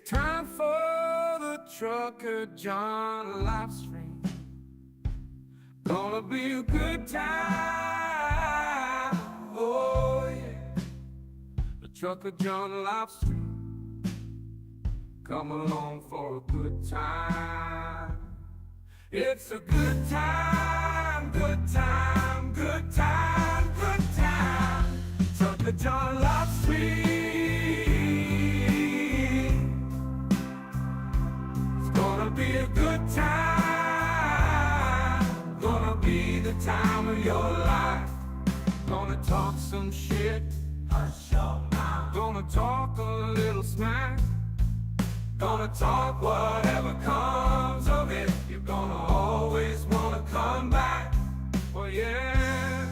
time for the Trucker John live stream. Gonna be a good time. Oh yeah, the Trucker John live stream. Come along for a good time. It's a good time, good time, good time, good time. Trucker John live stream. Be a good time, gonna be the time of your life. Gonna talk some shit, hush your mouth. Gonna talk a little smack. Gonna talk whatever comes of it. You're gonna always wanna come back. Well yeah,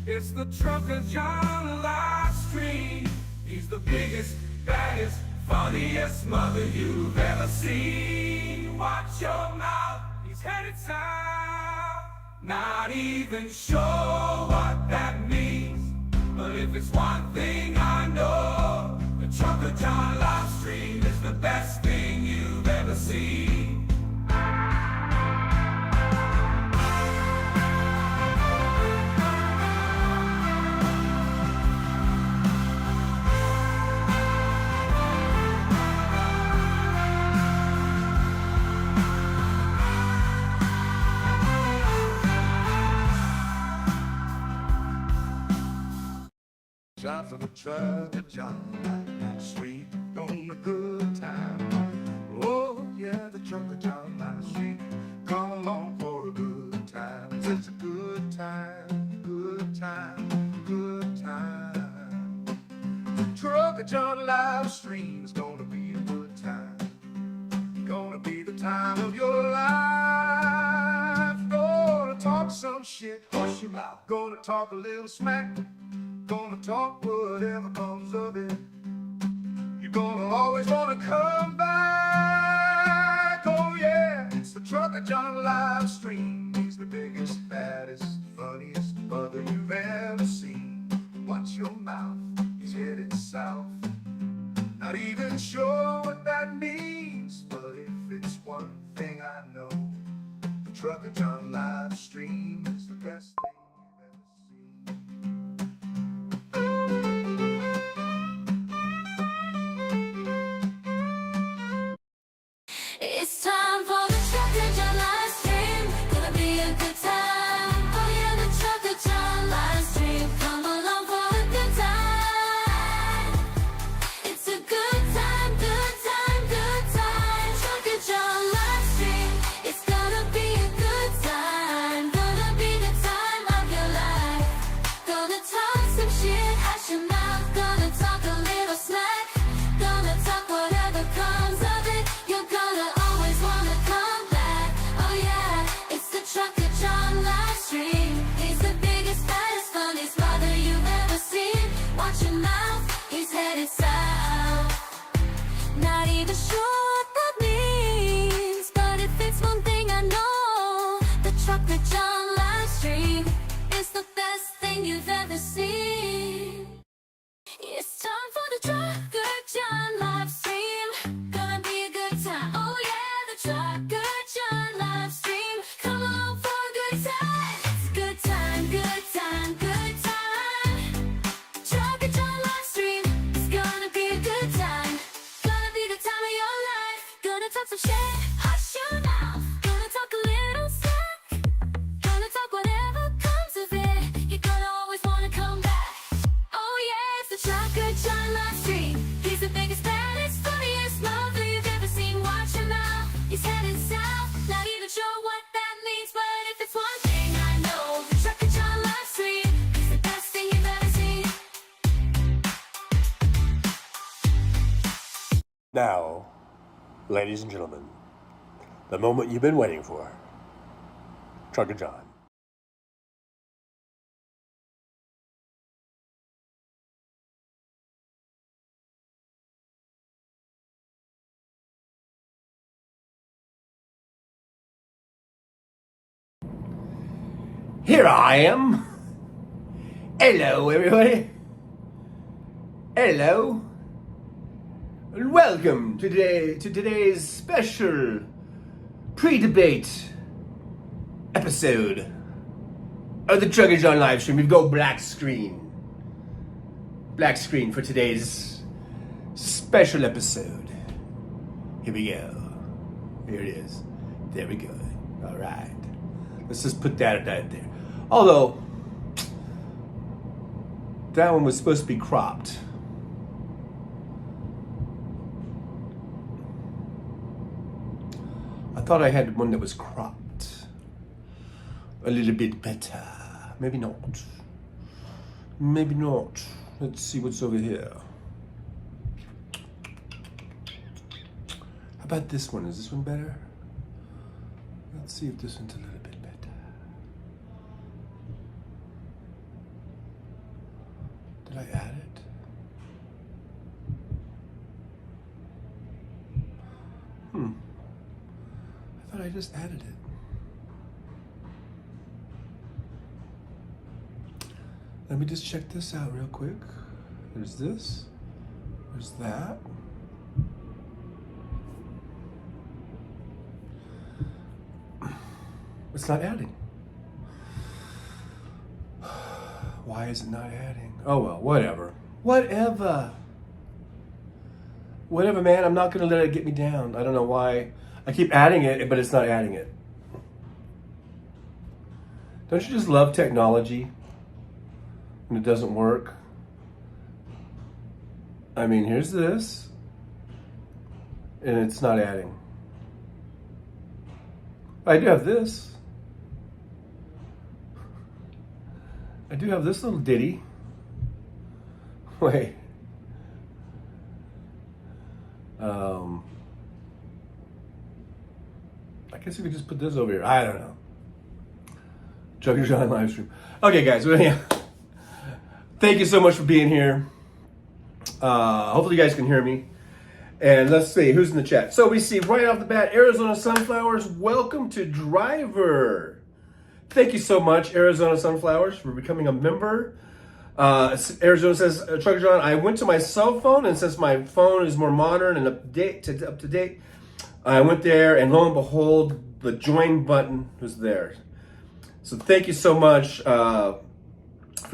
it's the Trucker John live stream. He's the biggest, baddest, funniest mother you've ever seen. Watch your mouth, he's headed south. Not even sure what that means, but if it's one thing I know, the Trucker John live stream is the best thing you've ever seen. Shout for the Trucker John live stream, on a good time. Oh yeah, the Trucker John live stream. Come along for a good time. It's a good time, good time, good time. The Trucker John live stream is gonna be a good time. Gonna be the time of your life. Gonna talk some shit, hush your mouth. Gonna talk a little smack. Gonna talk whatever comes of it. You're gonna always wanna come back. Oh yeah, it's the Trucker John live stream. He's the biggest, baddest, funniest mother you've ever seen. Watch your mouth, he's headed south. Not even sure what that means, but if it's one thing I know, the Trucker John live stream is the best thing. It's time for the Trucker John live stream. Gonna be a good time. Oh yeah, the Trucker John live stream. Come along for a good time. It's a good time, good time, good time. Trucker John live stream. It's gonna be a good time. Gonna be the time of your life. Gonna talk some shit, hush your mouth. Gonna talk a little smack. Gonna talk whatever comes of it. You're gonna always wanna come back. Oh yeah, it's the Trucker John live stream. He's the biggest, baddest, funniest mother you've ever seen. Watch your mouth, he's headed south. Not even sure what that means, but if it's one thing I know, the Trucker John live stream is the best thing you've ever seen. It's time for the Trucker John live stream. Gonna be a good time. Oh yeah, the Trucker John live stream. Come along for a good time. It's a good time, good time, good time. Trucker John live stream. It's gonna be a good time. Gonna be the time of your life. Gonna talk some shit, hush your mouth. Gonna talk a little smack. Gonna talk whatever comes of it. You're gonna always wanna come back. Oh yeah, it's the Trucker John live stream. He's the biggest, baddest, funniest mother you've ever seen. Watch him out, he's headed south. Not even sure what that means, but if it's one thing I know, the Trucker John live stream is the best thing you've ever seen. Now, ladies and gentlemen, the moment you've been waiting for. Trucker John. Here I am. Hello, everybody. Hello. And welcome to today's special pre-debate episode of the Trucker John live stream. We've got black screen for today's special episode. Here we go. Here it is. There we go. All right. Let's just put that out there. Although that one was supposed to be cropped. I thought I had one that was cropped a little bit better. Maybe not. Maybe not. Let's see what's over here. How about this one? Is this one better? Let's see if this one's a little bit better. Did I add it? I thought I just added it. Let me just check this out real quick. There's this. There's that. It's not adding. Why is it not adding? Oh well, whatever. Whatever, man. I'm not gonna let it get me down. I don't know why. I keep adding it, but it's not adding it. Don't you just love technology when it doesn't work? I mean, here's this, and it's not adding. I do have this. I do have this little ditty. Wait. I guess we could just put this over here. I don't know. Trucker John live stream. Okay, guys. Well, yeah. Thank you so much for being here. Hopefully you guys can hear me. And let's see who's in the chat. So we see right off the bat, Arizona Sunflowers. Welcome to Driver. Thank you so much, Arizona Sunflowers, for becoming a member. Arizona says, Trucker John, I went to my cell phone, and since my phone is more modern and up to date, I went there, and lo and behold, the join button was there. So thank you so much for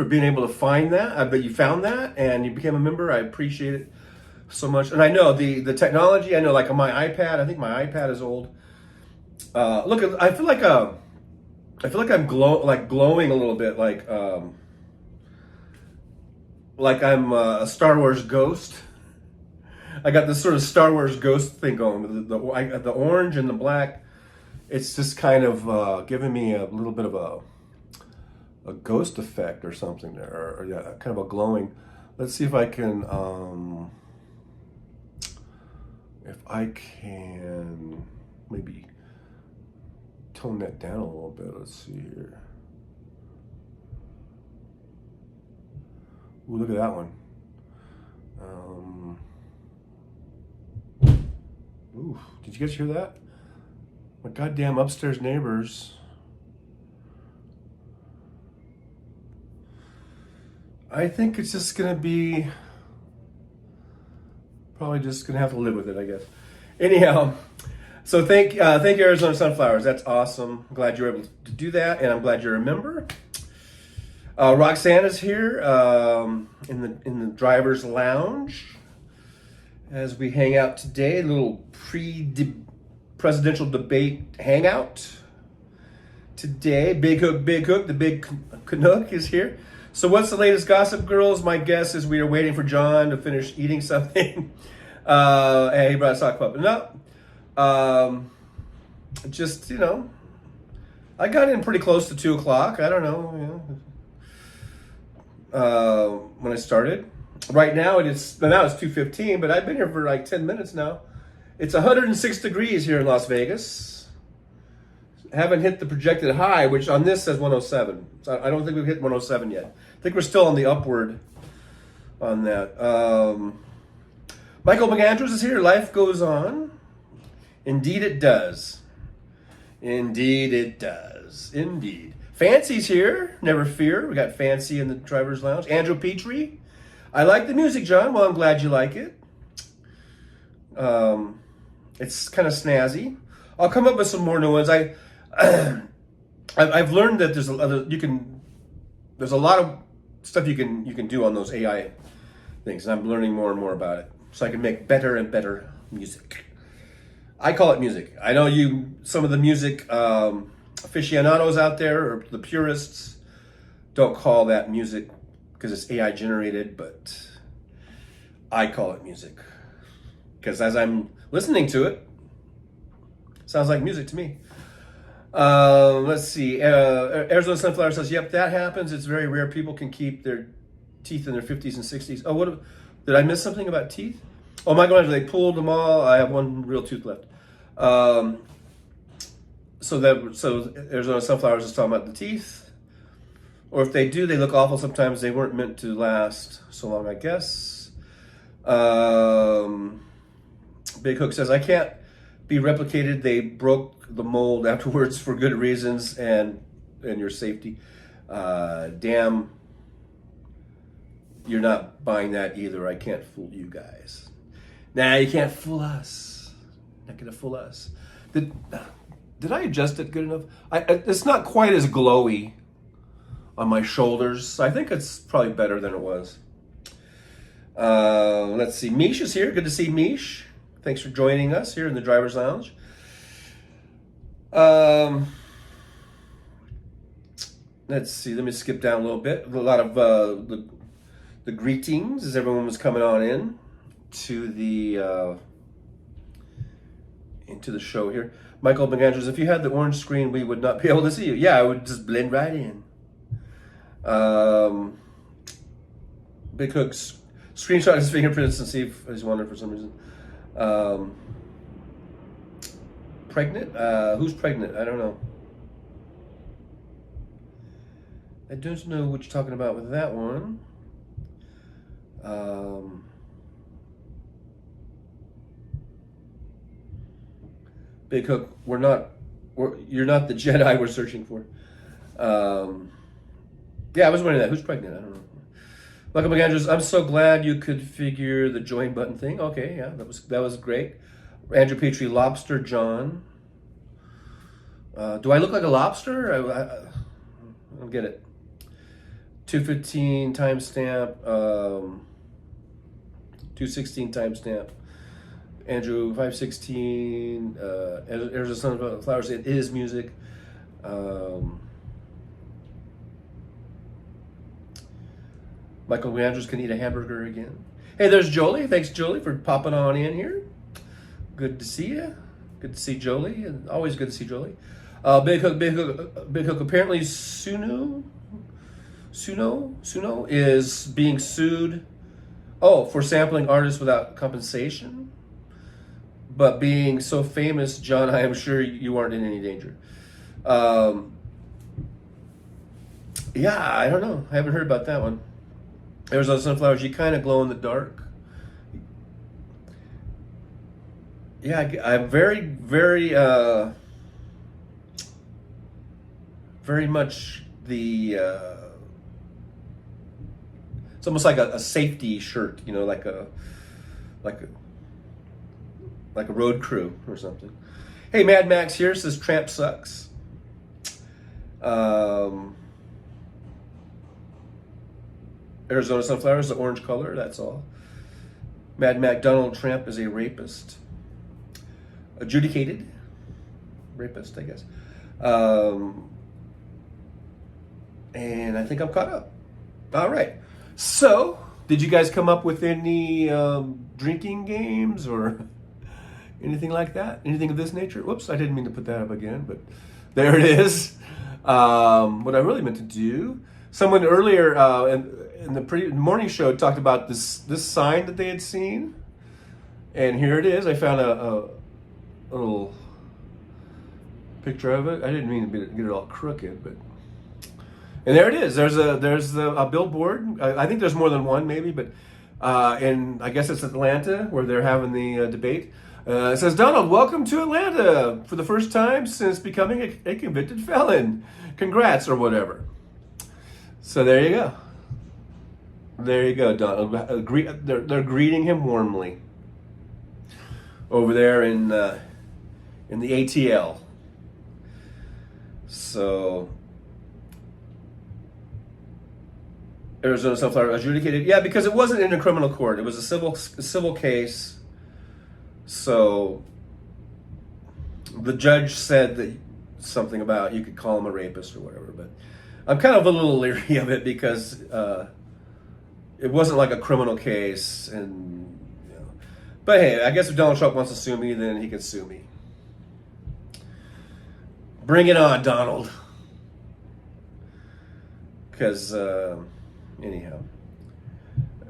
being able to find that. I bet you found that, and you became a member. I appreciate it so much. And I know the technology. I know, like on my iPad. I think my iPad is old. Look, I feel like I'm glowing a little bit, like I'm a Star Wars ghost. I got this sort of Star Wars ghost thing going. The orange and the black. It's just kind of giving me a little bit of a ghost effect or something there, or yeah, kind of a glowing. Let's see if I can maybe tone that down a little bit. Let's see here. Ooh, look at that one. Ooh, did you guys hear that? My goddamn upstairs neighbors. I think it's just gonna be probably just gonna have to live with it, I guess. Anyhow, so thank you, Arizona Sunflowers. That's awesome. I'm glad you're able to do that, and I'm glad you're a member. Roxanne is here in the driver's lounge as we hang out today. A little presidential debate hangout today. Big Hook, the big Canuck is here. So what's the latest gossip, girls? My guess is we are waiting for John to finish eating something. And he brought a sock puppet. No, just, I got in pretty close to 2 o'clock. I don't know, when I started. Right now it's 2:15, but I've been here for like 10 minutes now. It's 106 degrees here in Las Vegas. Haven't hit the projected high, which on this says 107. So I don't think we've hit 107 yet. I think we're still on the upward on that. Michael McAndrews is here. Life goes on. Indeed it does. Indeed it does. Indeed. Fancy's here. Never fear. We got Fancy in the driver's lounge. Andrew Petrie. I like the music, John. Well, I'm glad you like it. It's kind of snazzy. I'll come up with some more new ones. I've learned that there's a lot of stuff you can do on those AI things, and I'm learning more and more about it, so I can make better and better music. I call it music. I know some of the music aficionados out there, or the purists, don't call that music because it's AI generated, but I call it music because as I'm listening to it, sounds like music to me. Let's see. Arizona Sunflower says, "Yep, that happens. It's very rare. People can keep their teeth in their 50s and 60s." Oh, did I miss something about teeth? Oh, my God, they pulled them all. I have one real tooth left. So Arizona Sunflowers is talking about the teeth, or if they do, they look awful sometimes. They weren't meant to last so long, I guess. Big Hook says, "I can't be replicated. They broke the mold afterwards for good reasons and your safety." Damn, you're not buying that either. I can't fool you guys. Nah, you can't fool us. Not gonna fool us. Did I adjust it good enough? It's not quite as glowy on my shoulders. I think it's probably better than it was. Let's see. Mish is here. Good to see Mish. Thanks for joining us here in the driver's lounge. Let's see. Let me skip down a little bit. A lot of the greetings as everyone was coming on in to the into the show here. Michael McAndrews, if you had the orange screen, we would not be able to see you. Yeah, I would just blend right in. Big Hook's screenshot his fingerprints and see if he's wanted for some reason. Pregnant? Who's pregnant? I don't know. I don't know what you're talking about with that one. Big Hook, you're not the Jedi we're searching for. Yeah, I was wondering that. Who's pregnant? I don't know. Michael McAndrews, I'm so glad you could figure the join button thing. Okay, yeah, that was great. Andrew Petrie, Lobster John. Do I look like a lobster? I don't get it. 215 timestamp. 216 timestamp. Andrew 516. Arizona Sunflowers. It is music. Michael Andrews can eat a hamburger again. Hey, there's Jolie. Thanks, Jolie, for popping on in here. Good to see you. Good to see Jolie, and always good to see Jolie. Big Hook. Apparently, Suno is being sued. Oh, for sampling artists without compensation. But being so famous, John, I am sure you aren't in any danger. Yeah, I don't know. I haven't heard about that one. Arizona Sunflowers, you kind of glow in the dark. Yeah, I'm very, very, very much the. It's almost like a safety shirt, you know, like a road crew or something. Hey, Mad Max here says Tramp sucks. Arizona Sunflowers, the orange color, that's all. Mad Mac, Donald Trump is a rapist. Adjudicated rapist, I guess. And I think I'm caught up. All right. So, did you guys come up with any drinking games or anything like that? Anything of this nature? Whoops, I didn't mean to put that up again, but there it is. What I really meant to do. Someone earlier in the morning show talked about this sign that they had seen, and here it is. I found a little picture of it. I didn't mean to get it all crooked, but and there it is. There's a billboard. I think there's more than one, maybe, but and I guess it's Atlanta where they're having the debate. It says, "Donald, welcome to Atlanta for the first time since becoming a convicted felon. Congrats," or whatever. So there you go. There you go, Donald. They're greeting him warmly. over there in the ATL. So Arizona Sunflower adjudicated, yeah, because it wasn't in a criminal court. It was a civil case. So the judge said that something about you could call him a rapist or whatever, but I'm kind of a little leery of it because it wasn't like a criminal case, and but hey, I guess if Donald Trump wants to sue me, then he can sue me. Bring it on, Donald. Because anyhow,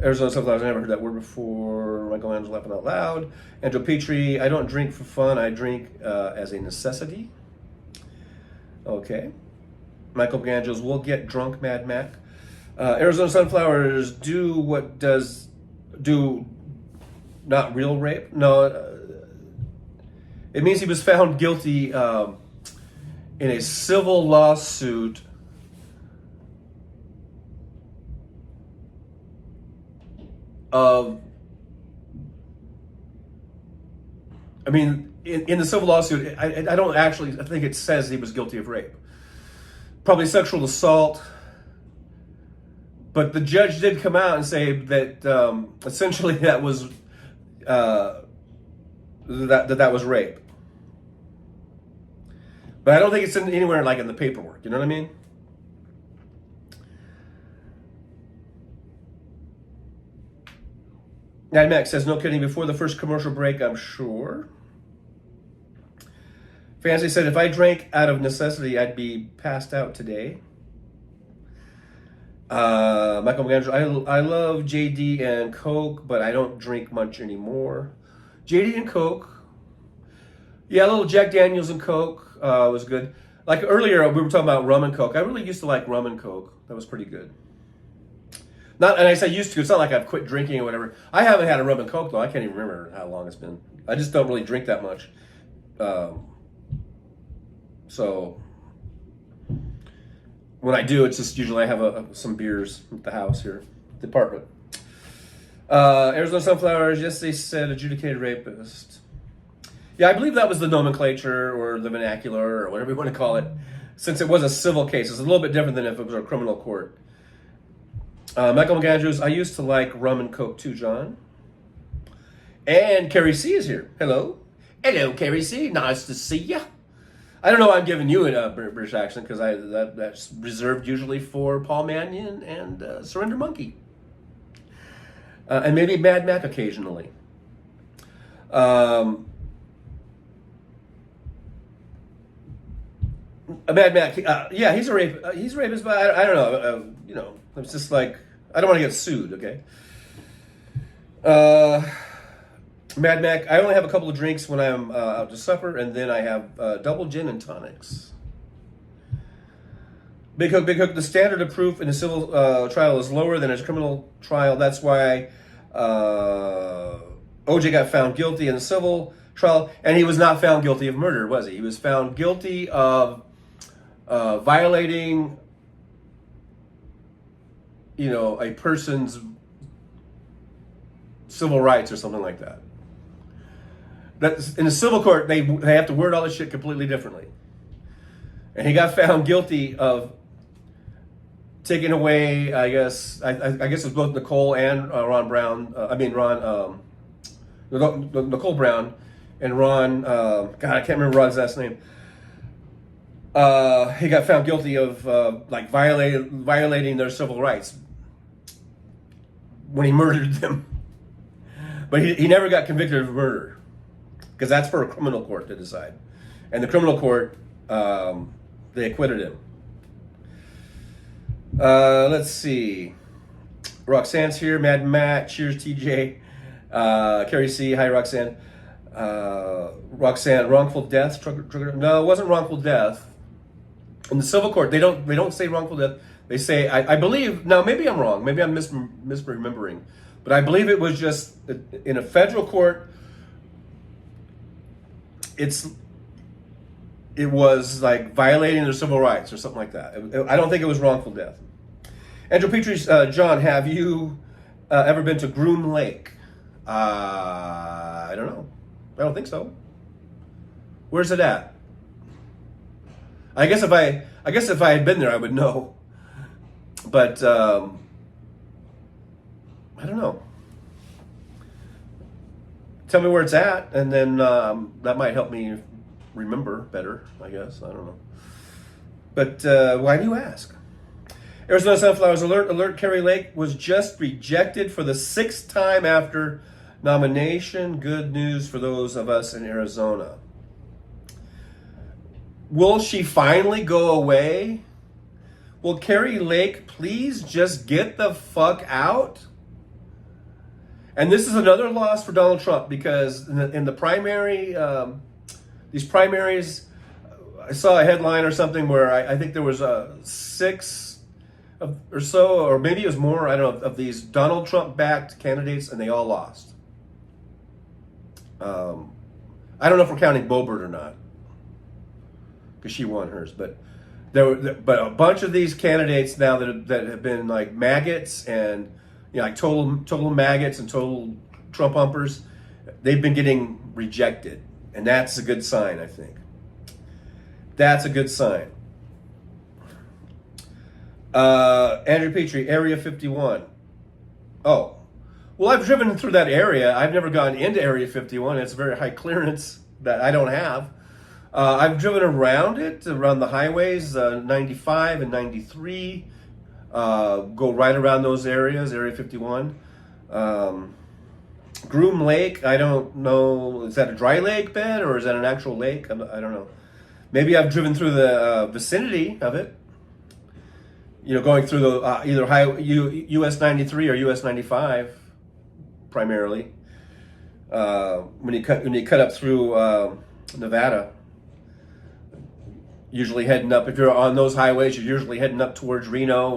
Arizona Sunflowers, I never heard that word before. Michelangelo laughing out loud. Andrew Petrie, I don't drink for fun. I drink as a necessity. Okay. Michael Ganges, we'll get drunk, Mad Mac. Arizona Sunflowers, do not real rape? No. It means he was found guilty in a civil lawsuit of, I mean, in the civil lawsuit, I don't actually, I think it says he was guilty of rape. Probably sexual assault. But the judge did come out and say that essentially that was that was rape. But I don't think it's anywhere like in the paperwork. You know what I mean? Mad Max says, no kidding, before the first commercial break, I'm sure. Fancy said, if I drank out of necessity, I'd be passed out today. Michael McAndrew, I love JD and Coke, but I don't drink much anymore. JD and Coke. Yeah, a little Jack Daniels and Coke was good. Like earlier, we were talking about rum and Coke. I really used to like rum and Coke. That was pretty good. And I say used to, it's not like I've quit drinking or whatever. I haven't had a rum and Coke, though. I can't even remember how long it's been. I just don't really drink that much. So when I do, it's just usually I have some beers at the house here, the apartment. Arizona Sunflowers, yes, they said adjudicated rapist. Yeah, I believe that was the nomenclature or the vernacular or whatever you want to call it, since it was a civil case. It's a little bit different than if it was a criminal court. Michael McAndrews, I used to like rum and Coke too, John. And Carrie C is here. Hello. Hello, Carrie C. Nice to see you. I don't know why I'm giving you a British accent, because that's reserved usually for Paul Mannion and Surrender Monkey. And maybe Mad Mac occasionally. Mad Mac, yeah, he's a rapist, but I don't know. It's just like, I don't want to get sued, okay? Mad Mac, I only have a couple of drinks when I'm out to supper, and then I have double gin and tonics. Big Hook, the standard of proof in a civil trial is lower than a criminal trial. That's why OJ got found guilty in the civil trial, and he was not found guilty of murder, was he? He was found guilty of violating, a person's civil rights or something like that. That's in a civil court, they have to word all this shit completely differently. And he got found guilty of taking away, I guess it was both Nicole and Ron Brown. Nicole Brown and Ron. God, I can't remember Ron's last name. He got found guilty of violating their civil rights when he murdered them. But he never got convicted of murder, because that's for a criminal court to decide. And the criminal court, they acquitted him. Let's see. Roxanne's here. Mad Matt. Cheers, TJ. Carrie C. Hi, Roxanne. Roxanne, wrongful death. No, it wasn't wrongful death. In the civil court, they don't say wrongful death. They say, I believe, now maybe I'm wrong. Maybe I'm misremembering. But I believe it was just, in a federal court, it was like violating their civil rights or something like that. I don't think it was wrongful death. Andrew Petrie's, John, have you ever been to Groom Lake? I don't know. I don't think so. Where's it at? I guess if I had been there, I would know. But I don't know. Tell me where it's at, and then that might help me remember better, I guess. I don't know. But why do you ask? Arizona Sunflowers alert, Kari Lake was just rejected for the 6th time after nomination. Good news for those of us in Arizona. Will she finally go away? Will Kari Lake please just get the fuck out? And this is another loss for Donald Trump, because in the primary, these primaries, I saw a headline or something where I think there was 6 or so, or maybe it was more, I don't know, of these Donald Trump-backed candidates, and they all lost. I don't know if we're counting Boebert or not, because she won hers, but but a bunch of these candidates now that have been like maggots and like total maggots and total Trump humpers, they've been getting rejected, and that's a good sign. I think that's a good sign. Andrew Petrie, Area 51. Oh, well, I've driven through that area. I've never gone into Area 51. It's a very high clearance that I don't have. I've driven around it, around the highways, 95 and 93. Go right around those areas, Area 51. Groom Lake, I don't know, is that a dry lake bed or is that an actual lake? I don't know. Maybe I've driven through the vicinity of it. Going through the either US 93 or US 95, primarily. When you cut up through Nevada. Usually heading up, if you're on those highways, you're usually heading up towards Reno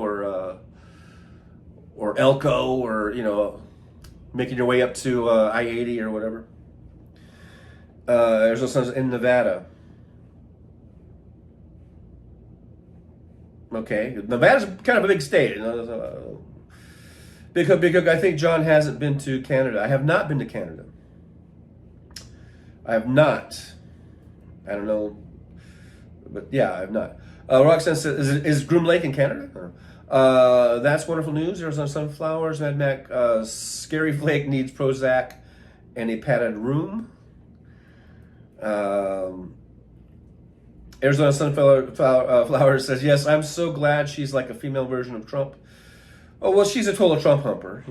or Elko, or making your way up to I-80 or whatever. There's also in Nevada. Okay, Nevada's kind of a big state. Because I think John hasn't been to Canada. I have not been to Canada. I have not. I don't know. But yeah, I have not. Roxanne says, is Groom Lake in Canada? That's wonderful news. Arizona Sunflowers. Mad Mac, Scary Flake needs Prozac and a padded room. Arizona Sunflower says, yes, I'm so glad she's like a female version of Trump. Oh, well, she's a total Trump humper,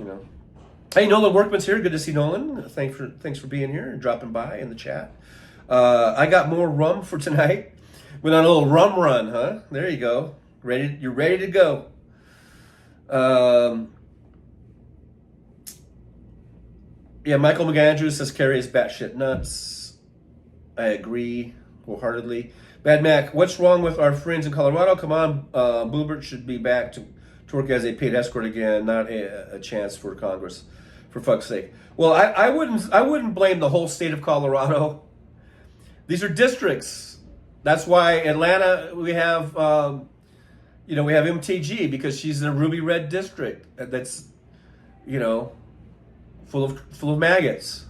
Hey, Nolan Workman's here. Good to see Nolan. Thanks for being here and dropping by in the chat. I got more rum for tonight. Went on a little rum run, huh? There you go. You're ready to go. Yeah, Michael McAndrews says Kari is batshit nuts. I agree wholeheartedly. Bad Mac, what's wrong with our friends in Colorado? Come on, Boebert should be back to work as a paid escort again, not a chance for Congress, for fuck's sake. Well, I wouldn't blame the whole state of Colorado. These are districts. That's why Atlanta, we have MTG, because she's in a ruby red district that's, full of maggots.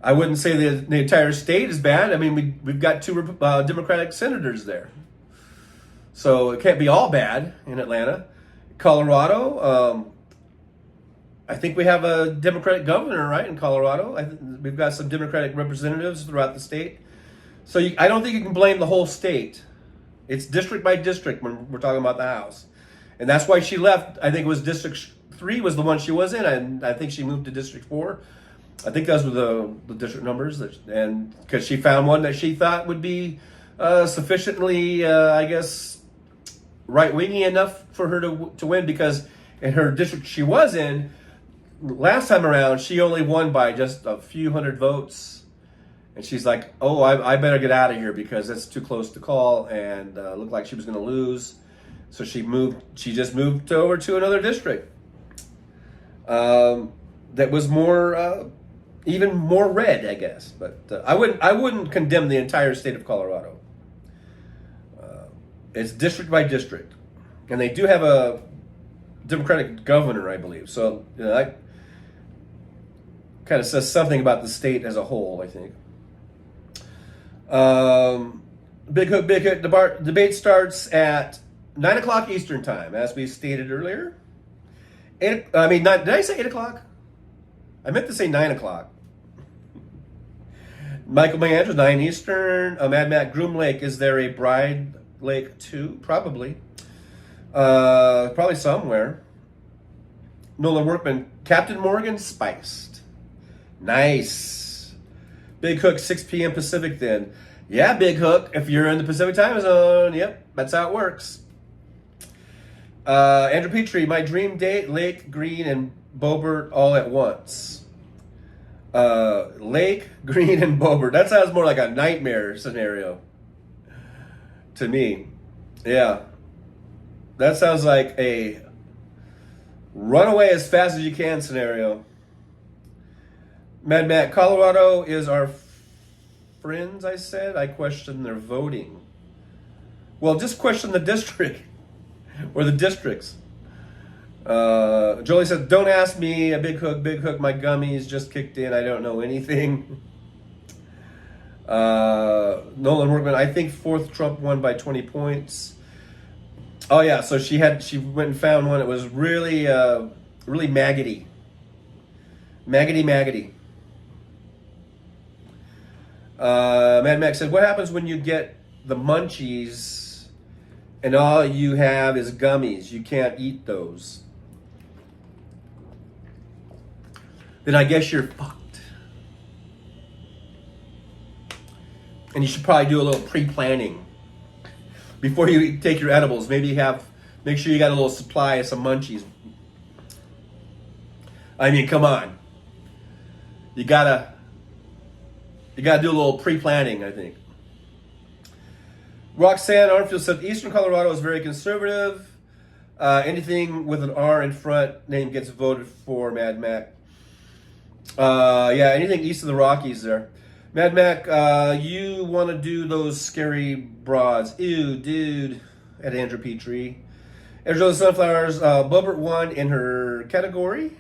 I wouldn't say the entire state is bad. I mean, we've got 2 Democratic senators there, so it can't be all bad in Atlanta. Colorado, I think we have a Democratic governor, right, in Colorado. We've got some Democratic representatives throughout the state. So I don't think you can blame the whole state. It's district by district when we're talking about the House. And that's why she left. I think it was District 3 was the one she was in, and I think she moved to District 4. I think those were the district numbers, and because she found one that she thought would be sufficiently, I guess, right-wingy enough for her to win, because in her district she was in, last time around, she only won by just a few hundred votes. And she's like, oh, I better get out of here because it's too close to call, and looked like she was going to lose. So she just moved over to another district that was more, even more red, I guess. But I wouldn't condemn the entire state of Colorado. It's district by district, and they do have a Democratic governor, I believe. So Kind of says something about the state as a whole, I think. Big Hook, debate starts at 9 o'clock Eastern time, as we stated earlier. Did I say 8 o'clock? I meant to say 9 o'clock. Michael Meanders, 9 Eastern. Mad Matt Groom Lake, is there a Bride Lake 2? Probably. Probably somewhere. Nolan Workman, Captain Morgan, spiced. Nice. Big Hook, 6 p.m. Pacific then. Yeah, Big Hook, if you're in the Pacific time zone, yep, that's how it works. Andrew Petrie, my dream date, Lake, Green, and Bobert all at once. Lake, Green, and Bobert. That sounds more like a nightmare scenario to me. Yeah. That sounds like a run away as fast as you can scenario. Mad Matt, Colorado is our friends, I said. I question their voting. Well, just question the district or the districts. Jolie said, don't ask me, a Big Hook, my gummies just kicked in. I don't know anything. Nolan Workman, I think fourth Trump won by 20 points. Oh yeah, so she went and found one. It was really, really maggoty. Maggoty. Mad Max said, what happens when you get the munchies and all you have is gummies? You can't eat those. Then I guess you're fucked. And you should probably do a little pre-planning before you take your edibles. Maybe make sure you got a little supply of some munchies. I mean, come on. You gotta do a little pre-planning, I think. Roxanne Armfield said, Eastern Colorado is very conservative. Anything with an R in front name gets voted for, Mad Mac. Yeah, anything east of the Rockies there. Mad Mac, you want to do those scary broads. Ew, dude. At Andrew Petrie. Angela Sunflowers, Bobert won in her category.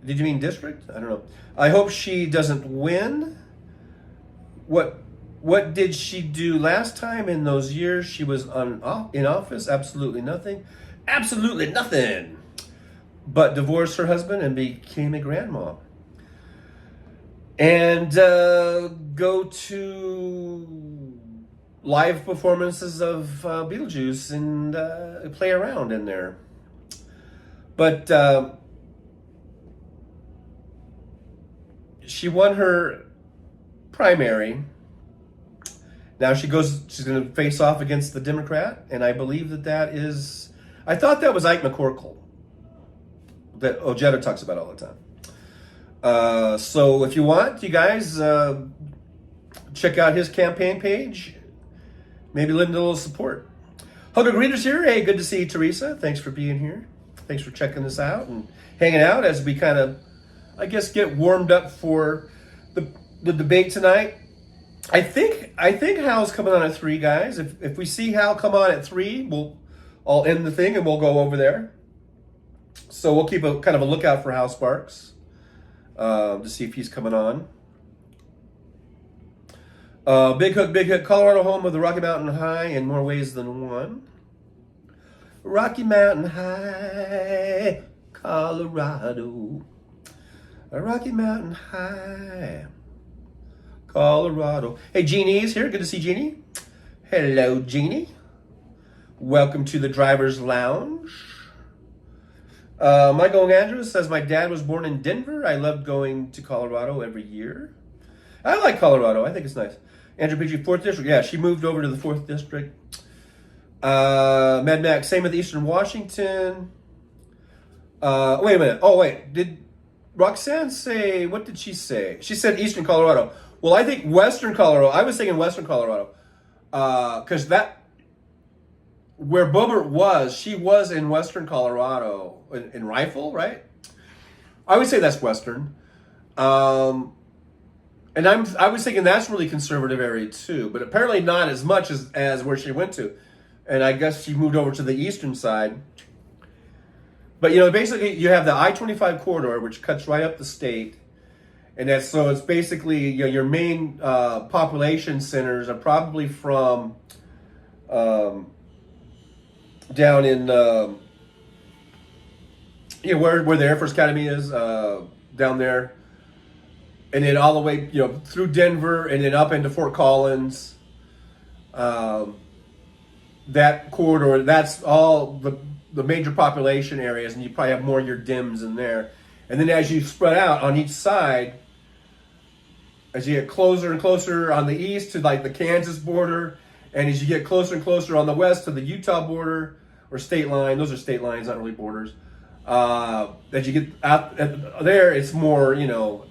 Did you mean district? I don't know. I hope she doesn't win. What did she do last time in those years she was in office? Absolutely nothing. Absolutely nothing. But divorced her husband and became a grandma. And go to live performances of Beetlejuice and play around in there. But she won her primary. Now she's going to face off against the Democrat, and I believe that is, I thought that was Ike McCorkle that Ojeda talks about all the time. So if you want, you guys check out his campaign page. Maybe lend a little support. Hugger Greeters here. Hey, good to see you, Teresa. Thanks for being here. Thanks for checking this out and hanging out as we kind of, I guess, get warmed up for the debate tonight. I think Hal's coming on at 3, guys. If we see Hal come on at 3, I'll end the thing and we'll go over there. So we'll keep a kind of a lookout for Hal Sparks to see if he's coming on. Big Hook, Colorado, home of the Rocky Mountain High in more ways than one. Rocky Mountain High, Colorado. Rocky Mountain High, Colorado. Hey, Jeannie's here. Good to see Jeannie. Hello, Jeannie. Welcome to the Driver's Lounge. Michael Andrews says, my dad was born in Denver. I loved going to Colorado every year. I like Colorado. I think it's nice. Andrew Petrie, 4th District. Yeah, she moved over to the 4th District. Mad Max, same with Eastern Washington. Wait a minute. Oh, wait. Did Roxanne say, what did she say? She said Eastern Colorado. Well, I think Western Colorado. I was thinking Western Colorado. Because where Bobert was, she was in Western Colorado, in Rifle, right? I would say that's Western. And I was thinking that's really conservative area too, but apparently not as much as where she went to. And I guess she moved over to the eastern side. But you know, basically, you have the I-25 corridor, which cuts right up the state, and it's basically, you know, your main population centers are probably from down in you know, where the Air Force Academy is, down there, and then all the way, you know, through Denver and then up into Fort Collins. That corridor, that's all the major population areas, and you probably have more of your dims in there. And then as you spread out on each side, as you get closer and closer on the east to like the Kansas border, and as you get closer and closer on the west to the Utah border or state line, those are state lines, not really borders. As you get out there, it's more, you know,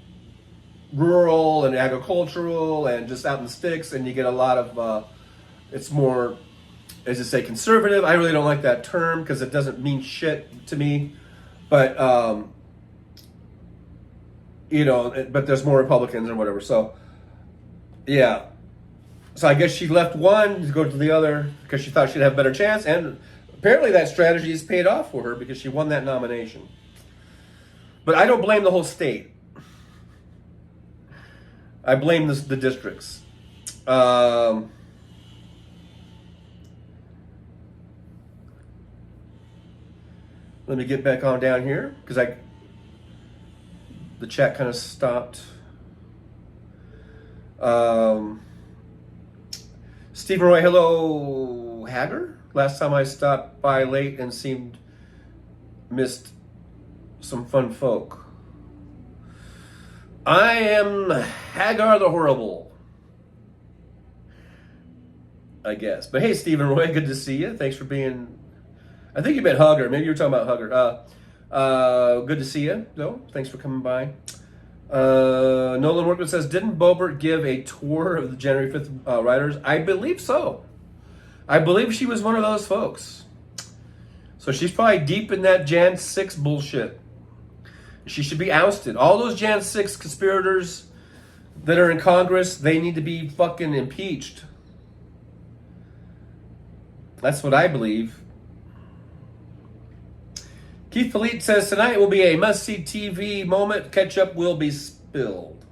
rural and agricultural and just out in the sticks, and you get a lot of, it's more, as I say, conservative. I really don't like that term because it doesn't mean shit to me. But, you know, but there's more Republicans or whatever. So, yeah. So I guess she left one to go to the other because she thought she'd have a better chance. And apparently that strategy has paid off for her because she won that nomination. But I don't blame the whole state. I blame the districts. Let me get back on down here because the chat kind of stopped. Stephen Roy, hello, Hagar. Last time I stopped by late and missed some fun folk. I am Hagar the Horrible, I guess. But hey, Stephen Roy, good to see you. Thanks for being. I think you meant Hugger. Maybe you were talking about Hugger. Good to see you, though. Thanks for coming by. Nolan Workman says, didn't Boebert give a tour of the January 5th riders? I believe so. I believe she was one of those folks. So she's probably deep in that Jan 6 bullshit. She should be ousted. All those Jan 6 conspirators that are in Congress, they need to be fucking impeached. That's what I believe. Keith Philippe says, tonight will be a must-see TV moment. Ketchup will be spilled.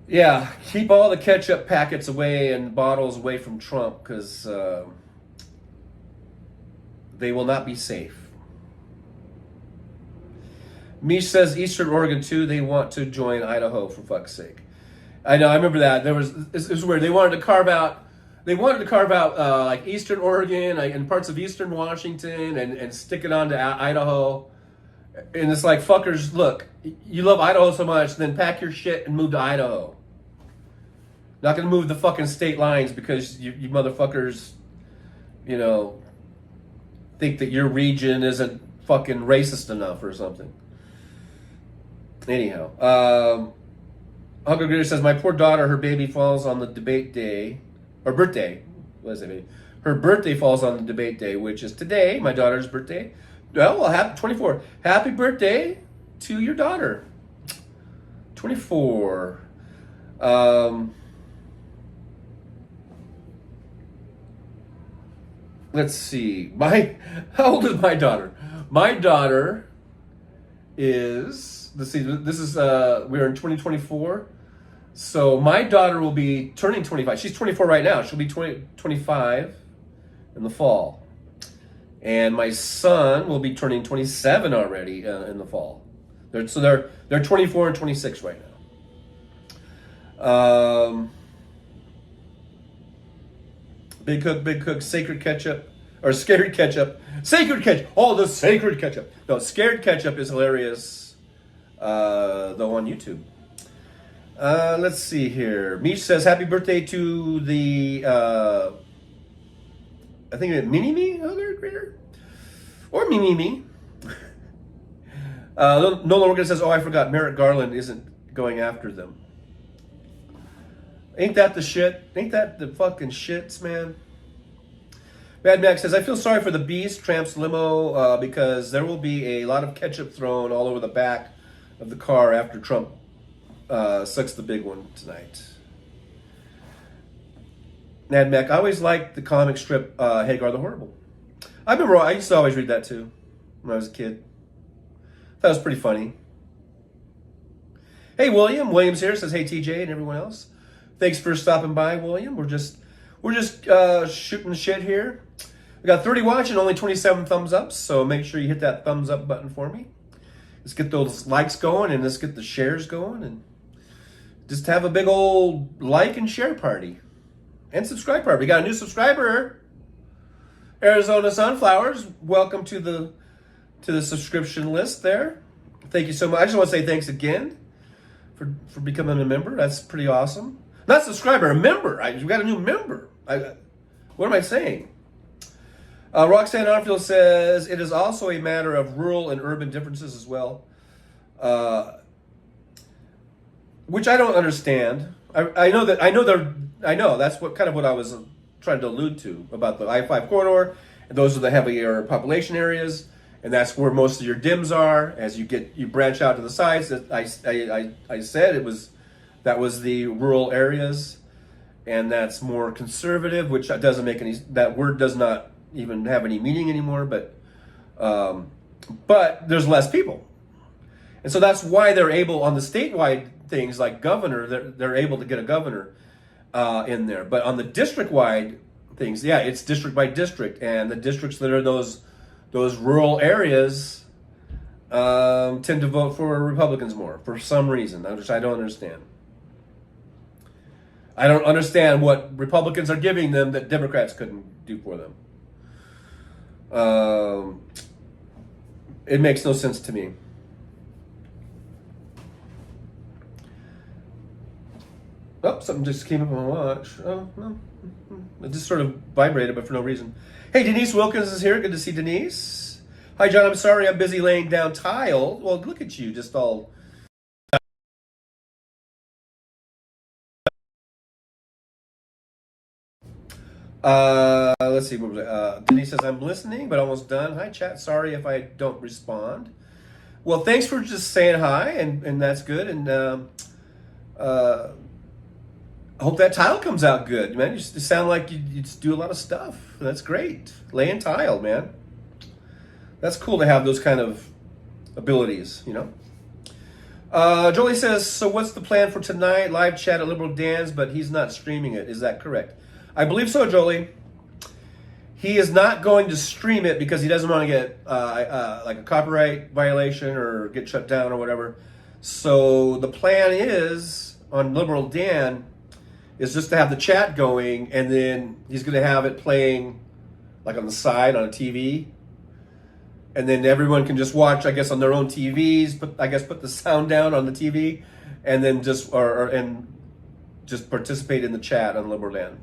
Yeah, keep all the ketchup packets away and bottles away from Trump because they will not be safe. Mish says, Eastern Oregon too, they want to join Idaho for fuck's sake. I know, I remember that. It was weird. They wanted to carve out like Eastern Oregon and parts of Eastern Washington and stick it onto Idaho. And it's like, fuckers, look, you love Idaho so much, then pack your shit and move to Idaho. Not going to move the fucking state lines because you motherfuckers, you know, think that your region isn't fucking racist enough or something. Anyhow, Uncle Greer says, my poor daughter, her baby falls on the debate day. Or birthday, what is it? Her birthday falls on the debate day, which is today, my daughter's birthday. Well, happy 24. Happy birthday to your daughter. 24. Let's see. How old is my daughter? My daughter is, let's see, this is, we're in 2024. So my daughter will be turning 25. She's 24 right now. She'll be 25 in the fall. And my son will be turning 27 already in the fall. They're 24 and 26 right now. Big Cook, Sacred Ketchup, or Scared Ketchup. Sacred Ketchup. Oh, the Sacred Ketchup. No, Scared Ketchup is hilarious, though, on YouTube. Let's see here. Mish says, happy birthday to the, I think it's Mini-Me, other creator? Or Mimi-Me. Nolan Morgan says, oh, I forgot, Merrick Garland isn't going after them. Ain't that the shit? Ain't that the fucking shits, man? Mad Max says, I feel sorry for the Beast Tramps limo because there will be a lot of ketchup thrown all over the back of the car after Trump sucks the big one tonight. Mad Mac, I always liked the comic strip Hagar the Horrible. I remember I used to always read that too when I was a kid. That was pretty funny. Hey, William. William's here. Says, hey, TJ and everyone else. Thanks for stopping by, William. We're just shooting shit here. We got 30 watching, only 27 thumbs up. So make sure you hit that thumbs up button for me. Let's get those likes going and let's get the shares going and just have a big old like and share party and subscribe party. We got a new subscriber, Arizona Sunflowers. Welcome to the subscription list there. Thank you so much. I just want to say thanks again for becoming a member. That's pretty awesome. Not subscriber, a member. We got a new member. What am I saying? Roxanne Arfield says it is also a matter of rural and urban differences as well, which I don't understand. I know that's what I was trying to allude to about the I-5 corridor, and those are the heavier population areas, and that's where most of your dims are. As you branch out to the sides, that I said that was the rural areas, and that's more conservative, which doesn't make any. That word does not even have any meaning anymore. But there's less people, and so that's why they're able on the statewide things like governor. They're able to get a governor in there, but on the district-wide things, yeah, it's district by district, and the districts that are those rural areas tend to vote for Republicans more for some reason, which I don't understand. I don't understand what Republicans are giving them that Democrats couldn't do for them. It makes no sense to me. Oh, something just came up on my watch. Oh, no. It just sort of vibrated, but for no reason. Hey, Denise Wilkins is here. Good to see Denise. Hi, John. I'm sorry I'm busy laying down tile. Well, look at you, just all... Let's see. What was it? Denise says, I'm listening, but almost done. Hi, chat. Sorry if I don't respond. Well, thanks for just saying hi, and that's good. And I hope that tile comes out good, man. You sound like you just do a lot of stuff. That's great. Laying tile, man. That's cool to have those kind of abilities, you know. Jolie says, so what's the plan for tonight? Live chat at Liberal Dan's, but he's not streaming it. Is that correct? I believe so, Jolie. He is not going to stream it because he doesn't want to get like a copyright violation or get shut down or whatever. So the plan is on Liberal Dan is just to have the chat going, and then he's going to have it playing like on the side on a TV, and then everyone can just watch, I guess, on their own TVs. But I guess put the sound down on the TV, and then just participate in the chat on Liberal Dan.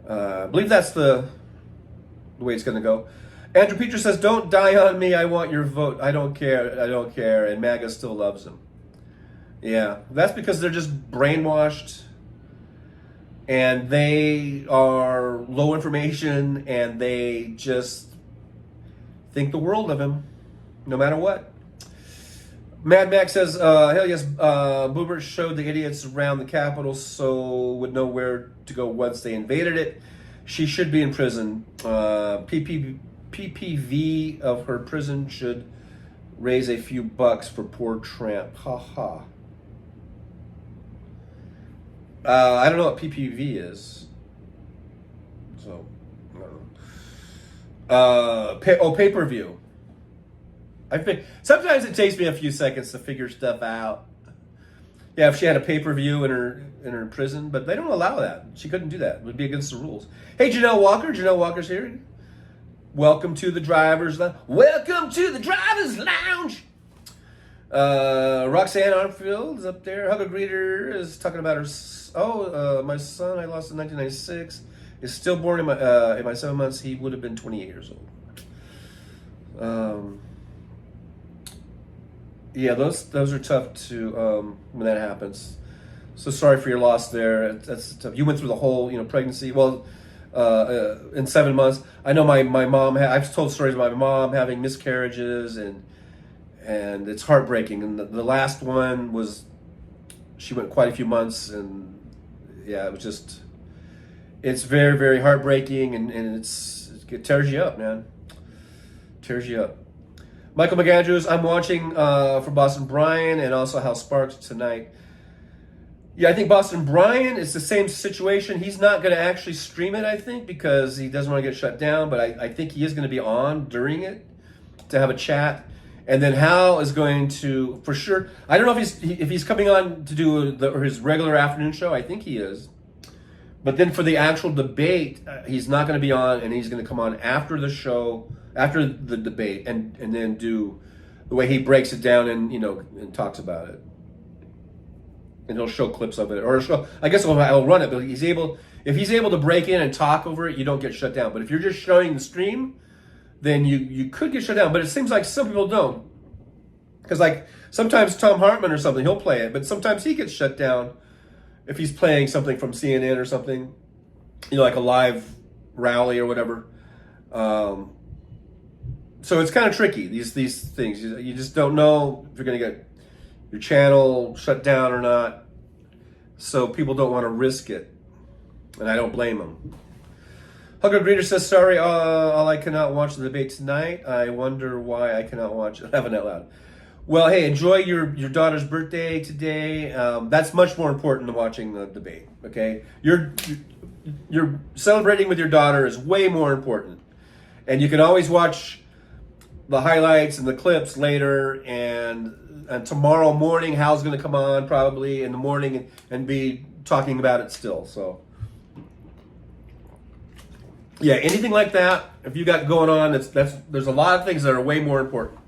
I believe that's the way it's going to go. Andrew Peters says, "Don't die on me. I want your vote. I don't care. I don't care." And MAGA still loves him. Yeah, that's because they're just brainwashed. And they are low information, and they just think the world of him, no matter what. Mad Max says, hell yes, Boobert showed the idiots around the Capitol so would know where to go once they invaded it. She should be in prison. PPV of her prison should raise a few bucks for poor tramp. Ha ha. I don't know what PPV is. So, I don't know. Pay-per-view. Sometimes it takes me a few seconds to figure stuff out. Yeah, if she had a pay-per-view in her prison, but they don't allow that. She couldn't do that. It would be against the rules. Hey, Janelle Walker. Janelle Walker's here. Welcome to the Driver's Lounge. Welcome to the Driver's Lounge. Roxanne Arfield is up there. Hugger Greeter is talking about her. My son I lost in 1996 is stillborn in my 7 months. He would have been 28 years old. Yeah, those are tough to when that happens. So sorry for your loss there. That's tough. You went through the whole pregnancy. Well, in 7 months. I know my mom. I've told stories about my mom having miscarriages and it's heartbreaking. And the last one was she went quite a few months and. Yeah, it's very, very heartbreaking, and it tears you up, man. Tears you up. Michael McAndrews, I'm watching for Boston Brian and also Hal Sparks tonight. Yeah, I think Boston Brian is the same situation. He's not going to actually stream it, I think, because he doesn't want to get shut down. But I think he is going to be on during it to have a chat. And then Hal is going to, for sure. I don't know if he's coming on to do his regular afternoon show. I think he is. But then for the actual debate, he's not going to be on, and he's going to come on after the show, after the debate, and then do the way he breaks it down and talks about it. And he'll show clips of it, or I guess I'll run it. But if he's able to break in and talk over it, you don't get shut down. But if you're just showing the stream, then you could get shut down. But it seems like some people don't, because like sometimes Tom Hartman or something, he'll play it, but sometimes he gets shut down if he's playing something from CNN or something, like a live rally or whatever. So it's kind of tricky. These things, you just don't know if you're going to get your channel shut down or not. So people don't want to risk it, and I don't blame them. Hugger Greeter says, sorry, all I cannot watch the debate tonight. I wonder why I cannot watch it. Laughing out loud. Well, hey, enjoy your daughter's birthday today. That's much more important than watching the debate, okay? You're celebrating with your daughter is way more important. And you can always watch the highlights and the clips later, and tomorrow morning, Hal's going to come on probably in the morning and be talking about it still. So, yeah, anything like that, if you got going on, there's a lot of things that are way more important.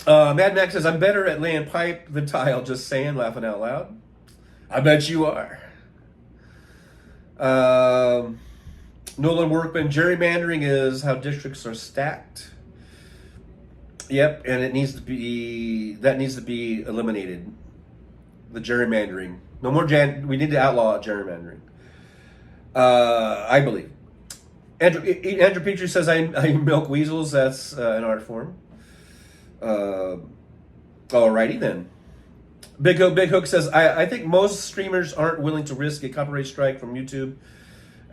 Mad Max says, I'm better at laying pipe than tile, just saying, laughing out loud. I bet you are. Nolan Workman, gerrymandering is how districts are stacked. Yep, and that needs to be eliminated. The gerrymandering. No more we need to outlaw gerrymandering. I believe. Andrew Petrie says, I milk weasels. That's an art form. Alrighty then. Big Hook says, I think most streamers aren't willing to risk a copyright strike from YouTube.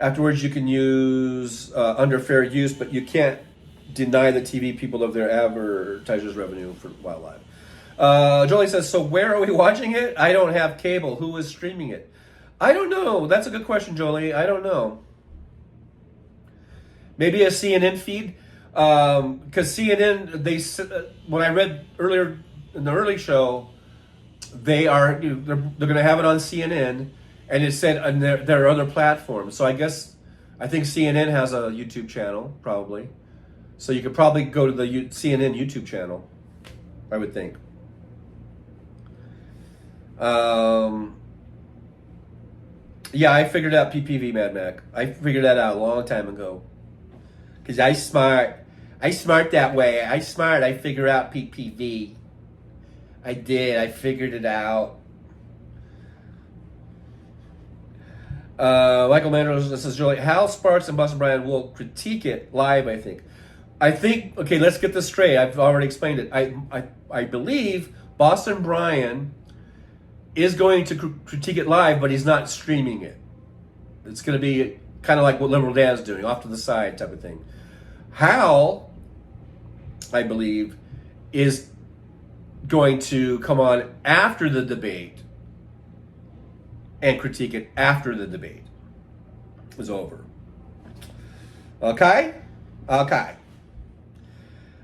Afterwards, you can use under fair use, but you can't deny the TV people of their advertisers' revenue for wildlife. Jolie says, so where are we watching it? I don't have cable. Who is streaming it? I don't know. That's a good question, Jolie. I don't know. Maybe a CNN feed. Because CNN, when I read earlier in the early show, they're going to have it on CNN, and it said on their other platforms. So I think CNN has a YouTube channel probably, so you could probably go to the CNN YouTube channel, I would think. Yeah, I figured out PPV, Mad Mac. I figured that out a long time ago. Because I smart that way. I figure out PPV. I did. I figured it out. Michael Mandros says, Jolie, Hal Sparks and Boston Brian will critique it live, I think. Okay, let's get this straight. I've already explained it. I believe Boston Brian is going to critique it live, but he's not streaming it. It's going to be kind of like what Liberal Dan's doing, off to the side type of thing. Hal, I believe, is going to come on after the debate and critique it after the debate is over. Okay?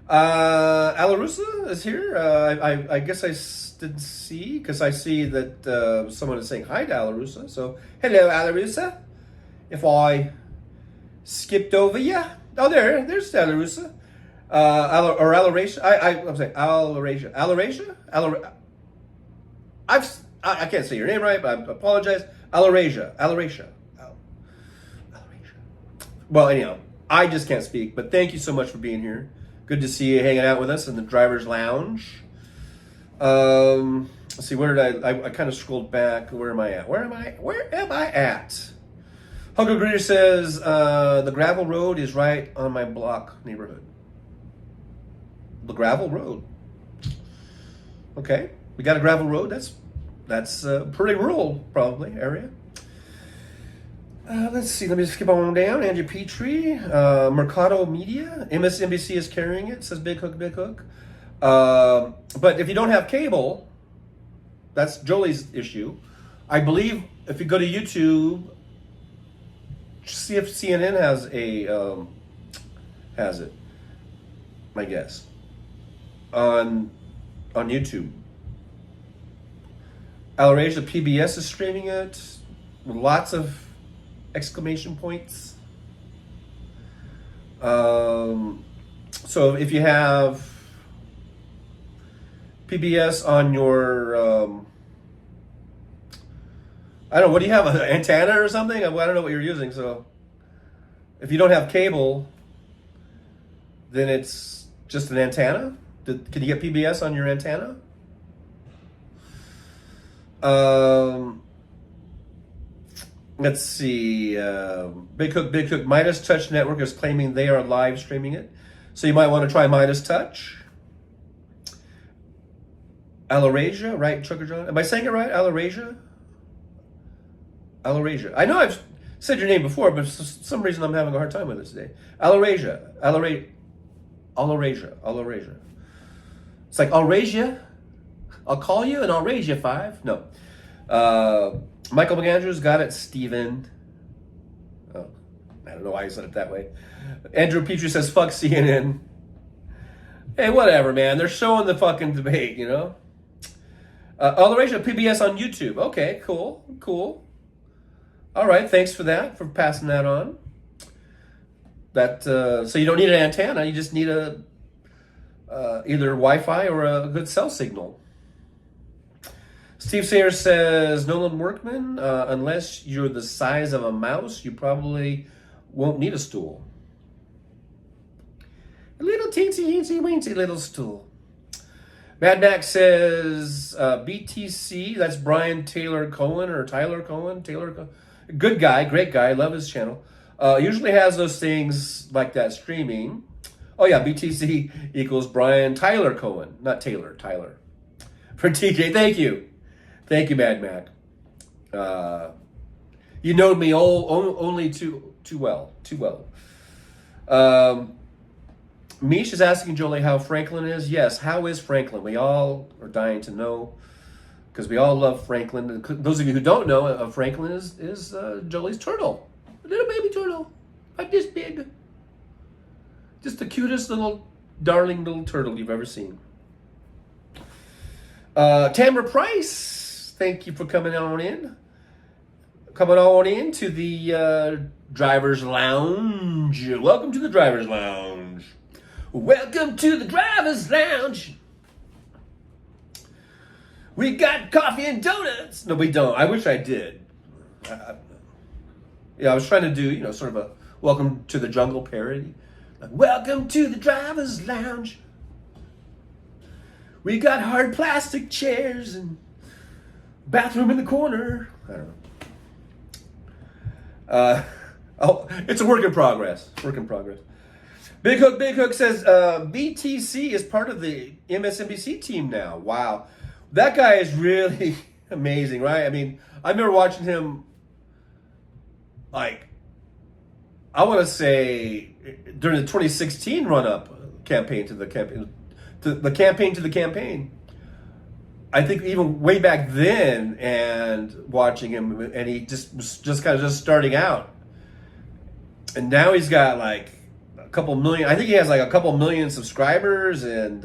Alarusa is here. I guess I didn't see, because I see that someone is saying hi to Alarusa. So, hello, Alarusa. If I skipped over you. Oh, there's Alarusa. Alarasia. I'm saying Alarasia. I can't say your name right, but I apologize. Alarasia. Well, anyhow, I just can't speak. But thank you so much for being here. Good to see you hanging out with us in the driver's lounge. Let's see, where did I kind of scrolled back. Where am I at? Where am I at? Hugger Greeter says, the gravel road is right on my block neighborhood. The gravel road. Okay, we got a gravel road. That's pretty rural, probably, area. Let's see. Let me just skip on down. Andrew Petrie, Mercado Media, MSNBC is carrying it. Says Big Hook, Big Hook. But if you don't have cable, that's Jolie's issue. I believe if you go to YouTube, see if CNN has it. I guess on YouTube. Alrasia PBS is streaming it with lots of exclamation points. So if you have PBS on your, I don't know, what do you have, an antenna or something? I don't know what you're using. So if you don't have cable, then it's just an antenna. Can you get PBS on your antenna? Let's see. Big Hook Midas Touch Network is claiming they are live streaming it. So you might want to try Midas Touch. Alarasia, right, Trucker John? Am I saying it right? Alarasia? Alarasia. I know I've said your name before, but for some reason I'm having a hard time with it today. Alarasia. Alarasia. It's like, I'll raise you. I'll call you and I'll raise you 5. No. Michael McAndrews got it. Steven. Oh, I don't know why he said it that way. Andrew Petrie says, fuck CNN. Hey, whatever, man. They're showing the fucking debate, you know? Alarasia PBS on YouTube. Okay, cool. All right, thanks for that, for passing that on. That so you don't need an antenna. You just need a either Wi-Fi or a good cell signal. Steve Sayers says, Nolan Workman, unless you're the size of a mouse, you probably won't need a stool. A little teensy little stool. Mad Max says, BTC, that's Brian Taylor Cohen, or Tyler Cohen. Good guy, great guy, love his channel. Usually has those things like that streaming. Oh yeah, BTC equals Brian Tyler Cohen, not Taylor, Tyler. For TJ, thank you, Mad Mac. You know me only too well. Mish is asking Jolie how Franklin is. Yes, how is Franklin? We all are dying to know because we all love Franklin. Those of you who don't know, Franklin is Jolie's turtle, a little baby turtle, like this big. Just the cutest little, darling little turtle you've ever seen. Tamara Price, thank you for coming on in. Coming on in to the Driver's Lounge. Welcome to the Driver's Lounge. Welcome to the Driver's Lounge. We got coffee and donuts. No, we don't. I wish I did. I was trying to do, sort of a Welcome to the Jungle parody. Like, welcome to the Driver's Lounge. We got hard plastic chairs and bathroom in the corner. I don't know. It's a work in progress. Big Hook says, BTC is part of the MSNBC team now. Wow. That guy is really amazing, right? I mean, I remember watching him, like, I want to say during the 2016 run-up campaign to the campaign. I think even way back then, and watching him, and he just kind of starting out, and now he's got like a couple million. I think he has like a couple million subscribers, and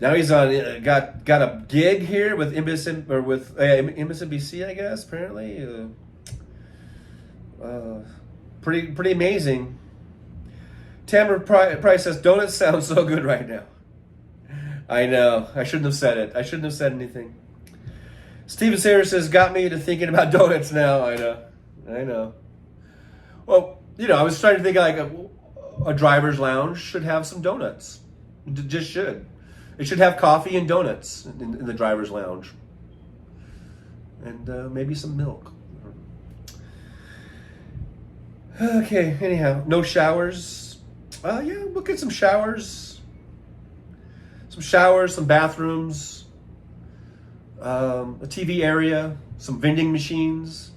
now he's on got a gig here with MSNBC, I guess. Apparently, pretty amazing. Tamara Price says, donuts sound so good right now. I know. I shouldn't have said it. I shouldn't have said anything. Steven Sayers says, got me to thinking about donuts now. I know. Well, I was trying to think like a driver's lounge should have some donuts. Just should. It should have coffee and donuts in the driver's lounge. And maybe some milk. Okay, anyhow, no showers. Yeah, we'll get some showers. Some bathrooms, a TV area, some vending machines,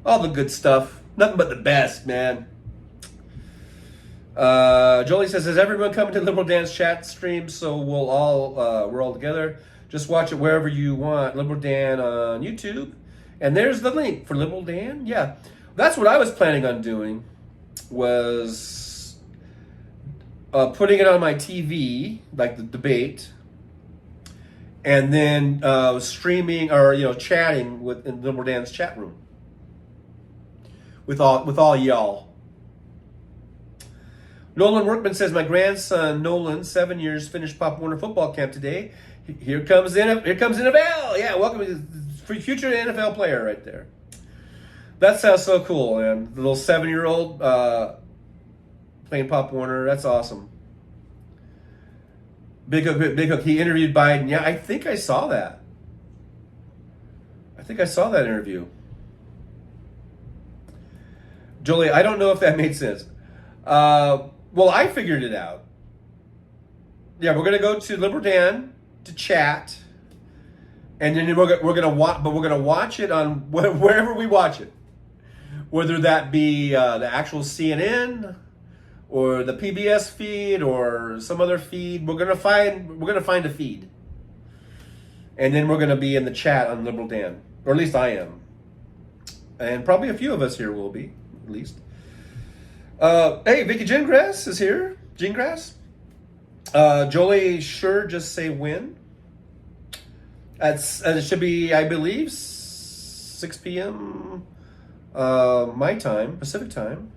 all the good stuff. Nothing but the best, man. Jolie says, "Has everyone come to Liberal Dan's chat stream? So we're all together. Just watch it wherever you want. Liberal Dan on YouTube, and there's the link for Liberal Dan. Yeah, that's what I was planning on doing. Was putting it on my TV, like the debate, and then streaming or chatting in Liberal Dan's chat room with all y'all." Nolan Workman says, "My grandson Nolan, 7 years, finished Pop Warner football camp today. Here comes NFL. Yeah, welcome to the future NFL player right there. That sounds so cool, man. The little 7-year-old playing Pop Warner. That's awesome. Big Hook. He interviewed Biden. Yeah, I think I saw that. Interview. Jolie, I don't know if that made sense. Well, I figured it out. Yeah, we're gonna go to Liberal Dan to chat, and then we're gonna watch it on wherever we watch it, whether that be the actual CNN or the PBS feed or some other feed. We're gonna find a feed, and then we're gonna be in the chat on Liberal Dan, or at least I am, and probably a few of us here will be, at least. Hey, Vicky Gingrass is here. Gingrass. Jolie, sure, just say when. It should be, I believe, 6 p.m. My time, Pacific time.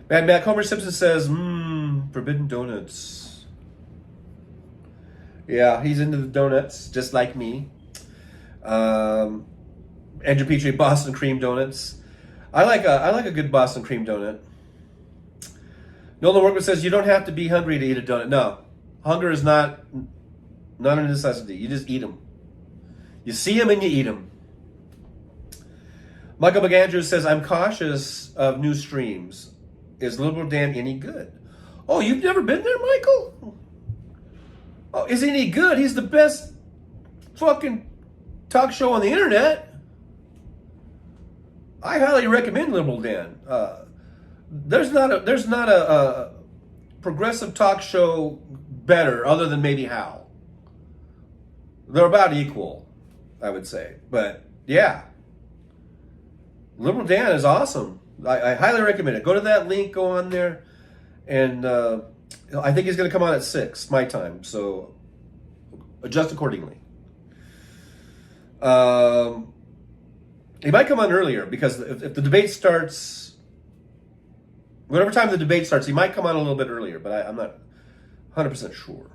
Mad Mac Homer Simpson says, forbidden donuts. Yeah, he's into the donuts, just like me. Andrew Petrie, Boston cream donuts. I like a good Boston cream donut. Nolan Workman says, "You don't have to be hungry to eat a donut." No, hunger is not a necessity. You just eat them. You see them and you eat them. Michael McAndrews says, "I'm cautious of new streams. Is Liberal Dan any good?" Oh, you've never been there, Michael? Oh, is he any good? He's the best fucking talk show on the internet. I highly recommend Liberal Dan. There's not a progressive talk show better, other than maybe Hal. They're about equal, I would say. But yeah, Liberal Dan is awesome. I highly recommend it. Go to that link, go on there, and I think he's going to come on at 6 my time. So adjust accordingly. He might come on earlier, because if the debate starts, whatever time the debate starts, he might come on a little bit earlier, but I'm not 100% sure.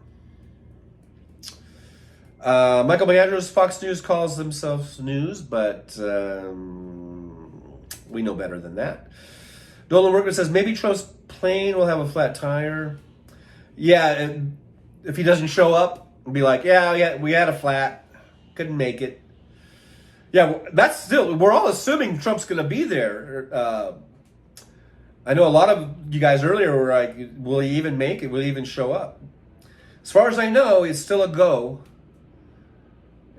Michael McAndrews, Fox News calls themselves news, but we know better than that. Nolan Workman says, "Maybe Trump's plane will have a flat tire." Yeah, and if he doesn't show up, we'll be like, yeah, we had a flat, couldn't make it. Yeah, that's still, we're all assuming Trump's going to be there. I know a lot of you guys earlier were like, will he even make it? Will he even show up? As far as I know, it's still a go.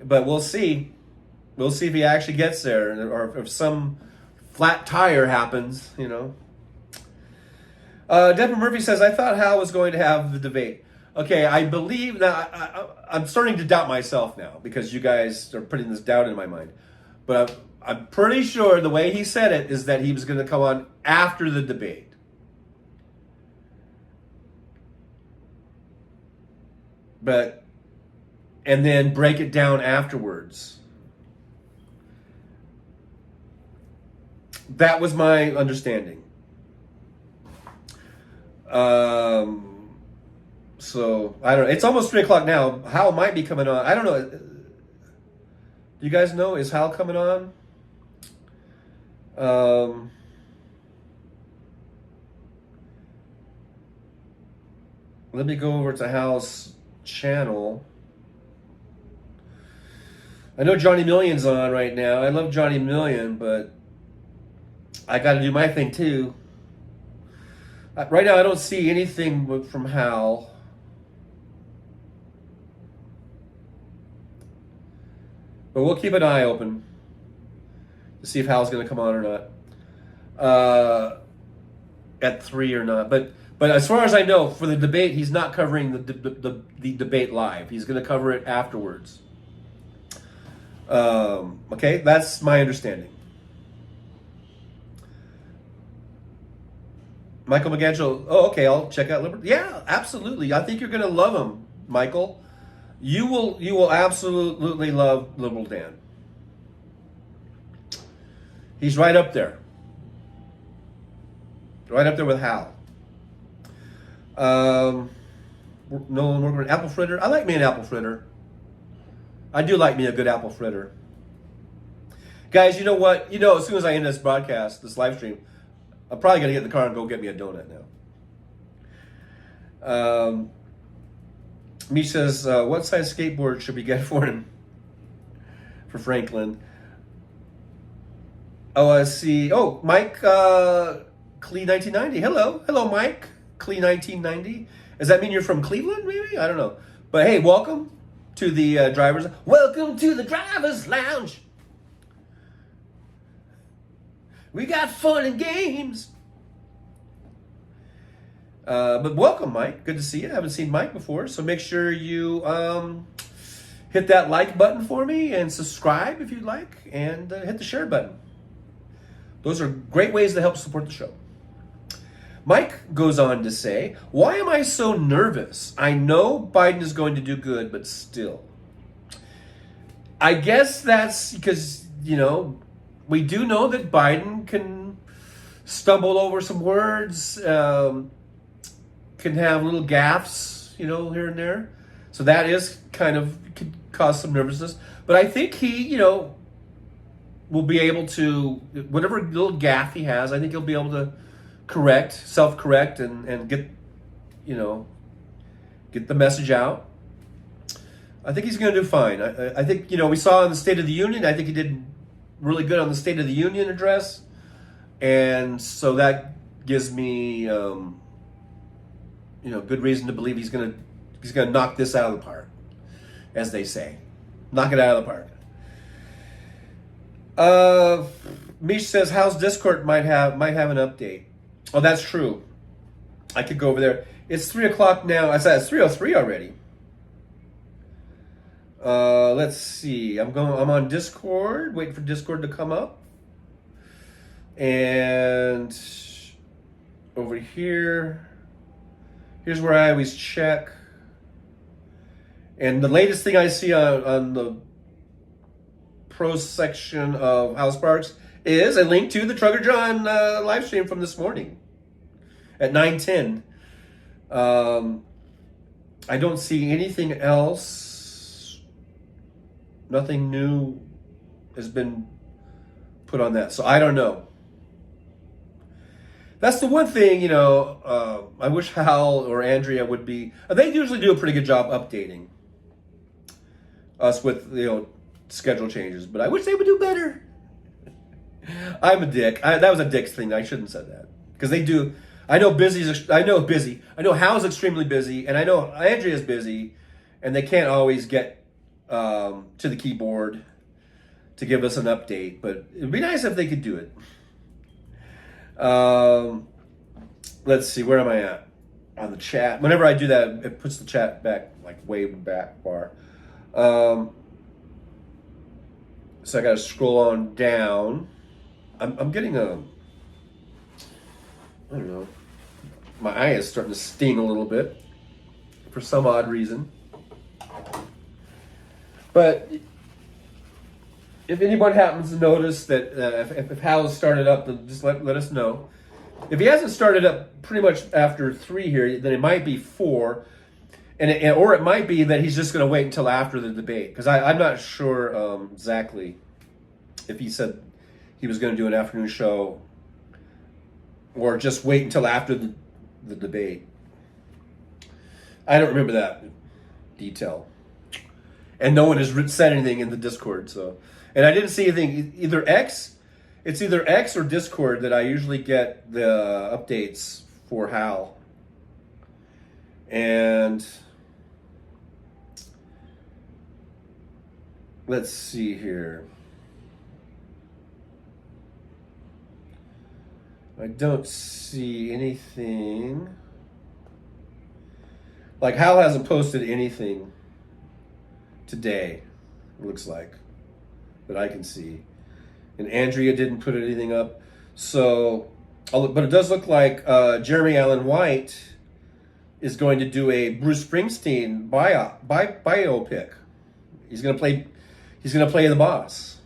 But we'll see. We'll see if he actually gets there, or if some flat tire happens, Deborah Murphy says, "I thought Hal was going to have the debate." Okay, I believe that I'm starting to doubt myself now, because you guys are putting this doubt in my mind. But I'm pretty sure the way he said it is that he was going to come on after the debate. And then break it down afterwards. That was my understanding. So, I don't know. It's almost 3 o'clock now. Hal might be coming on. I don't know. Do you guys know? Is Hal coming on? Let me go over to Hal's channel. I know Johnny Million's on right now. I love Johnny Million, but I got to do my thing too. Right now, I don't see anything from Hal. But we'll keep an eye open. see if Hal's going to come on or not. At 3 or not. But as far as I know, for the debate, he's not covering the debate live. He's going to cover it afterwards. Okay, that's my understanding. Michael McAngelo. Oh, okay. I'll check out Liberty. Yeah, absolutely. I think you're going to love him, Michael. You will absolutely love Liberal Dan. He's right up there. Right up there with Hal. Nolan Morgan, apple fritter. I like me an apple fritter. I do like me a good apple fritter. Guys, you know what? You know, as soon as I end this broadcast, this live stream, I'm probably going to get in the car and go get me a donut now. Mish says, what size skateboard should we get for him? For Franklin. Oh, I see. Oh, Mike Clee1990. Hello, Mike Clee1990. Does that mean you're from Cleveland? Maybe I don't know. But hey, welcome to the drivers. Welcome to the drivers' lounge. We got fun and games. But welcome, Mike. Good to see you. I haven't seen Mike before, so make sure you hit that like button for me and subscribe if you'd like, and hit the share button. Those are great ways to help support the show. Mike goes on to say, why am I so nervous? I know Biden is going to do good, but still. I guess that's because, you know, we do know that Biden can stumble over some words, can have little gaffes, you know, here and there. So that is kind of, could cause some nervousness. But I think he, you know, will be able to, whatever little gaffe he has, I think he'll be able to self-correct and get, you know, get the message out. I think he's going to do fine. I think, you know, we saw in the State of the Union, I think he did really good on the State of the Union address. And so that gives me, you know, good reason to believe he's going to knock this out of the park, as they say. Knock it out of the park. Mish says, how's Discord might have an update. Oh, that's true. I could go over there. It's 3 o'clock now. I said it's 3:03 already. Let's see. I'm on Discord, waiting for Discord to come up. And over here's where I always check. And the latest thing I see on the pros section of House Parks is a link to the Trucker John live stream from this morning at 9:10. I don't see anything else. Nothing new has been put on that, so I don't know. That's the one thing, you know, I wish Hal or Andrea would be. They usually do a pretty good job updating us with, you know, schedule changes, but I wish they would do better. I'm a dick. That was a dick thing. I shouldn't have said that, because they do. I know busy. I know Hal's extremely busy, and I know Andrea's busy, and they can't always get to the keyboard to give us an update. But it'd be nice if they could do it. Let's see. Where am I at on the chat? Whenever I do that, it puts the chat back, like way back far. So I got to scroll on down. I'm getting I don't know. My eye is starting to sting a little bit for some odd reason. But if anyone happens to notice that if Hal has started up, then just let us know. If he hasn't started up pretty much after 3 here, then it might be 4. Or it might be that he's just going to wait until after the debate. Because I'm not sure exactly if he said he was going to do an afternoon show or just wait until after the debate. I don't remember that detail. And no one has said anything in the Discord. So, and I didn't see anything, it's either X or Discord that I usually get the updates for Hal. And let's see here. I don't see anything. Like, Hal hasn't posted anything today, it looks like, that I can see. And Andrea didn't put anything up. So, but it does look like Jeremy Allen White is going to do a Bruce Springsteen biopic. He's going to play the boss.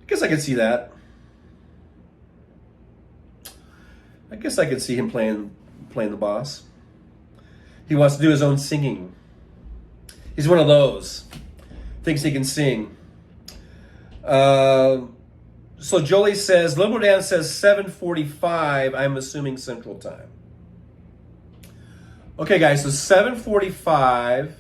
I guess I could see that. I guess I could see him playing the boss. He wants to do his own singing. He's one of those. Thinks he can sing. So Jolie says, Liberal Dan says 7:45, I'm assuming Central Time. Okay, guys, so 7:45.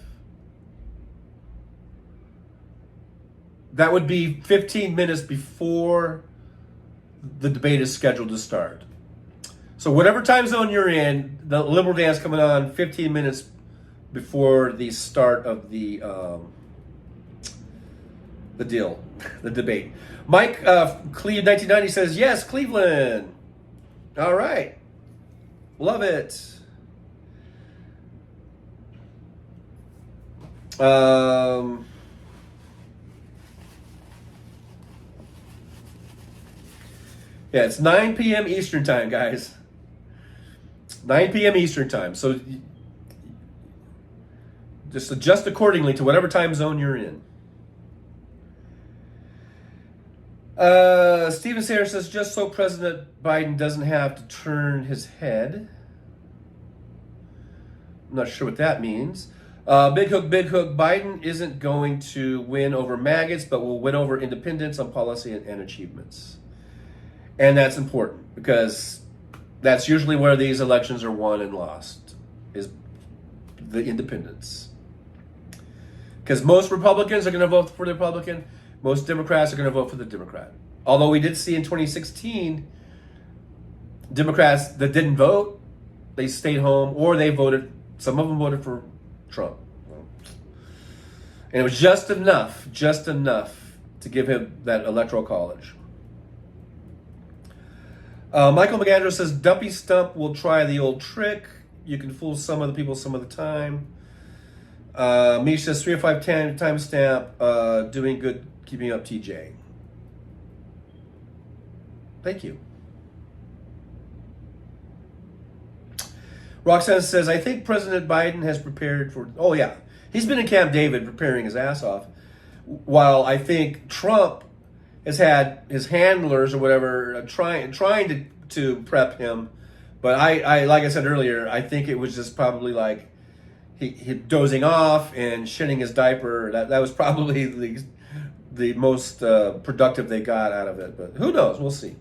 That would be 15 minutes before the debate is scheduled to start. So whatever time zone you're in, the Liberal Dan's coming on 15 minutes before the start of the deal, the debate. Mike Cleve 1990 says, yes, Cleveland. All right. Love it. Yeah, it's 9 p.m. Eastern time, guys. 9 p.m. Eastern time. So just adjust accordingly to whatever time zone you're in. Steven Sayre says, just so President Biden doesn't have to turn his head. I'm not sure what that means. Big Hook, Biden isn't going to win over maggots, but will win over independents on policy and achievements. And that's important because that's usually where these elections are won and lost, is the independents. Because most Republicans are going to vote for the Republican, most Democrats are going to vote for the Democrat. Although we did see in 2016, Democrats that didn't vote, they stayed home, or they voted, some of them voted for Trump. And it was just enough to give him that electoral college. Michael McAndrew says, Dumpy Stump will try the old trick. You can fool some of the people some of the time. Mish says, 3 or 5 timestamp, doing good, keeping up TJ. Thank you. Roxanne says, I think President Biden has prepared for, oh yeah, he's been in Camp David preparing his ass off, while I think Trump has had his handlers or whatever trying to prep him. But I like I said earlier, I think it was just probably like he dozing off and shitting his diaper. That was probably the most productive they got out of it. But who knows? We'll see.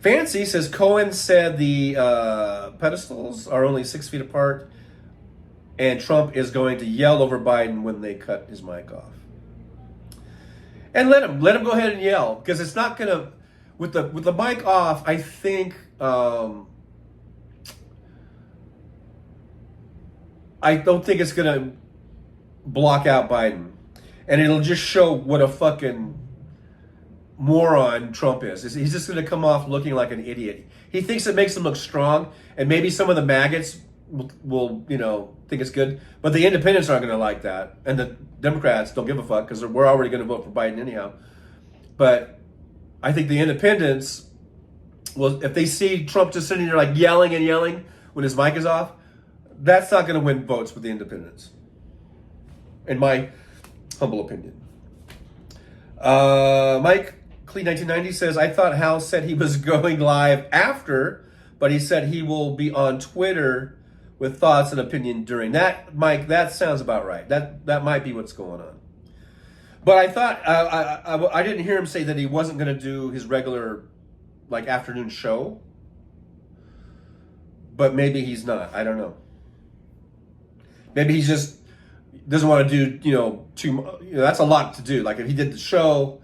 Fancy says, Cohen said the pedestals are only 6 feet apart, and Trump is going to yell over Biden when they cut his mic off. And let him go ahead and yell, because it's not gonna, with the mic off, I think I don't think it's gonna block out Biden, and it'll just show what a fucking moron Trump is. He's just going to come off looking like an idiot. He thinks it makes him look strong, and maybe some of the maggots will think it's good, but the independents aren't going to like that, and the Democrats don't give a fuck because we're already going to vote for Biden anyhow. But I think the independents will, if they see Trump just sitting there like yelling and yelling when his mic is off, that's not going to win votes with the independents, in my humble opinion. Mike Clee 1990 says, I thought Hal said he was going live after, but he said he will be on Twitter with thoughts and opinion during. That, Mike, that sounds about right. That might be what's going on. But I thought, I didn't hear him say that he wasn't going to do his regular afternoon show. But maybe he's not. I don't know. Maybe he just doesn't want to do, that's a lot to do. Like if he did the show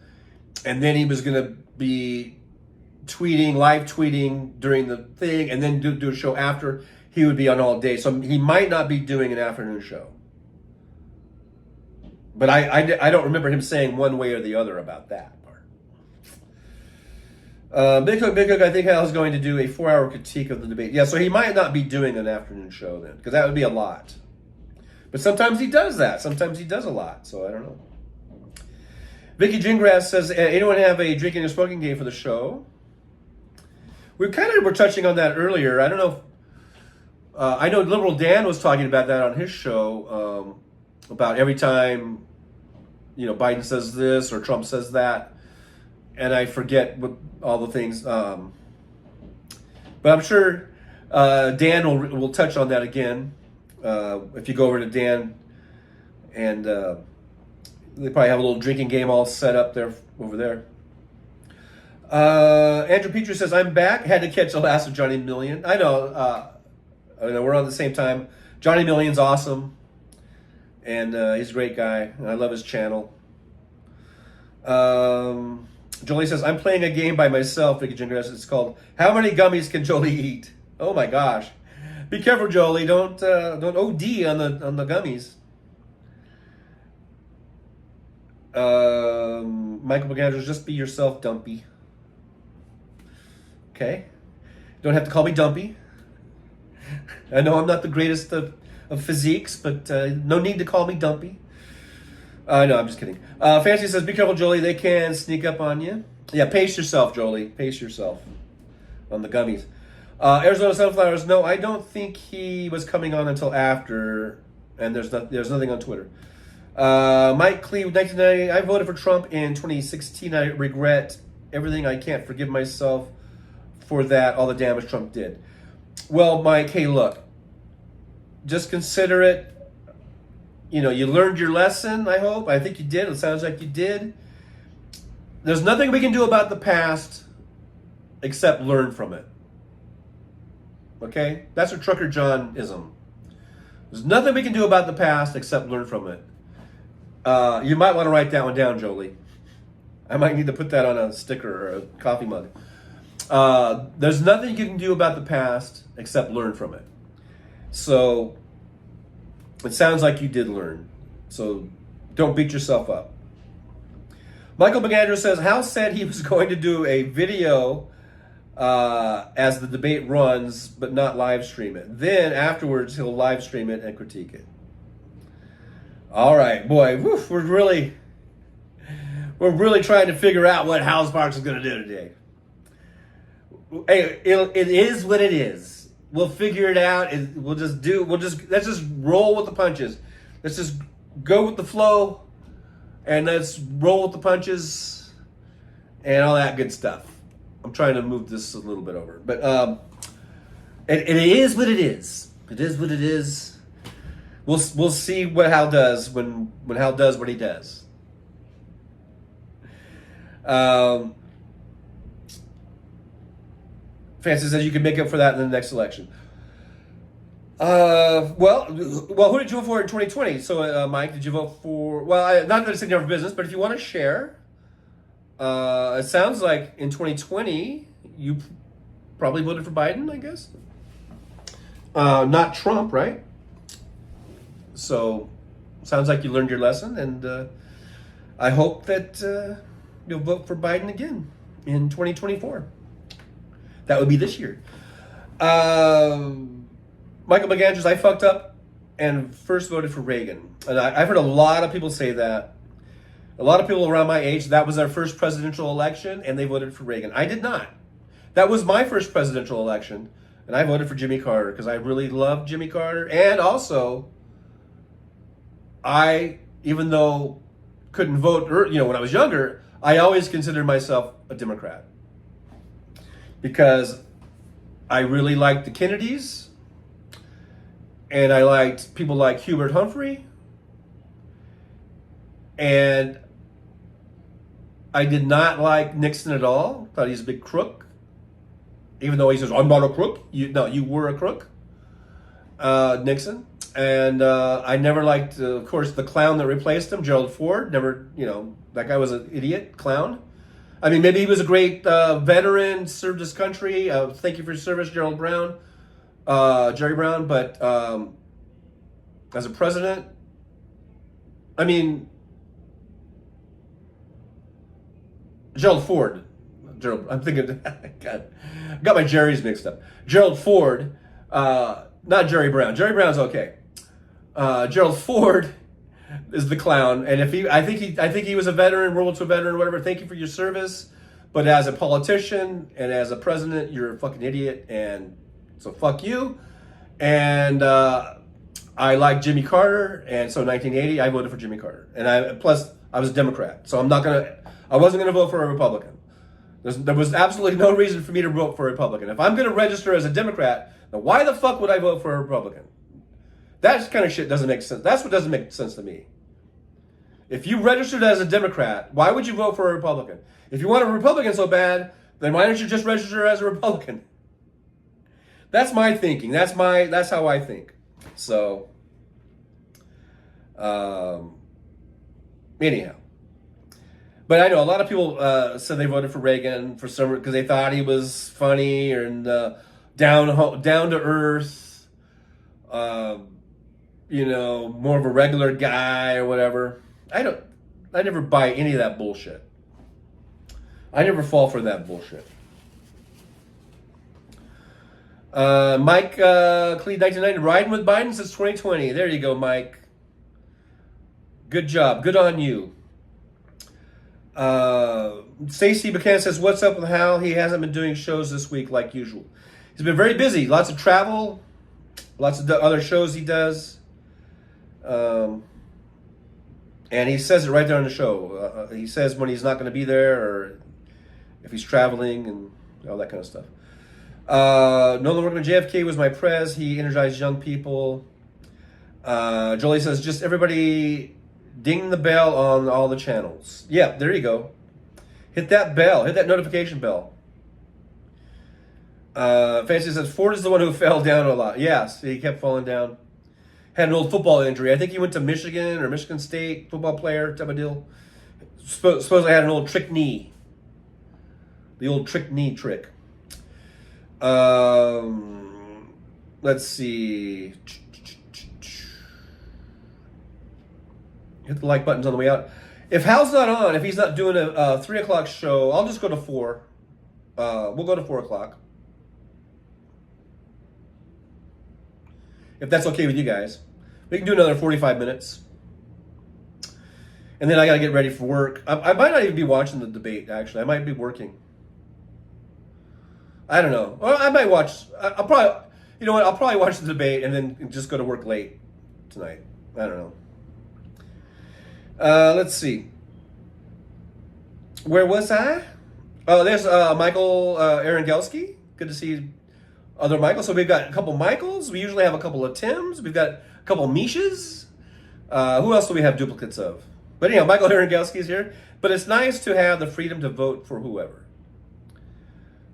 and then he was going to be live tweeting during the thing and then do a show after, he would be on all day. So he might not be doing an afternoon show. But I don't remember him saying one way or the other about that part. Big Hook, I think Hal's going to do a 4-hour critique of the debate. Yeah, so he might not be doing an afternoon show then, because that would be a lot. But sometimes he does that. Sometimes he does a lot, so I don't know. Vicky Gingrass says, anyone have a drinking or smoking game for the show? We kind of were touching on that earlier. I don't know if, I know Liberal Dan was talking about that on his show, about every time, Biden says this or Trump says that. And I forget what all the things. But I'm sure Dan will touch on that again. If you go over to Dan, and they probably have a little drinking game all set up there over there. Andrew Petrie says, I'm back. Had to catch the last of Johnny Million. I know we're on the same time. Johnny Million's awesome. And he's a great guy. And I love his channel. Jolie says, I'm playing a game by myself, Vicky Gingrass. It's called How Many Gummies Can Jolie Eat? Oh my gosh. Be careful, Jolie. Don't OD on the gummies. Michael McAndrews, just be yourself, Dumpy. Okay. Don't have to call me Dumpy. I know I'm not the greatest of physiques, but no need to call me Dumpy. No, I'm just kidding. Fancy says, be careful, Jolie. They can sneak up on you. Yeah, pace yourself, Jolie. Pace yourself on the gummies. Arizona Sunflowers, no, I don't think he was coming on until after, and there's nothing on Twitter. Mike Cleve, 1990, I voted for Trump in 2016. I regret everything. I can't forgive myself for that, all the damage Trump did. Well, Mike, hey, look. Just consider it. You learned your lesson, I hope. I think you did. It sounds like you did. There's nothing we can do about the past except learn from it. Okay? That's a Trucker John-ism. There's nothing we can do about the past except learn from it. You might want to write that one down, Jolie. I might need to put that on a sticker or a coffee mug. There's nothing you can do about the past except learn from it. So it sounds like you did learn. So don't beat yourself up. Michael McAndrews says, Hal said he was going to do a video as the debate runs, but not live stream it. Then afterwards, he'll live stream it and critique it. All right, boy, woof, we're really trying to figure out what Hal Sparks is going to do today. Hey, it is what it is. We'll figure it out. Let's just roll with the punches. Let's just go with the flow, and let's roll with the punches, and all that good stuff. I'm trying to move this a little bit over, but it is what it is. It is what it is. We'll see what Hal does when Hal does what he does. Fancy says you can make up for that in the next election. Well, who did you vote for in 2020? So, Mike, did you vote for? Well, not that it's in your business, but if you want to share, it sounds like in 2020 you probably voted for Biden, I guess. Not Trump, right? So, sounds like you learned your lesson, and I hope that you'll vote for Biden again in 2024. That would be this year. Michael McAndrews, I fucked up and first voted for Reagan. And I've heard a lot of people say that. A lot of people around my age, that was their first presidential election, and they voted for Reagan. I did not. That was my first presidential election, and I voted for Jimmy Carter because I really loved Jimmy Carter. And also, even though couldn't vote, when I was younger, I always considered myself a Democrat. Because I really liked the Kennedys, and I liked people like Hubert Humphrey, and I did not like Nixon at all. Thought he's a big crook, even though he says, I'm not a crook. You were a crook, Nixon. And I never liked, of course, the clown that replaced him, Gerald Ford. Never, that guy was an idiot, clown. I mean, maybe he was a great veteran, served his country. Thank you for your service, Jerry Brown. But as a president, Gerald Ford Gerald. I'm thinking. God, got my Jerry's mixed up. Gerald Ford, not Jerry Brown. Jerry Brown's okay. Gerald Ford is the clown, and I think he was a veteran, World War II veteran, or whatever. Thank you for your service, but as a politician and as a president, you're a fucking idiot, and so fuck you. And I like Jimmy Carter, and so in 1980 I voted for Jimmy Carter, and I was a Democrat, so I wasn't gonna vote for a Republican. There was absolutely no reason for me to vote for a Republican. If I'm gonna register as a Democrat, then why the fuck would I vote for a Republican? That kind of shit doesn't make sense. That's what doesn't make sense to me. If you registered as a Democrat, why would you vote for a Republican? If you want a Republican so bad, then why don't you just register as a Republican? That's my thinking. That's how I think. So, anyhow. But I know a lot of people said they voted for Reagan for some because they thought he was funny and down to earth. More of a regular guy or whatever. I never buy any of that bullshit. I never fall for that bullshit. Mike Cleed 1990, riding with Biden since 2020. There you go, Mike. Good job. Good on you. Stacey Buchanan says, what's up with Hal? He hasn't been doing shows this week like usual. He's been very busy. Lots of travel. Lots of other shows he does. And he says it right there on the show. He says when he's not going to be there or if he's traveling and all that kind of stuff. No longer working with JFK was my prez. He energized young people. Jolie says, just everybody ding the bell on all the channels. Yeah, there you go. Hit that bell. Hit that notification bell. Fancy says, Ford is the one who fell down a lot. Yes, he kept falling down. Had an old football injury. I think he went to Michigan or Michigan State, football player type of deal. Suppose I had an old trick knee. The old trick knee trick. Let's see. Hit the like buttons on the way out. If Hal's not on, if he's not doing a 3 o'clock show, I'll just go to 4. We'll go to 4 o'clock. If that's okay with you guys. We can do another 45 minutes. And then I got to get ready for work. I might not even be watching the debate, actually. I might be working. I don't know. Well, I might watch. I'll probably watch the debate and then just go to work late tonight. I don't know. Let's see. Where was I? Oh, there's Michael Arangelski. Good to see other Michaels. So we've got a couple Michaels. We usually have a couple of Tims. We've got a couple Mishas. Who else do we have duplicates of? But anyhow, Michael Arangelski is here. But it's nice to have the freedom to vote for whoever.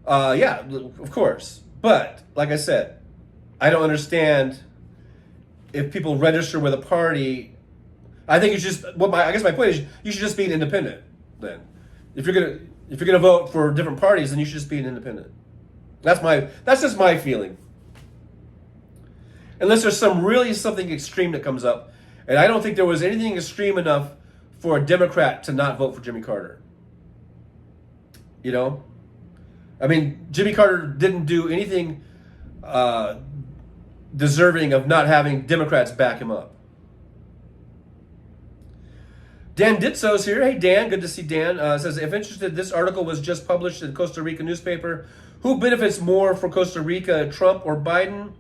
Yeah, of course. But, like I said, I don't understand if people register with a party. I think it's just, I guess my point is, you should just be an independent then. If you're gonna vote for different parties, then you should just be an independent. That's just my feeling. Unless there's something extreme that comes up. And I don't think there was anything extreme enough for a Democrat to not vote for Jimmy Carter. You know? I mean, Jimmy Carter didn't do anything deserving of not having Democrats back him up. Dan Ditso's here. Hey, Dan. Good to see Dan. Says, if interested, this article was just published in Costa Rica newspaper. Who benefits more for Costa Rica, Trump or Biden?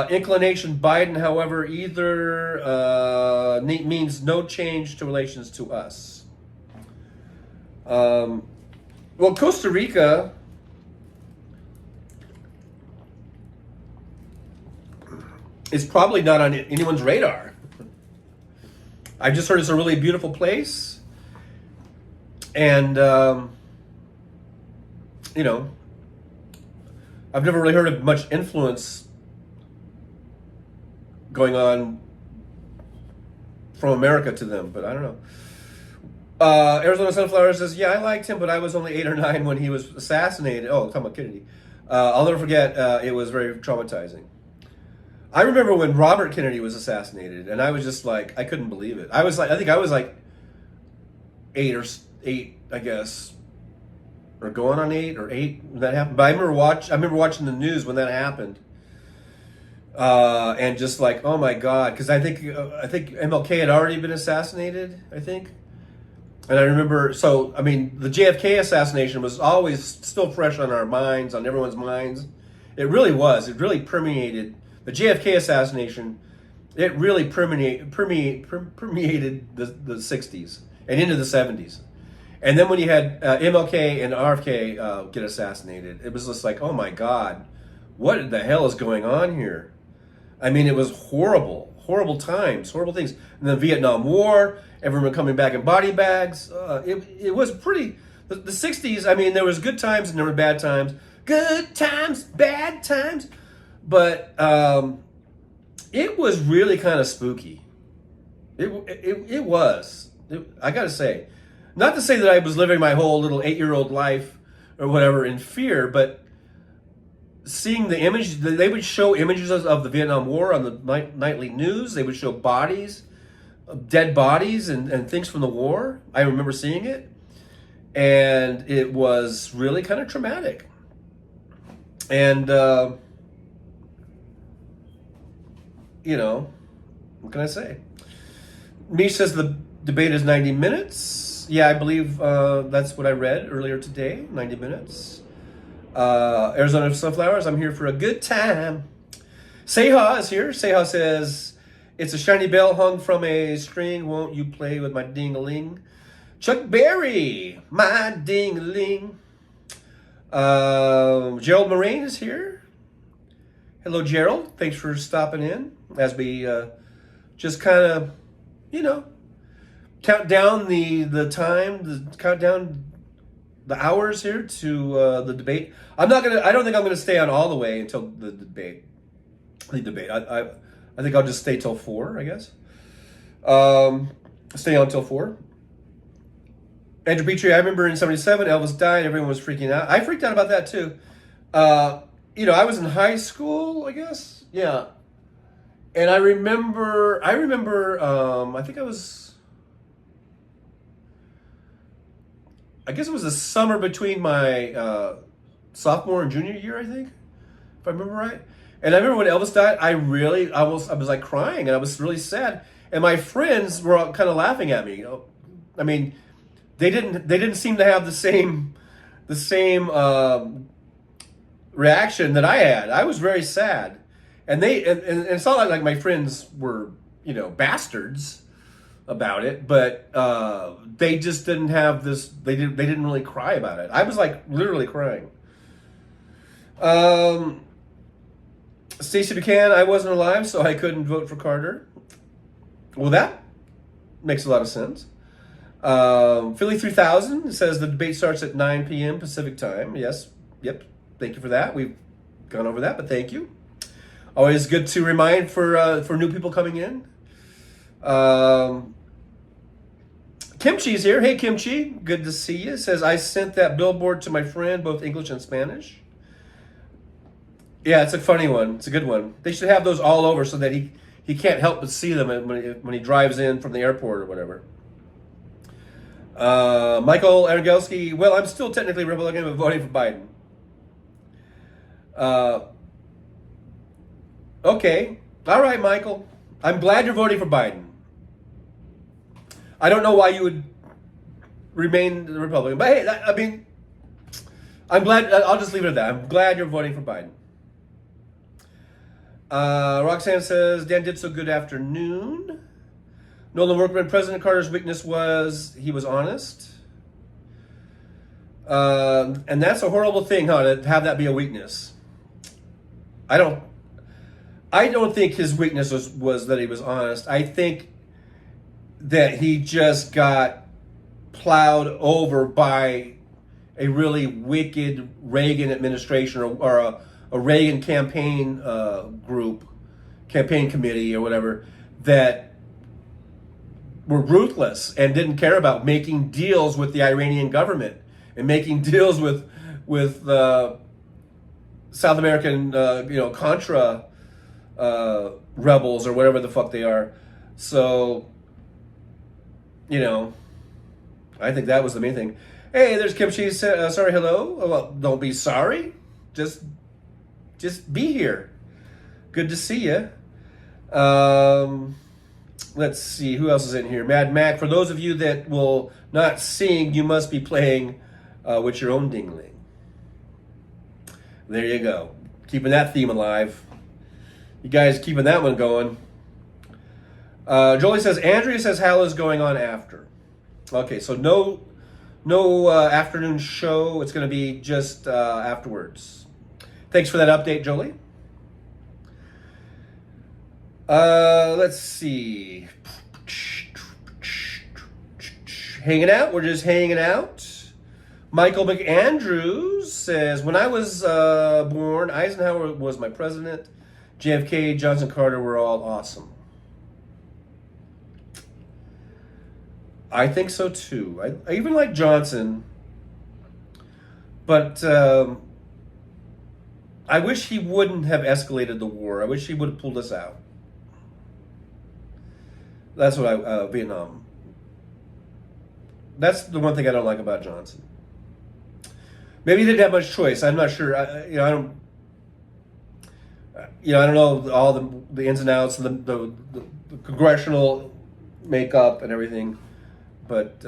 Inclination Biden, however, either means no change to relations to us. Well, Costa Rica is probably not on anyone's radar. I just heard it's a really beautiful place. And, I've never really heard of much influence going on from America to them, but I don't know. Arizona Sunflower says, yeah, I liked him, but I was only 8 or 9 when he was assassinated. Oh, talking about Kennedy. I'll never forget, it was very traumatizing. I remember when Robert Kennedy was assassinated, and I was just like, I couldn't believe it. I think I was like 8, I guess. or going on 8 or 8 when that happened. But I remember watching the news when that happened, and just like, oh my God, because I think MLK had already been assassinated, I think. And I remember, so I mean, the JFK assassination was always still fresh on our minds, on everyone's minds. It really was. It really permeated the JFK assassination. It really permeated the 60s and into the 70s. And then when you had MLK and RFK get assassinated, it was just like, oh my God, what the hell is going on here? I mean, it was horrible times, horrible things. And the Vietnam War, everyone coming back in body bags. It was pretty, the 60s, I mean, there was good times and there were bad times. Good times, bad times. But it was really kind of spooky. It was. I got to say. Not to say that I was living my whole little 8-year-old life or whatever in fear, but seeing the image, they would show images of the Vietnam War on the nightly news. They would show bodies, dead bodies and things from the war. I remember seeing it. And it was really kind of traumatic. And, you know, what can I say? Mish says the debate is 90 minutes. Yeah, I believe that's what I read earlier today, 90 minutes. Arizona Sunflowers, I'm here for a good time. Seha is here. Seha says, it's a shiny bell hung from a string. Won't you play with my ding-a-ling? Chuck Berry, my ding-a-ling. Gerald Moraine is here. Hello, Gerald. Thanks for stopping in as we just kind of, you know, count down count down the hours here to the debate. I don't think I'm gonna stay on all the way until the debate. I think I'll just stay till 4, I guess. Stay on till 4. Andrew Petrie, I remember in 77, Elvis died. Everyone was freaking out. I freaked out about that too. You know, I was in high school, I guess. Yeah. And I remember, I think I guess it was the summer between my sophomore and junior year, I think, if I remember right. And I remember when Elvis died, I was like crying and I was really sad. And my friends were all kind of laughing at me. You know, I mean, they didn't seem to have the same reaction that I had. I was very sad, and it's not like my friends were, you know, bastards about it, but they just didn't have this. They didn't really cry about it. I was like literally crying. Stacey Buchanan, I wasn't alive, so I couldn't vote for Carter. Well, that makes a lot of sense. Philly 3000 says the debate starts at 9 p.m. Pacific time. Yes, yep. Thank you for that. We've gone over that, but thank you. Always good to remind for new people coming in. Kimchi's here. Hey, Kimchi. Good to see you. Says, I sent that billboard to my friend, both English and Spanish. Yeah, it's a funny one. It's a good one. They should have those all over so that he can't help but see them when he drives in from the airport or whatever. Michael Aragelski, well, I'm still technically Republican, but voting for Biden. Okay. All right, Michael. I'm glad you're voting for Biden. I don't know why you would remain the Republican, but hey, I mean, I'm glad. I'll just leave it at that. I'm glad you're voting for Biden. Roxanne says, Dan did so good afternoon. Nolan Workman, President Carter's weakness was he was honest. And that's a horrible thing, huh, to have that be a weakness. I don't think his weakness was that he was honest. I think that he just got plowed over by a really wicked Reagan administration or a Reagan campaign campaign committee or whatever that were ruthless and didn't care about making deals with the Iranian government and making deals with South American Contra rebels or whatever the fuck they are. So, I think that was the main thing. Hey, there's Kimchi. Sorry, hello. Oh, well, don't be sorry. Just be here. Good to see you. Let's see who else is in here. Mad Mac. For those of you that will not sing, you must be playing with your own dingling. There you go. Keeping that theme alive. You guys keeping that one going. Jolie says Andrea says how is going on after. Okay, so no afternoon show. It's going to be just afterwards. Thanks for that update, Jolie. Let's see. Hanging out. We're just hanging out. Michael McAndrews says, when I was born, Eisenhower was my president. JFK, Johnson Carter were all awesome. I think so too. I even like Johnson, but I wish he wouldn't have escalated the war. I wish he would have pulled us out. That's what Vietnam. That's the one thing I don't like about Johnson. Maybe he didn't have much choice. I'm not sure. I don't know all the ins and outs and the congressional makeup and everything, but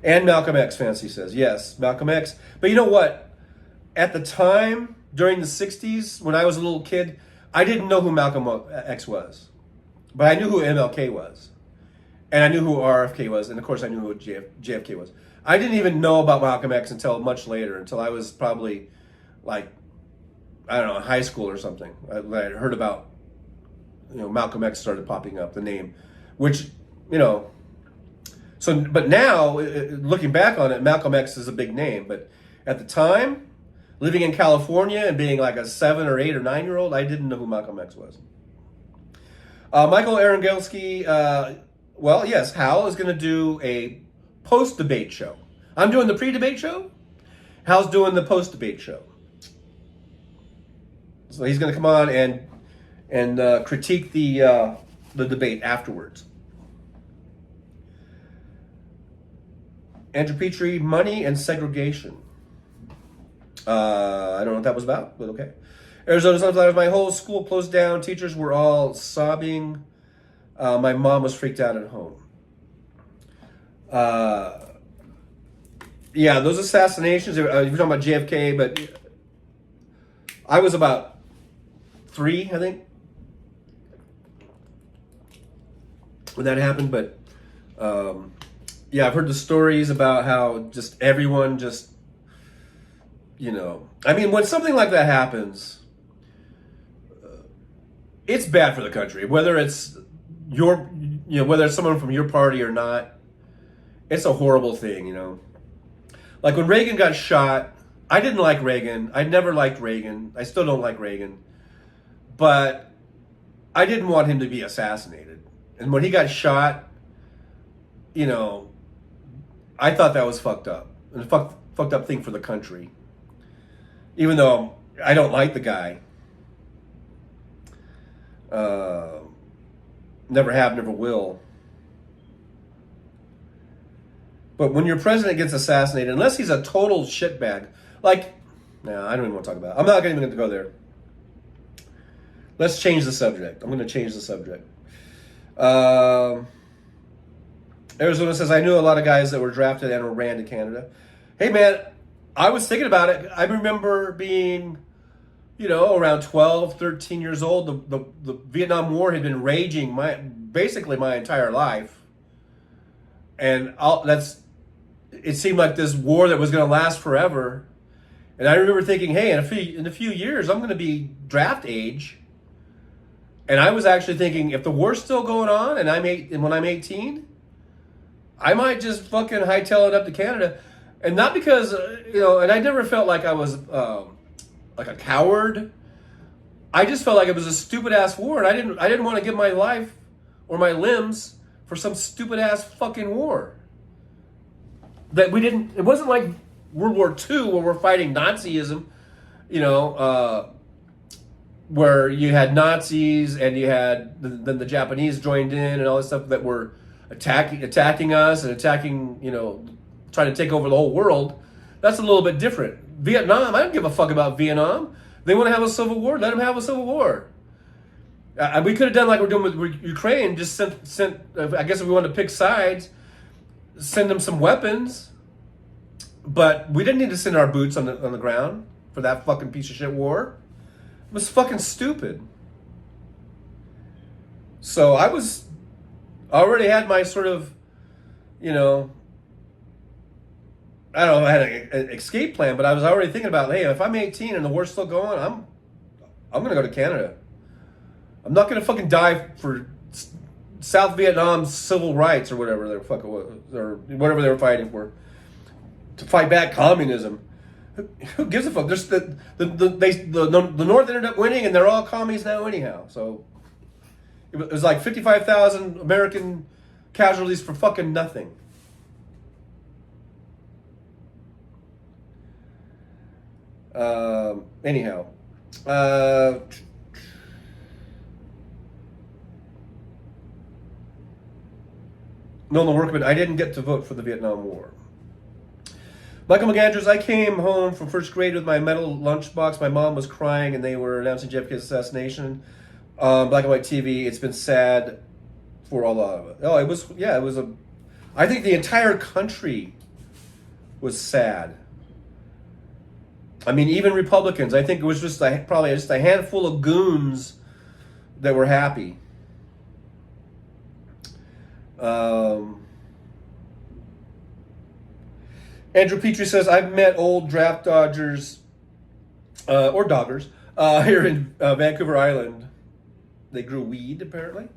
And Malcolm X, Fancy says. Yes, Malcolm X. But you know what? At the time, during the 60s, when I was a little kid, I didn't know who Malcolm X was. But I knew who MLK was. And I knew who RFK was. And of course, I knew who JFK was. I didn't even know about Malcolm X until much later, until I was probably like, I don't know, in high school or something. I heard about, Malcolm X started popping up, the name, which, so, but now, looking back on it, Malcolm X is a big name. But at the time, living in California and being like a 7 or 8 or 9-year-old, I didn't know who Malcolm X was. Michael Arangelski, well, yes, Hal is going to do a post-debate show. I'm doing the pre-debate show. Hal's doing the post-debate show. So he's going to come on and critique the debate afterwards. Andrew Petrie, money and segregation. I don't know what that was about, but okay. Arizona Sunflowers, my whole school closed down. Teachers were all sobbing. My mom was freaked out at home. Yeah, those assassinations, you're talking about JFK, but I was about 3, I think, when that happened. But yeah, I've heard the stories about how just everyone just, I mean, when something like that happens, it's bad for the country. Whether it's whether it's someone from your party or not, it's a horrible thing, Like when Reagan got shot, I didn't like Reagan. I never liked Reagan. I still don't like Reagan. But I didn't want him to be assassinated. And when he got shot, I thought that was fucked up. And a fucked up thing for the country. Even though I don't like the guy. Never have, never will. But when your president gets assassinated, unless he's a total shitbag, I don't even want to talk about it. I'm not even going to go there. Let's change the subject. I'm going to change the subject. Arizona says, I knew a lot of guys that were drafted and were ran to Canada. Hey, man, I was thinking about it. I remember being, around 12, 13 years old. The Vietnam War had been raging basically my entire life. And it seemed like this war that was going to last forever. And I remember thinking, hey, in a few years, I'm going to be draft age. And I was actually thinking, if the war's still going on and when I'm 18, I might just fucking hightail it up to Canada. And not because, and I never felt like I was like a coward. I just felt like it was a stupid ass war. And I didn't want to give my life or my limbs for some stupid ass fucking war. It wasn't like World War II where we're fighting Nazism, where you had Nazis and you had then the Japanese joined in and all this stuff that were attacking us and attacking, trying to take over the whole world. That's a little bit different. Vietnam, I don't give a fuck about Vietnam. They want to have a civil war, let them have a civil war. We could have done like we're doing with Ukraine, just sent. I guess if we wanted to pick sides, send them some weapons. But we didn't need to send our boots on the ground for that fucking piece of shit war. It was fucking stupid. So I already had my sort of, I don't know if I had an escape plan, but I was already thinking about, hey, if I'm 18 and the war's still going, I'm going to go to Canada. I'm not going to fucking die for South Vietnam's civil rights or whatever they're fucking, or whatever they were fighting for, to fight back communism. Who gives a fuck? There's the North ended up winning, and they're all commies now anyhow. So it was like 55,000 American casualties for fucking nothing. Anyhow, Nolan Workman, I didn't get to vote for the Vietnam War. Michael McAndrews, I came home from first grade with my metal lunchbox. My mom was crying and they were announcing JFK's assassination. Black and white TV. It's been sad for a lot of it. Oh, it was I think the entire country was sad. I mean, even Republicans. I think it was just probably just a handful of goons that were happy. Andrew Petrie says, I've met old draft dodgers, or doggers, here in Vancouver Island. They grew weed, apparently.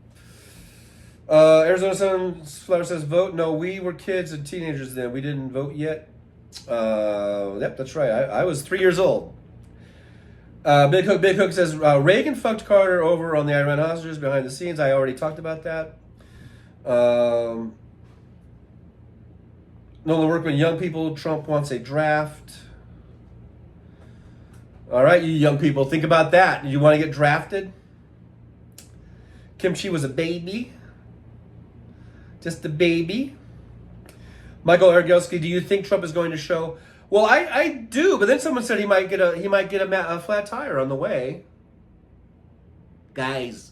Arizona Sunflower says, vote. No, we were kids and teenagers then. We didn't vote yet. Yep, that's right. I was 3 years old. Big Hook says, Reagan fucked Carter over on the Iran hostages behind the scenes. I already talked about that. Nolan Workman, young people, Trump wants a draft. All right, you young people, think about that. You want to get drafted? Kim Chi was a baby. Just a baby. Michael Argelski, do you think Trump is going to show? Well, I do, but then someone said he might get a flat tire on the way. Guys.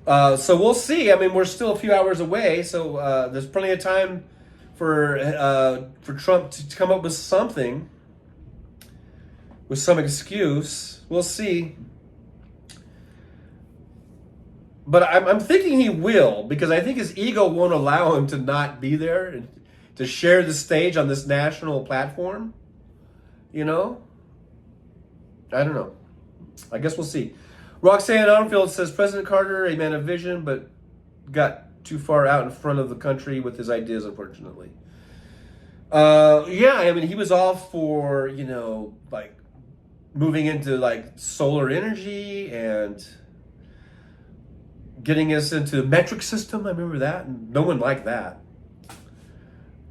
So we'll see. I mean, we're still a few hours away, so there's plenty of time for Trump to come up with something, with some excuse. We'll see. But I'm thinking he will, because I think his ego won't allow him to not be there and to share the stage on this national platform. I don't know. I guess we'll see. Roxanne Armfield says, President Carter, a man of vision, but got too far out in front of the country with his ideas, unfortunately. Yeah, I mean, he was all for, like, moving into, like, solar energy and getting us into the metric system. I remember that. And no one liked that.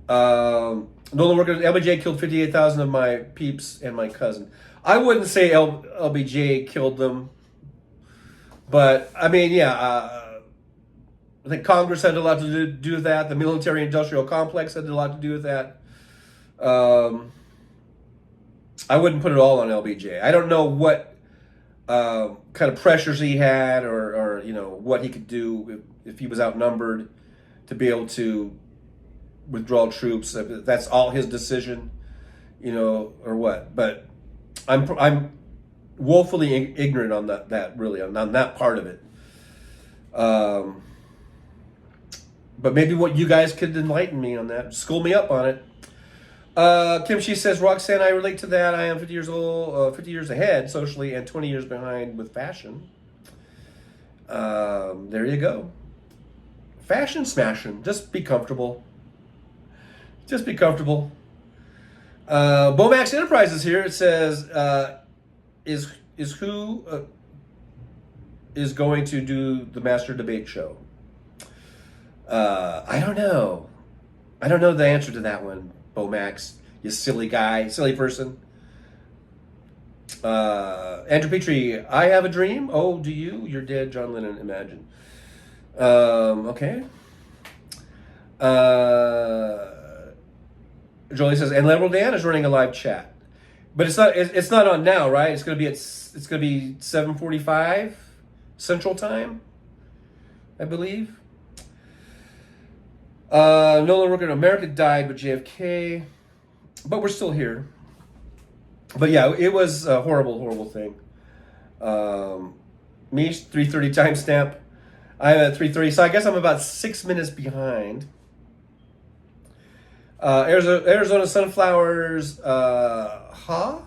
Nolan Worker, LBJ killed 58,000 of my peeps and my cousin. I wouldn't say LBJ killed them. But, I mean, yeah, I think Congress had a lot to do with that. The military-industrial complex had a lot to do with that. I wouldn't put it all on LBJ. I don't know what kind of pressures he had or what he could do if he was outnumbered to be able to withdraw troops. That's all his decision, or what. But I'm woefully ignorant on that really, on that part of it. But maybe what you guys could enlighten me on that, school me up on it. Kim Shi says, Roxanne, I relate to that. I am 50 years old, 50 years ahead socially and 20 years behind with fashion. There you go. Fashion smashing. Just be comfortable. Just be comfortable. Bomax Enterprises here. It says, is who is going to do the Master Debate Show? I don't know. I don't know the answer to that one, Bomax. You silly guy, silly person. Andrew Petrie, I have a dream. Oh, do you? You're dead, John Lennon, imagine. Okay. Jolie says, and Liberal Dan is running a live chat, but it's not on now, right? It's gonna be 7:45 Central Time, I believe. Nolan Rooker, America died with JFK, but we're still here. But yeah, it was a horrible thing. Me 3:30 timestamp. I'm at 3:30, so I guess I'm about 6 minutes behind. Arizona sunflowers. I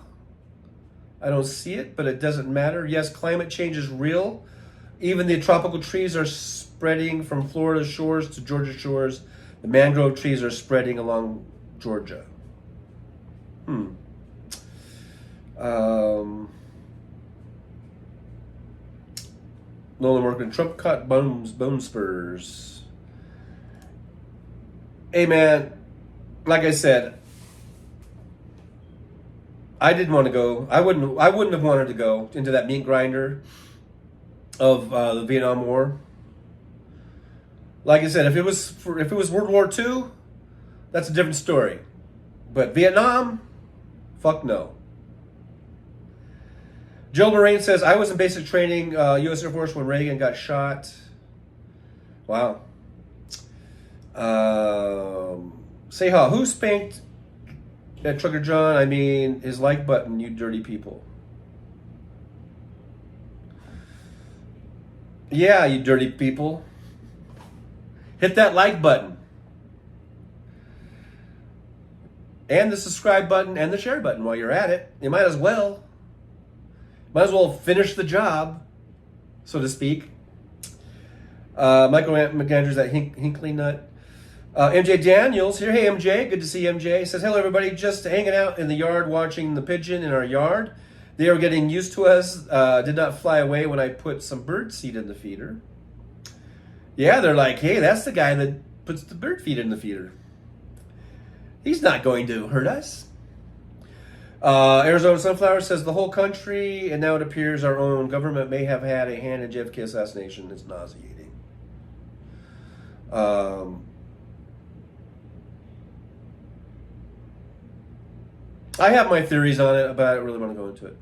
don't see it, but it doesn't matter. Yes, climate change is real. Even the tropical trees are spreading from Florida shores to Georgia shores. The mangrove trees are spreading along Georgia. Nolan working. Trump caught bone spurs. Hey man, like I said, I didn't want to go. I wouldn't have wanted to go into that meat grinder of the Vietnam War. Like I said, if it was World War II, that's a different story. But Vietnam, fuck no. Joe Lorraine says, I was in basic training, U.S. Air Force, when Reagan got shot. Wow. Say ha. Who spanked that Trucker John? I mean, his like button, you dirty people. Yeah, you dirty people. Hit that like button. And the subscribe button and the share button while you're at it. You might as well. Might as well finish the job, so to speak. Michael McAndrews at Hinkley Nut. MJ Daniels here. Hey, MJ. Good to see MJ. Says, hello, everybody. Just hanging out in the yard watching the pigeon in our yard. They are getting used to us. Did not fly away when I put some bird seed in the feeder. Yeah, they're like, hey, that's the guy that puts the bird feed in the feeder. He's not going to hurt us. Arizona Sunflower says the whole country, and now it appears our own government may have had a hand in JFK assassination. It's nauseating. I have my theories on it, but I don't really want to go into it.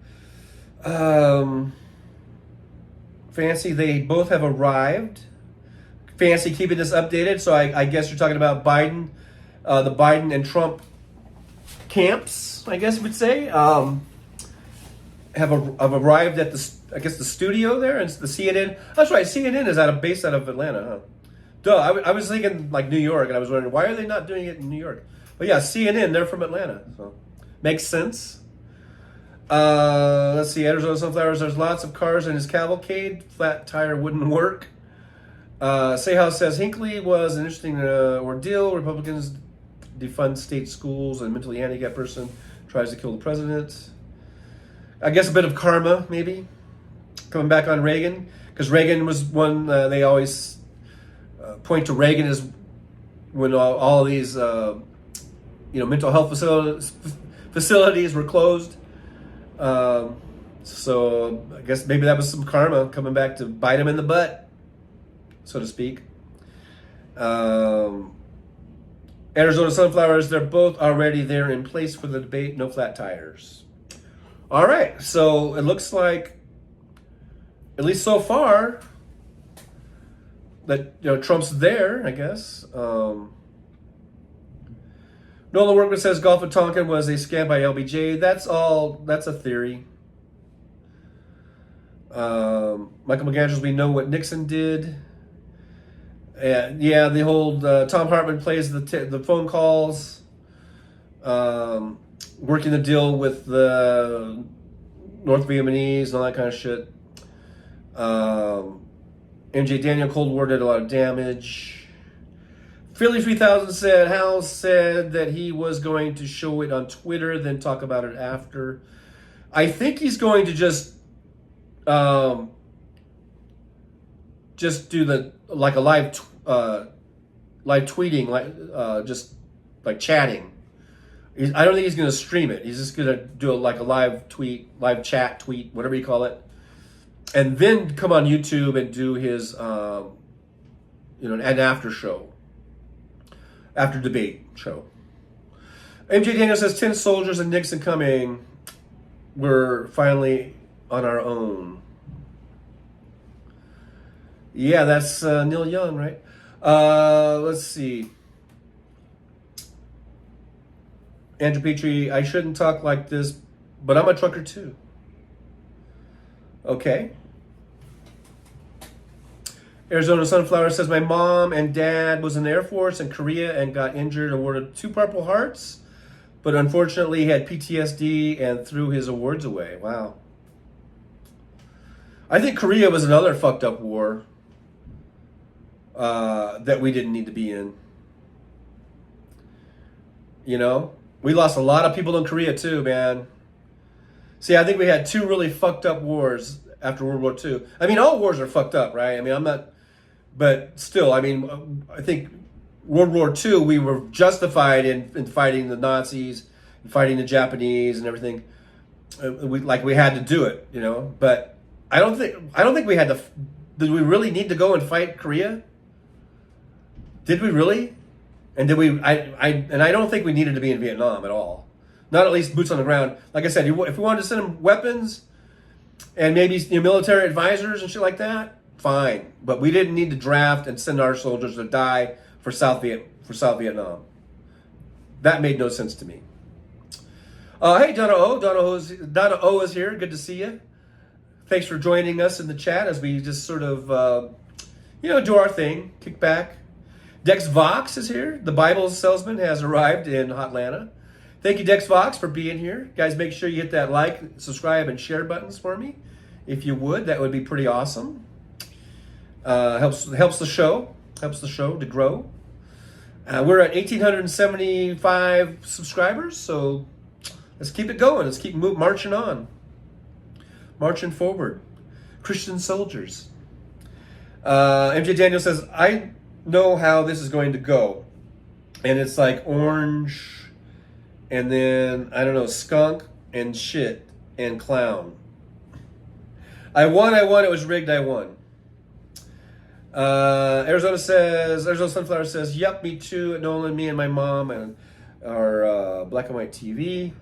Fancy, they both have arrived. Fancy keeping this updated, so I guess you're talking about Biden, the Biden and Trump camps, I guess you would say, have arrived at the studio there, and the CNN. That's right, CNN is based out of Atlanta, huh? Duh, I was thinking like New York, and I was wondering why are they not doing it in New York? But yeah, CNN, they're from Atlanta, so makes sense. Let's see, Arizona Sunflowers. There's lots of cars in his cavalcade. Flat tire wouldn't work. Sayhouse says Hinckley was an interesting ordeal. Republicans defund state schools, and a mentally handicapped person tries to kill the president. I guess a bit of karma, maybe, coming back on Reagan, because Reagan was one. They always point to Reagan as when all these mental health facilities were closed. So I guess maybe that was some karma coming back to bite him in the butt, so to speak. Arizona Sunflowers, they're both already there in place for the debate. No flat tires. All right, so it looks like, at least so far, that Trump's there, I guess. Nolan Workman says Gulf of Tonkin was a scam by LBJ. That's a theory. Michael McAndrews, we know what Nixon did. Yeah, the whole Tom Hartman plays the phone calls, working the deal with the North Vietnamese and all that kind of shit. MJ Daniel, Cold War did a lot of damage. Philly 3000 said Hal said that he was going to show it on Twitter, then talk about it after. I think he's going to just do a live tweeting, just like chatting. I don't think he's going to stream it. He's just going to do a live chat tweet, whatever you call it, and then come on YouTube and do his an after show, after debate show. MJ Daniel says 10 soldiers and Nixon coming. We're finally on our own. Yeah, that's Neil Young, right? Let's see. Andrew Petrie, I shouldn't talk like this, but I'm a trucker too. Okay. Arizona Sunflower says, my mom and dad was in the Air Force in Korea and got injured, awarded 2 Purple Hearts, but unfortunately he had PTSD and threw his awards away. Wow. I think Korea was another fucked up war that we didn't need to be in. You know? We lost a lot of people in Korea too, man. See, I think we had 2 really fucked up wars after World War II. I mean, all wars are fucked up, right? I mean, I'm not... But still, I mean, I think World War II, we were justified in fighting the Nazis, and fighting the Japanese, and everything. We had to do it, you know. But I don't think we had to. Did we really need to go and fight Korea? Did we really? And did we? I don't think we needed to be in Vietnam at all. Not at least boots on the ground. Like I said, if we wanted to send them weapons and maybe military advisors and shit like that, fine, but we didn't need to draft and send our soldiers to die for South Vietnam. That made no sense to me. Hey, Donna O is here. Good to see you. Thanks for joining us in the chat as we just sort of, do our thing, kick back. Dex Vox is here. The Bible salesman has arrived in Hotlanta. Thank you, Dex Vox, for being here. Guys, make sure you hit that like, subscribe, and share buttons for me. If you would, that would be pretty awesome. Helps the show to grow. We're at 1,875 subscribers, so let's keep it going. Let's keep marching on, marching forward. Christian soldiers. MJ Daniel says, I know how this is going to go, and it's like orange, and then I don't know, skunk and shit and clown. I won. It was rigged. I won. Arizona Sunflower says, yep, me too. Nolan, me and my mom and our black and white TV.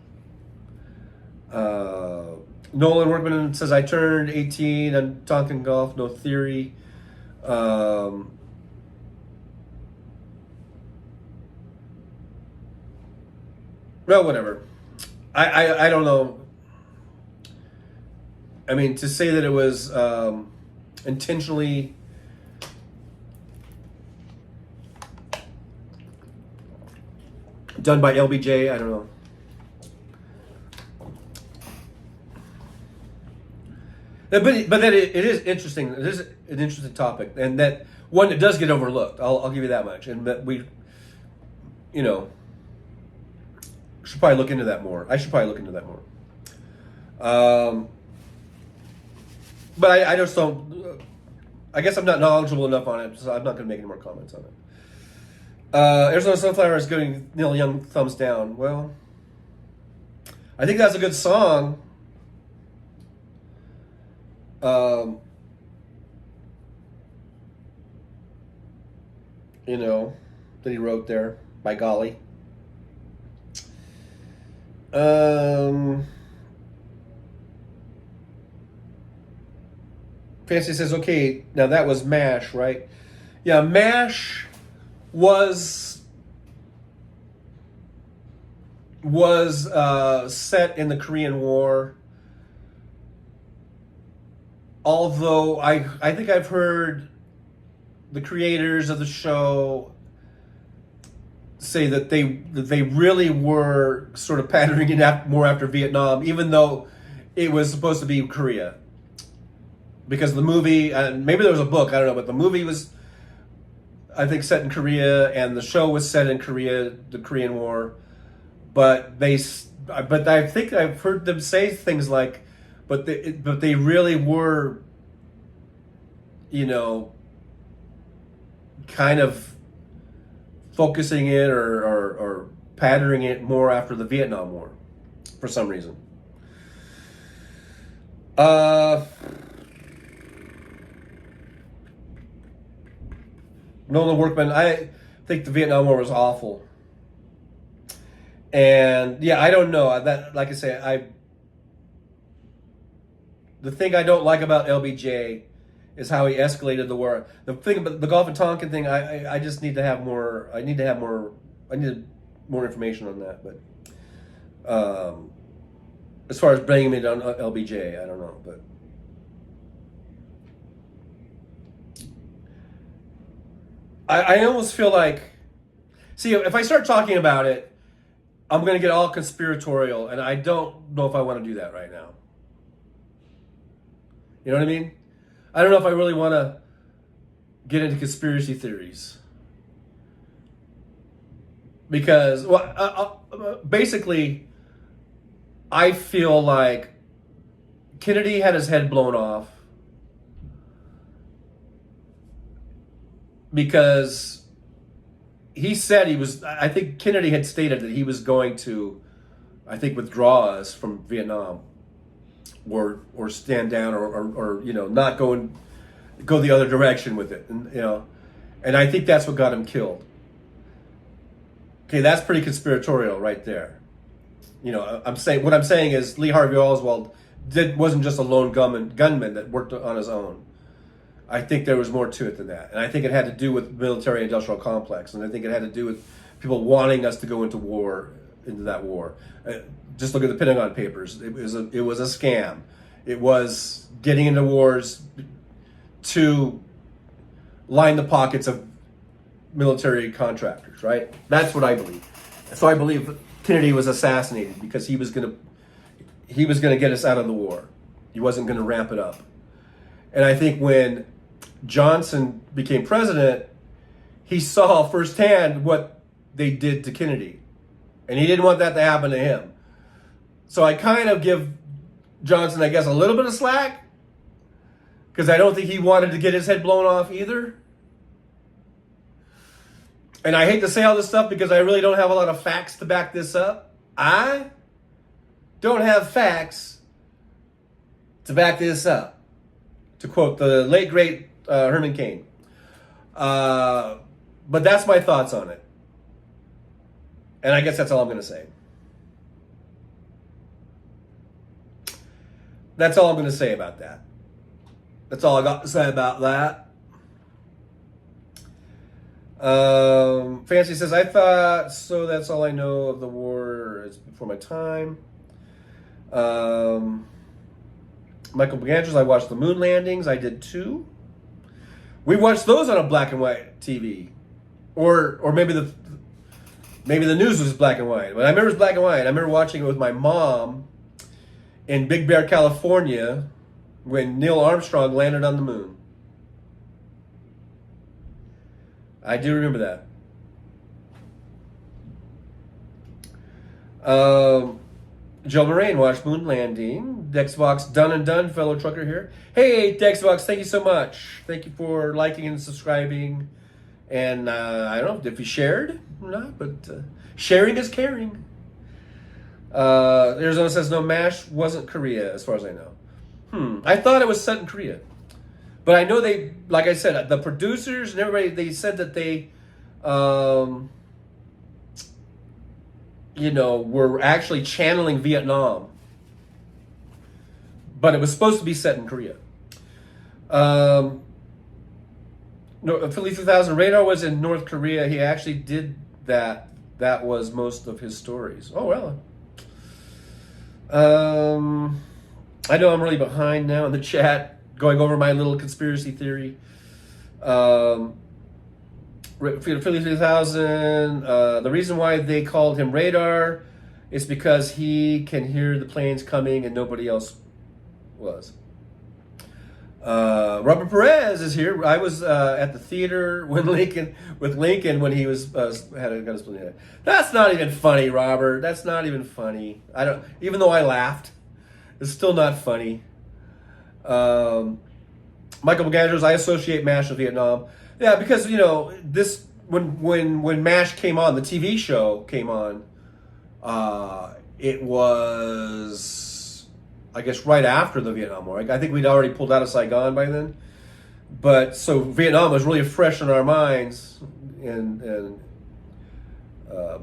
Nolan Workman says, I turned 18. I'm talking golf, no theory. Well, whatever. I don't know. I mean, to say that it was intentionally done by LBJ, I don't know. But then it is interesting. It is an interesting topic, and that one that does get overlooked. I'll give you that much. And that we, should probably look into that more. I should probably look into that more. But I just don't. I guess I'm not knowledgeable enough on it, so I'm not going to make any more comments on it. Arizona Sunflower is giving Neil Young thumbs down. Well, I think that's a good song. That he wrote there, by golly. Fancy says, okay, now that was MASH, right? Yeah, MASH was set in the Korean War. Although I think I've heard the creators of the show say that they really were sort of patterning it more after Vietnam, even though it was supposed to be Korea. Because the movie, maybe there was a book, I don't know, but the movie was, I think, set in Korea, and the show was set in Korea, the Korean War. But I think I've heard them say things like, but they really were, kind of focusing it or patterning it more after the Vietnam War, for some reason. Nolan Workman, I think the Vietnam War was awful. And yeah, I don't know. That, like I say, the thing I don't like about LBJ is how he escalated the war. The thing about the Gulf of Tonkin thing, I just need to have more. I need more information on that. But as far as bringing me down LBJ, I don't know. But I almost feel like, see, if I start talking about it, I'm going to get all conspiratorial, and I don't know if I want to do that right now. You know what I mean? I don't know if I really want to get into conspiracy theories. Because, basically, I feel like Kennedy had his head blown off because he said I think Kennedy had stated that he was going to, I think, withdraw us from Vietnam or stand down or not go the other direction with it. And I think that's what got him killed. Okay, that's pretty conspiratorial right there. What I'm saying is Lee Harvey Oswald wasn't just a lone gunman that worked on his own. I think there was more to it than that. And I think it had to do with military-industrial complex. And I think it had to do with people wanting us to go into that war. Just look at the Pentagon Papers. It was a scam. It was getting into wars to line the pockets of military contractors, right? That's what I believe. So I believe Kennedy was assassinated because he was gonna get us out of the war. He wasn't gonna ramp it up. And I think when Johnson became president, he saw firsthand what they did to Kennedy. And he didn't want that to happen to him. So I kind of give Johnson, I guess, a little bit of slack, because I don't think he wanted to get his head blown off either. And I hate to say all this stuff because I really don't have a lot of facts to back this up. I don't have facts to back this up, to quote the late, great Herman Cain. But that's my thoughts on it. And I guess that's all I'm going to say. That's all I'm going to say about that. That's all I got to say about that. Fancy says, I thought so. That's all I know of the war. It's before my time. Michael Beganters, I watched the moon landings. I did too. We watched those on a black and white TV, or maybe the news was black and white. But I remember it was black and white. I remember watching it with my mom in Big Bear, California, when Neil Armstrong landed on the moon. I do remember that. Joe Moraine watched Moon Landing. Dexvox, done and done, fellow trucker here. Hey, Dexvox, thank you so much. Thank you for liking and subscribing. And I don't know if you shared or not, but sharing is caring. Arizona says, no, MASH wasn't Korea, as far as I know. I thought it was set in Korea. But I know they, like I said, the producers and everybody, they said that they, were actually channeling Vietnam. But it was supposed to be set in Korea. No, Philly 3000 Radar was in North Korea. He actually did that. That was most of his stories. Oh, well. I know I'm really behind now in the chat, going over my little conspiracy theory. Philly 3000, the reason why they called him Radar is because he can hear the planes coming and nobody else was. Robert Perez is here. I was at the theater when Lincoln when he was got his split head. That's not even funny, Robert. That's not even funny. Even though I laughed, it's still not funny. Michael McAndrews, I associate MASH with Vietnam. Yeah, because this when MASH came on, the TV show came on. It was, I guess, right after the Vietnam War. I think we'd already pulled out of Saigon by then. But so Vietnam was really fresh in our minds, and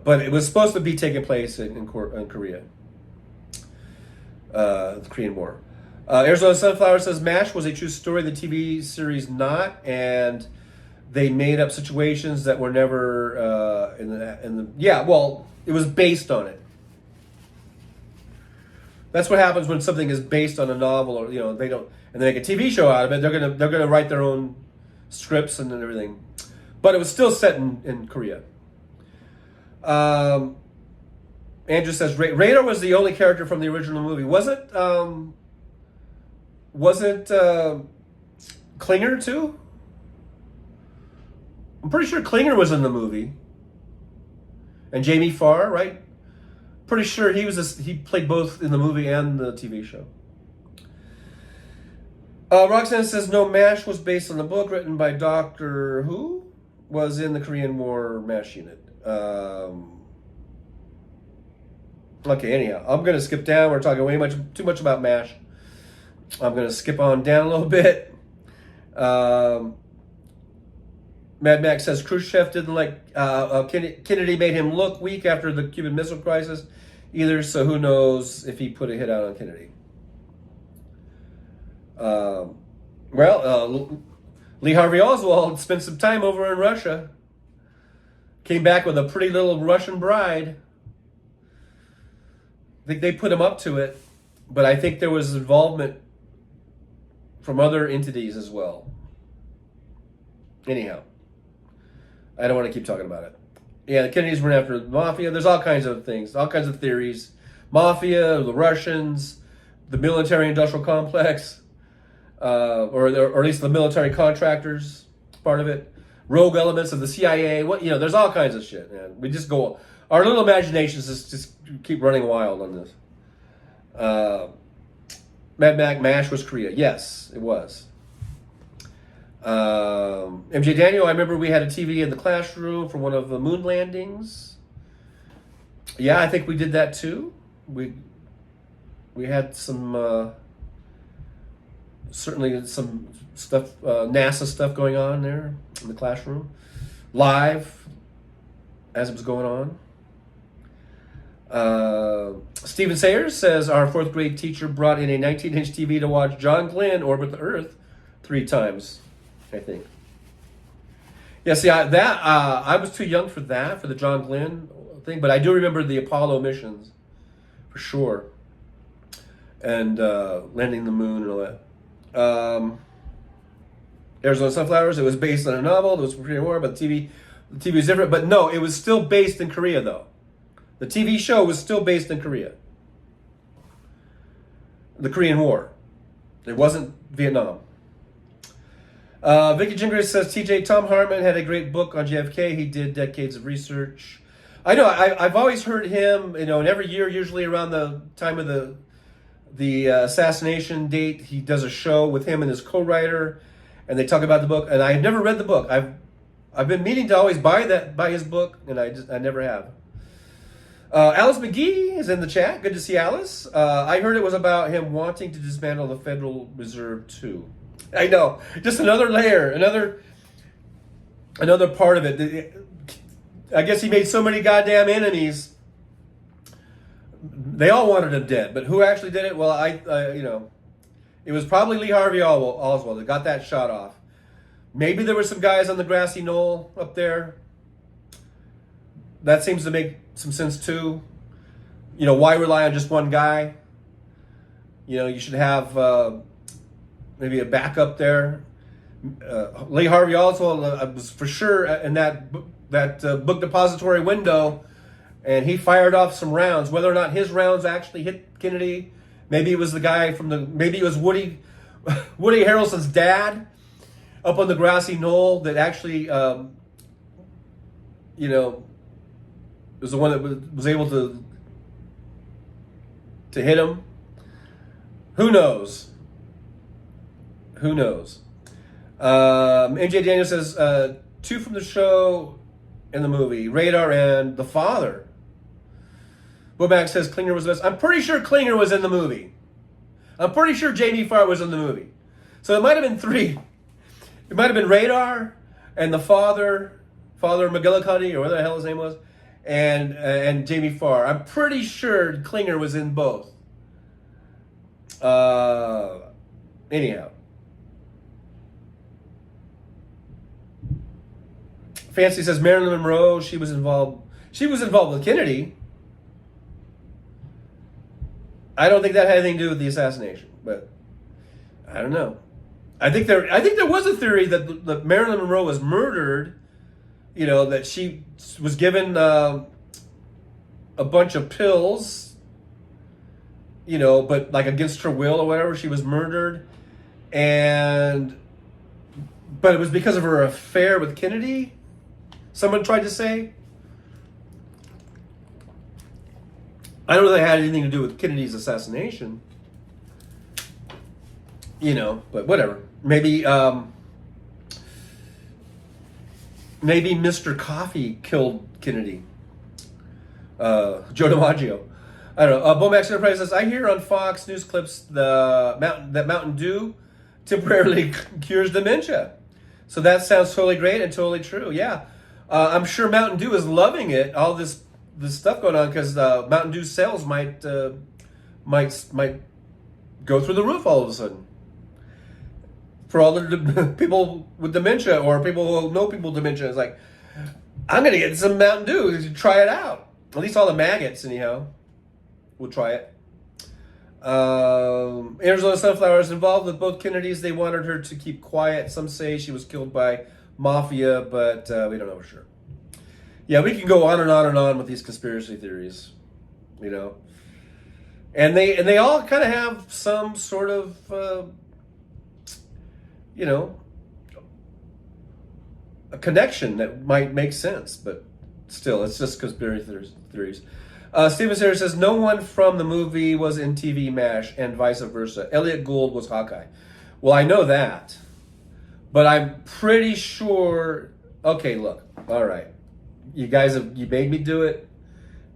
but it was supposed to be taking place in Korea, the Korean War. Arizona Sunflower says MASH was a true story, the TV series not, and they made up situations that were never in the yeah. Well, it was based on it. That's what happens when something is based on a novel, or they don't, and they make a TV show out of it. They're gonna write their own scripts and everything, but it was still set in Korea. Andrew says Radar was the only character from the original movie. Was it? Was it Klinger too? I'm pretty sure Klinger was in the movie, and Jamie Farr, right? Pretty sure he played both in the movie and the TV show. Roxanne says no, MASH was based on the book written by Doctor Who, was in the Korean War MASH unit. Okay, anyhow, I'm going to skip down. We're talking too much about MASH. I'm going to skip on down a little bit. Mad Max says Khrushchev didn't like Kennedy made him look weak after the Cuban Missile Crisis either, so who knows if he put a hit out on Kennedy. Lee Harvey Oswald spent some time over in Russia. Came back with a pretty little Russian bride. I think they put him up to it, but I think there was involvement from other entities as well. Anyhow, I don't want to keep talking about it. Yeah, the Kennedys went after the mafia. There's all kinds of things, all kinds of theories. Mafia, the Russians, the military-industrial complex, or at least the military contractors, part of it. Rogue elements of the CIA. There's all kinds of shit, man. We just go, our little imaginations just keep running wild on this. Mad Max MASH was Korea. Yes, it was. MJ Daniel, I remember we had a TV in the classroom for one of the moon landings. Yeah, I think we did that too. We had some certainly some stuff, NASA stuff going on there in the classroom, live as it was going on. Stephen Sayers says our 4th grade teacher brought in a 19-inch TV to watch John Glenn orbit the Earth 3 times. I think. Yeah, see, I was too young for that, for the John Glenn thing, but I do remember the Apollo missions, for sure, and landing the moon and all that. Arizona Sunflowers, it was based on a novel, it was Korean War, but the TV was different, but no, it was still based in Korea, though. The TV show was still based in Korea. The Korean War. It wasn't Vietnam. Vicky Gingras says Tom Hartman had a great book on JFK. He did decades of research. I know. I've always heard him. And every year, usually around the time of the assassination date, he does a show with him and his co-writer, and they talk about the book. And I've never read the book. I've been meaning to always buy his book, and I never have. Alice McGee is in the chat. Good to see Alice. I heard it was about him wanting to dismantle the Federal Reserve too. I know, just another layer, another part of it. I guess he made so many goddamn enemies. They all wanted him dead, but who actually did it? Well, it was probably Lee Harvey Oswald that got that shot off. Maybe there were some guys on the grassy knoll up there. That seems to make some sense too. Why rely on just one guy? You should have maybe a backup there. Lee Harvey Oswald was for sure in that book depository window, and he fired off some rounds. Whether or not his rounds actually hit Kennedy, maybe it was the guy maybe it was Woody Harrelson's dad up on the grassy knoll that actually, was the one that was able to hit him. Who knows? MJ Daniel says 2 from the show and the movie, Radar and The Father. Boback says Klinger was the best. I'm pretty sure Klinger was in the movie. I'm pretty sure Jamie Farr was in the movie. So it might have been 3. It might have been Radar and the Father McGillicuddy, or whatever the hell his name was, and Jamie Farr. I'm pretty sure Klinger was in both. Anyhow. Fancy says Marilyn Monroe, she was involved with Kennedy. I don't think that had anything to do with the assassination, but I don't know. I think there was a theory that Marilyn Monroe was murdered, you know, that she was given a bunch of pills, you know, but like against her will or whatever, she was murdered, but it was because of her affair with Kennedy. Someone tried to say. I don't know if it had anything to do with Kennedy's assassination, you know, but whatever. Maybe Mr. Coffee killed Kennedy. Joe DiMaggio. I don't know. Bomax Enterprise says, I hear on Fox News clips that Mountain Dew temporarily cures dementia. So that sounds totally great and totally true. Yeah. I'm sure Mountain Dew is loving it, all this stuff going on, because Mountain Dew sales might go through the roof all of a sudden. For all the people with dementia, or people who know people with dementia, it's like, I'm going to get some Mountain Dew to try it out. At least all the maggots, anyhow, will try it. Arizona Sunflower is involved with both Kennedys. They wanted her to keep quiet. Some say she was killed by mafia, but we don't know for sure. Yeah, we can go on and on and on with these conspiracy theories, you know, and they all kind of have some sort of you know, a connection that might make sense, but still, it's just conspiracy theories. Steven Sayre says no one from the movie was in TV MASH and vice versa. Elliot Gould was Hawkeye. Well, I know that, but I'm pretty sure. Okay, look, all right. You you made me do it.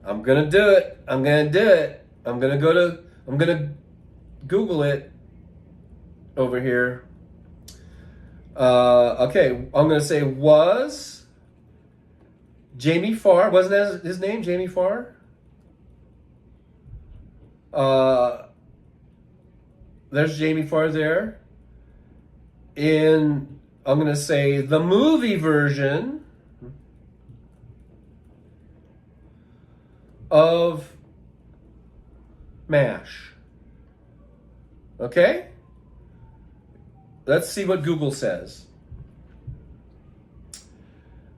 I'm gonna do it. I'm gonna Google it over here. Okay, I'm gonna say, was Jamie Farr, wasn't that his name, Jamie Farr? There's Jamie Farr there. I'm gonna say the movie version of MASH. Okay? Let's see what Google says.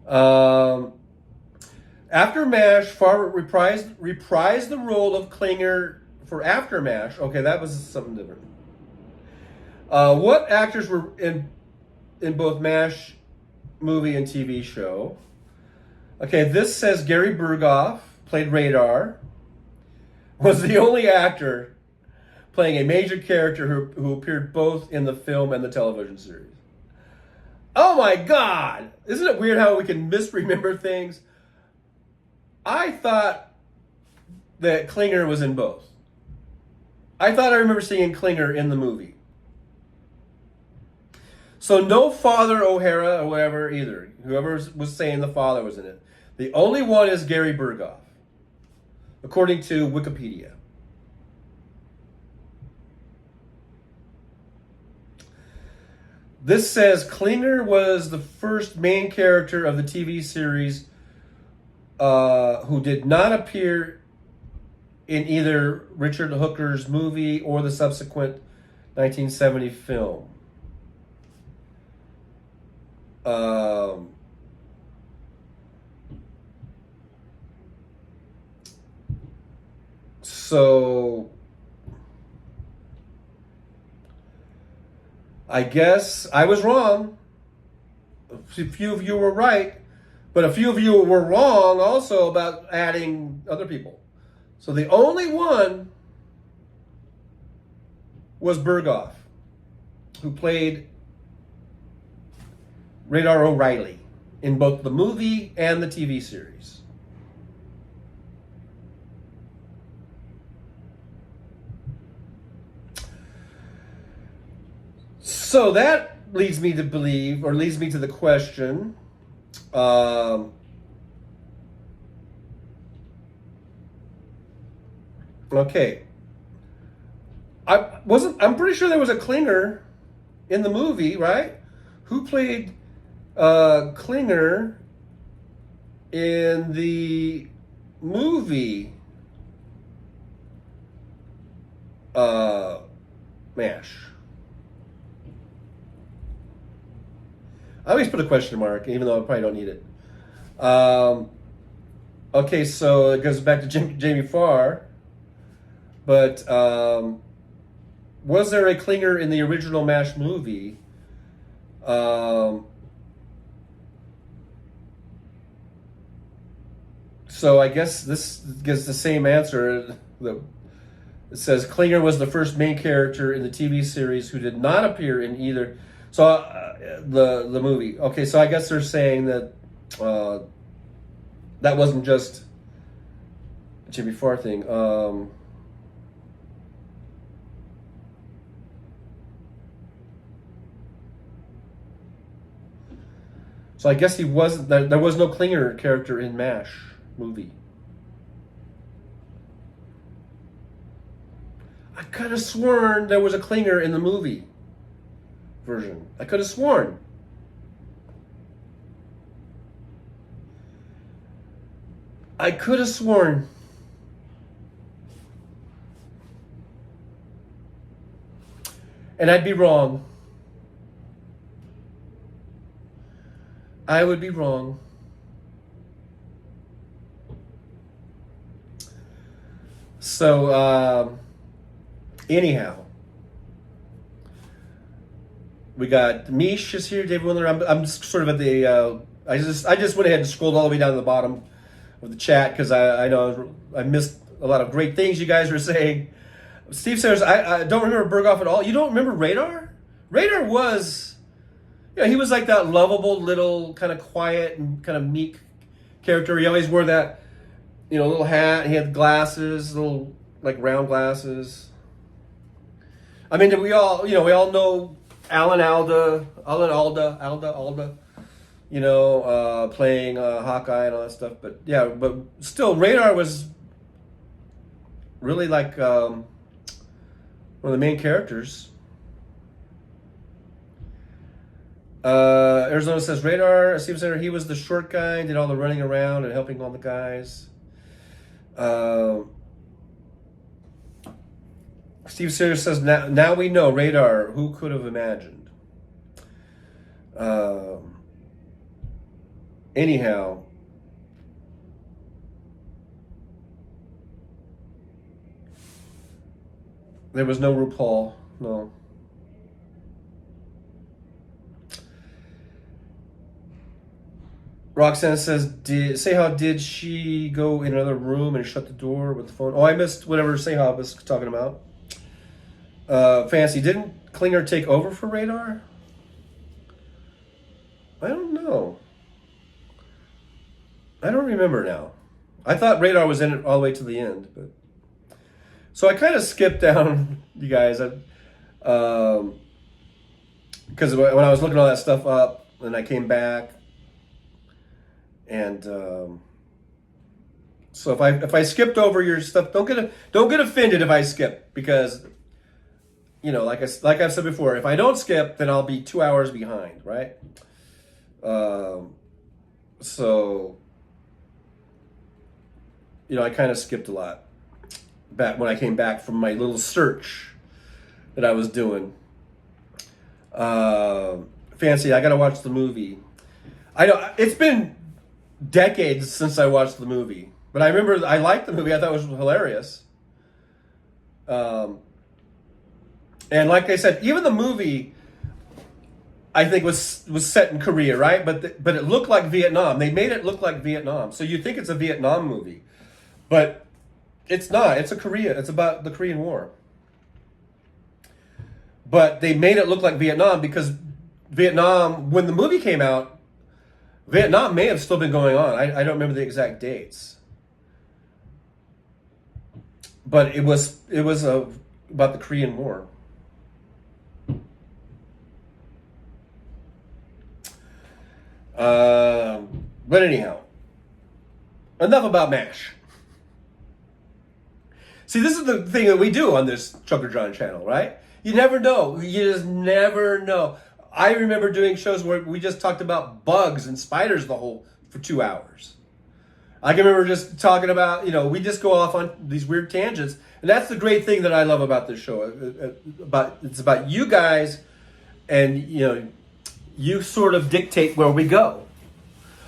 After MASH, Farr reprised the role of Klinger for After MASH. Okay, that was something different. What actors were in both MASH movie and TV show? Okay, this says Gary Burghoff played Radar, was the only actor playing a major character who appeared both in the film and the television series. Oh my God! Isn't it weird how we can misremember things? I thought that Klinger was in both. I thought I remember seeing Klinger in the movie. So no Father O'Hara or whatever either. Whoever was saying the father was in it. The only one is Gary Burghoff, according to Wikipedia. This says Klinger was the first main character of the TV series who did not appear in either Richard Hooker's movie or the subsequent 1970 film. So I guess I was wrong. A few of you were right, but a few of you were wrong also about adding other people. So the only one was Burghoff, who played Radar O'Reilly in both the movie and the TV series. So that leads me to believe, or leads me to the question, okay. I'm pretty sure there was a Klinger in the movie, right? Who played Klinger in the movie MASH? I always put a question mark, even though I probably don't need it. Okay, so it goes back to Jamie Farr. But was there a Klinger in the original MASH movie? So I guess this gives the same answer. It says Klinger was the first main character in the TV series who did not appear in either. So the movie. Okay, so I guess they're saying that that wasn't just a Jimmy Farr thing. So I guess he wasn't. There was no Klinger character in MASH movie. I could have sworn there was a Klinger in the movie version. I could have sworn. I could have sworn. And I'd be wrong. I would be wrong. So, anyhow, we got Mish is here, David Willer. I'm sort of at the. I just went ahead and scrolled all the way down to the bottom of the chat because I know I missed a lot of great things you guys were saying. Steve says I don't remember Berghoff at all. You don't remember Radar? Radar was, he was like that lovable little kind of quiet and kind of meek character. He always wore that, little hat. He had glasses, little like round glasses. I mean, we all know Alan Alda, playing Hawkeye and all that stuff. But yeah, but still, Radar was really like one of the main characters. Arizona says Radar, Steve Center, he was the short guy, did all the running around and helping all the guys. Steve Sayers says, now we know Radar. Who could have imagined? Anyhow, there was no RuPaul. No. Roxanne says, did she go in another room and shut the door with the phone? Oh, I missed whatever Seha was talking about. Fancy, didn't Klinger take over for Radar? I don't know. I don't remember now. I thought Radar was in it all the way to the end, but so I kind of skipped down, you guys, because when I was looking all that stuff up, and I came back, and so if I skipped over your stuff, don't get offended if I skip, because like I've said before, if I don't skip, then I'll be 2 hours behind, right? So I kind of skipped a lot back when I came back from my little search that I was doing. Fancy, I gotta watch the movie. I know it's been decades since I watched the movie, but I remember I liked the movie. I thought it was hilarious. And like I said, even the movie, I think was set in Korea, right? But it looked like Vietnam. They made it look like Vietnam, so you think it's a Vietnam movie, but it's not. It's It's about the Korean War. But they made it look like Vietnam because Vietnam, when the movie came out, Vietnam may have still been going on. I don't remember the exact dates. But it was about the Korean War. But anyhow, enough about MASH. See, this is the thing that we do on this Trucker John channel, right? You never know. You just never know. I remember doing shows where we just talked about bugs and spiders for 2 hours. I can remember just talking about, we just go off on these weird tangents. And that's the great thing that I love about this show. It's about you guys, and, you sort of dictate where we go.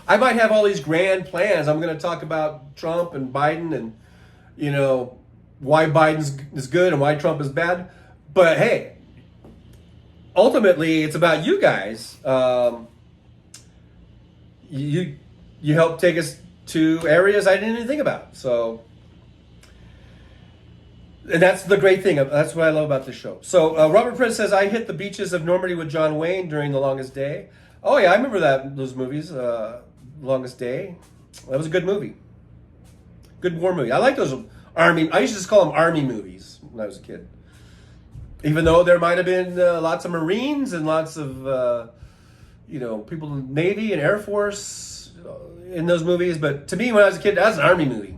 I might have all these grand plans. I'm going to talk about Trump and Biden and, why Biden is good and why Trump is bad. But hey, ultimately, it's about you guys. You helped take us to areas I didn't even think about. So, and that's the great thing. That's what I love about this show. So Robert Prince says, I hit the beaches of Normandy with John Wayne during The Longest Day. Oh yeah, I remember those movies. Longest Day. That was a good movie. Good war movie. I like those army. I used to just call them army movies when I was a kid. Even though there might have been lots of Marines and lots of people in the Navy and Air Force in those movies, but to me, when I was a kid, that was an army movie.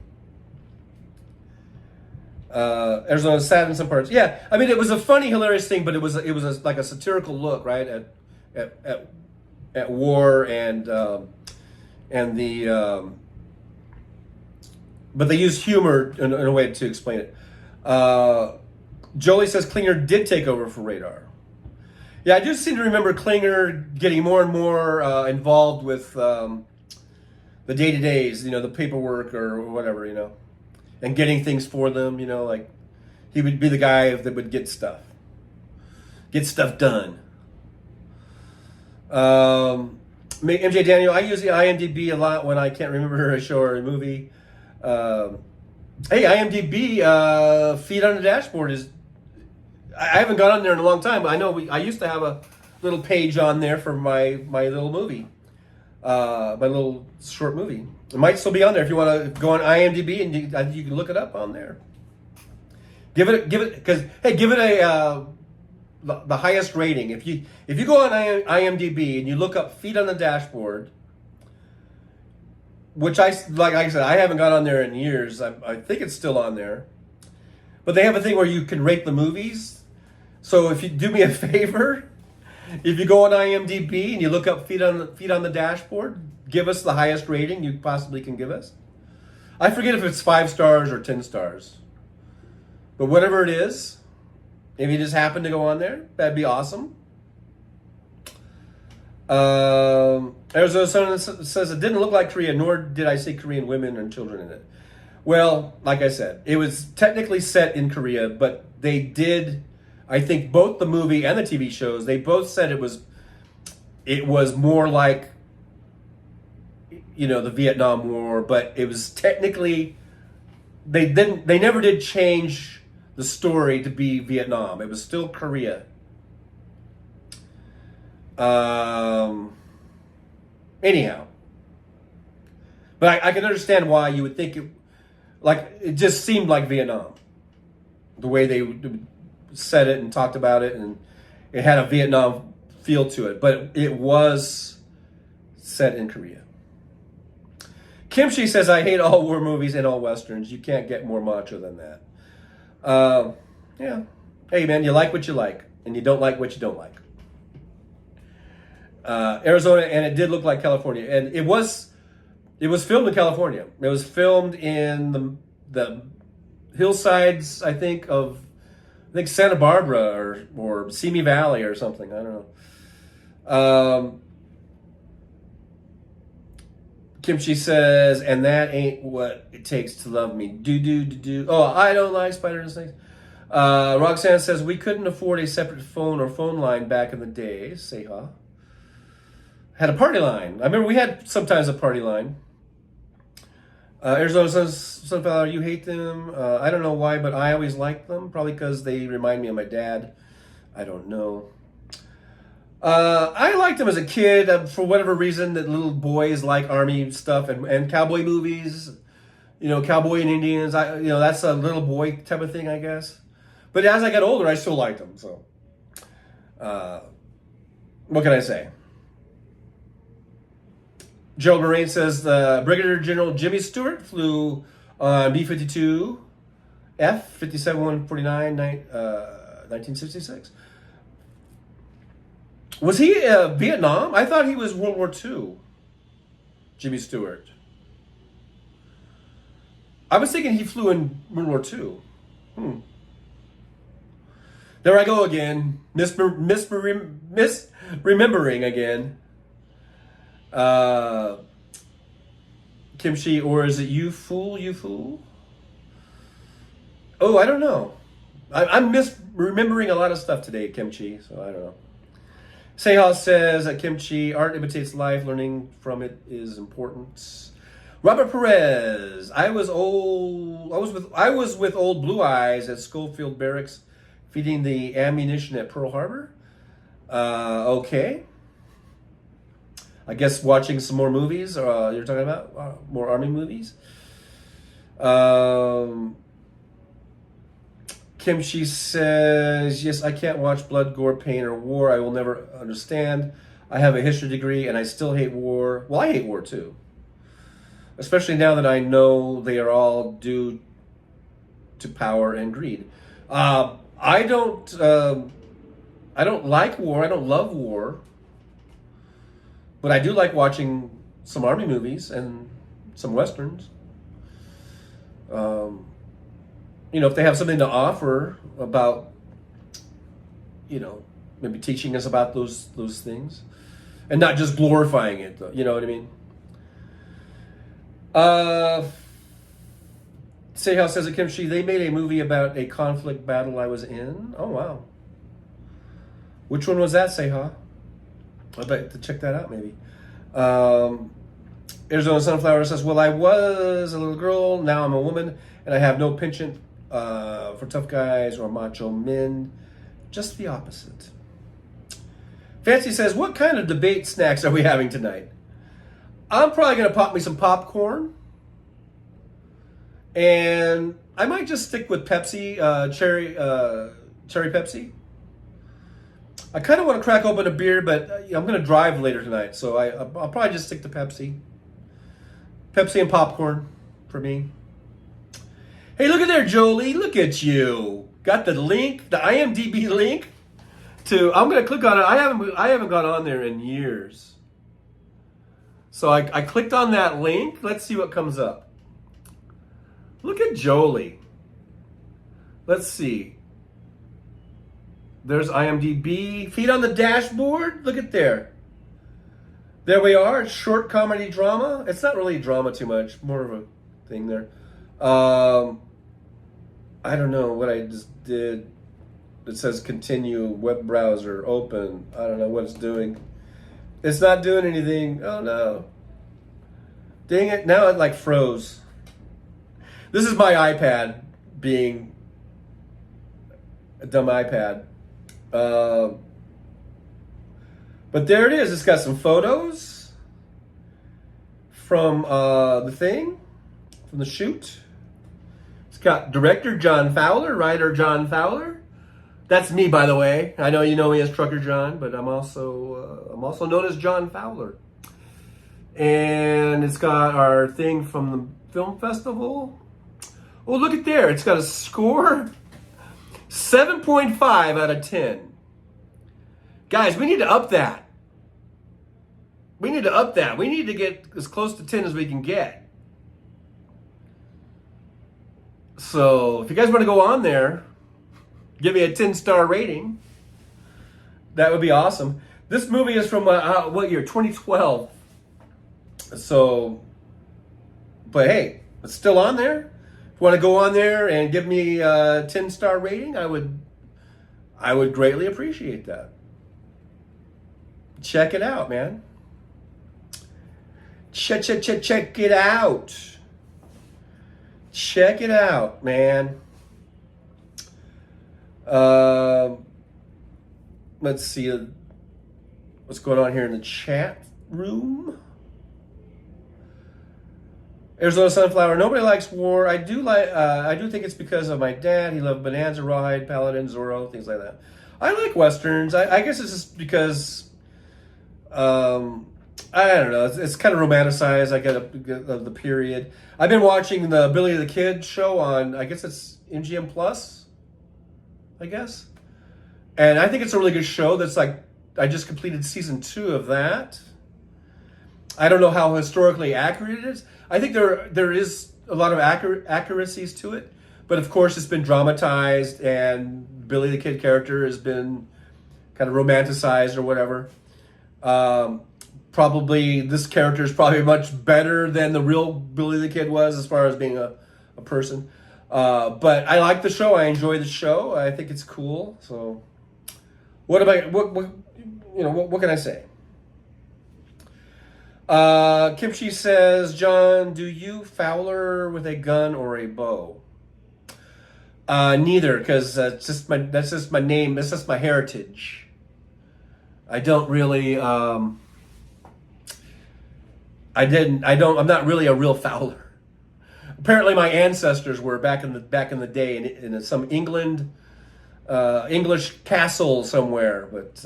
Arizona sad in some parts. Yeah, I mean, it was a funny, hilarious thing, but it was like a satirical look, right, at war and the. But they used humor in a way to explain it. Jolie says Klinger did take over for Radar. Yeah, I do seem to remember Klinger getting more and more involved with the day-to-days, the paperwork or whatever, and getting things for them, like he would be the guy that would get stuff done. MJ Daniel, I use the IMDb a lot when I can't remember a show or a movie. Hey, IMDb, feed on the dashboard is, I haven't gone on there in a long time. I know I used to have a little page on there for my little movie, my little short movie. It might still be on there if you want to go on IMDb and you can look it up on there. Give it because hey, give it the highest rating. If you go on IMDb and you look up feed on the dashboard, which like I said, I haven't gone on there in years. I think it's still on there, but they have a thing where you can rate the movies. So if you do me a favor, if you go on IMDb and you look up feed on the dashboard, give us the highest rating you possibly can give us. I forget if it's 5 stars or 10 stars, but whatever it is, if you just happen to go on there, that'd be awesome. Arizona Sun says it didn't look like Korea, nor did I see Korean women and children in it. Well, like I said, it was technically set in Korea, but they did, I think both the movie and the TV shows, they both said it was more like, the Vietnam War, but it was technically, they never did change the story to be Vietnam. It was still Korea. Anyhow, but I can understand why you would think it just seemed like Vietnam, the way they said it and talked about it, and it had a Vietnam feel to it, but it was set in Korea. Kimchi says, I hate all war movies and all westerns. You can't get more macho than that. Yeah. Hey man, you like what you like, and you don't like what you don't like. Arizona, and it did look like California, and it was filmed in California. It was filmed in the hillsides, I think Santa Barbara or Simi Valley or something. I don't know. Kimchi says, and that ain't what it takes to love me. Do. Oh, I don't like spiders and snakes. Roxanne says, we couldn't afford a separate phone or phone line back in the day. Say ha. Had a party line. I remember we had sometimes a party line. Arizona says, Sunflower, you hate them. I don't know why, but I always liked them. Probably because they remind me of my dad. I don't know. I liked them as a kid. For whatever reason, that little boys like army stuff and cowboy movies. Cowboy and Indians. That's a little boy type of thing, I guess. But as I got older, I still liked them. So, what can I say? Gerald Moraine says Brigadier General Jimmy Stewart flew on B-52F 57-149 1966. Was he Vietnam? I thought he was World War II. Jimmy Stewart. I was thinking he flew in World War II. There I go again. Misremembering again. Kimchi, or is it you fool, you fool? Oh, I don't know. I'm misremembering a lot of stuff today, Kimchi, so I don't know. Seha says that Kimchi, art imitates life, learning from it is important. Robert Perez, I was with old Blue Eyes at Schofield Barracks feeding the ammunition at Pearl Harbor. Okay. I guess watching some more movies. You're talking about more Army movies. Kimchi says, yes, I can't watch blood, gore, pain, or war. I will never understand. I have a history degree and I still hate war. Well, I hate war too. Especially now that I know they are all due to power and greed. I don't like war. I don't love war. But I do like watching some Army movies and some Westerns. If they have something to offer about, maybe teaching us about those things, and not just glorifying it, though. You know what I mean? Sehal says at Kimchi, they made a movie about a conflict battle I was in. Oh, wow. Which one was that, Sehal? I'd like to check that out, maybe. Arizona Sunflower says, well, I was a little girl, now I'm a woman, and I have no penchant for tough guys or macho men. Just the opposite. Fancy says, what kind of debate snacks are we having tonight? I'm probably going to pop me some popcorn. And I might just stick with Pepsi, cherry Pepsi. I kind of want to crack open a beer, but I'm going to drive later tonight, so I'll probably just stick to Pepsi. Pepsi and popcorn for me. Hey, look at there, Jolie. Look at you. Got the link, the IMDb link to. I'm going to click on it. I haven't gone on there in years. So I clicked on that link. Let's see what comes up. Look at Jolie. Let's see. There's IMDb. Feet on the dashboard. Look at there. There we are. It's short comedy drama. It's not really drama too much. More of a thing there. I don't know what I just did. It says continue, web browser, open. I don't know what it's doing. It's not doing anything. Oh no. Dang it. Now it like froze. This is my iPad being a dumb iPad. But there it is. It's got some photos from the thing, from the shoot. It's got director John Fowler, writer John Fowler. That's me, by the way. I know you know me as Trucker John, but I'm also known as John Fowler. And it's got our thing from the film festival. Oh, look at there. It's got a score 7.5 out of 10. Guys, we need to up that. We need to up that. We need to get as close to 10 as we can get. So, if you guys want to go on there, give me a 10-star rating. That would be awesome. This movie is from, what year? 2012. So, but hey, it's still on there. If you want to go on there and give me a 10-star rating, I would greatly appreciate that. Check it out, man. Check it out. Check it out, man. Let's see what's going on here in the chat room. Arizona Sunflower. Nobody likes war. I do think it's because of my dad. He loved Bonanza Ride, Paladin, Zorro, things like that. I like westerns. I guess it's just because I I don't know. It's kind of romanticized. I get the period. I've been watching the Billy the Kid show on, I guess it's MGM Plus, I guess. And I think it's a really good show. That's like, I just completed season 2 of that. I don't know how historically accurate it is. I think there is a lot of accuracies to it. But of course, it's been dramatized, and Billy the Kid character has been kind of romanticized or whatever. Probably this character is probably much better than the real Billy the Kid was as far as being a person. But I like the show. I enjoy the show. I think it's cool. So, what can I say? Kimchi says, John, do you fowler with a gun or a bow? Neither, because that's just my name. That's just my heritage. I don't really. I'm not really a real fowler. Apparently, my ancestors were back in the day in some English castle somewhere, but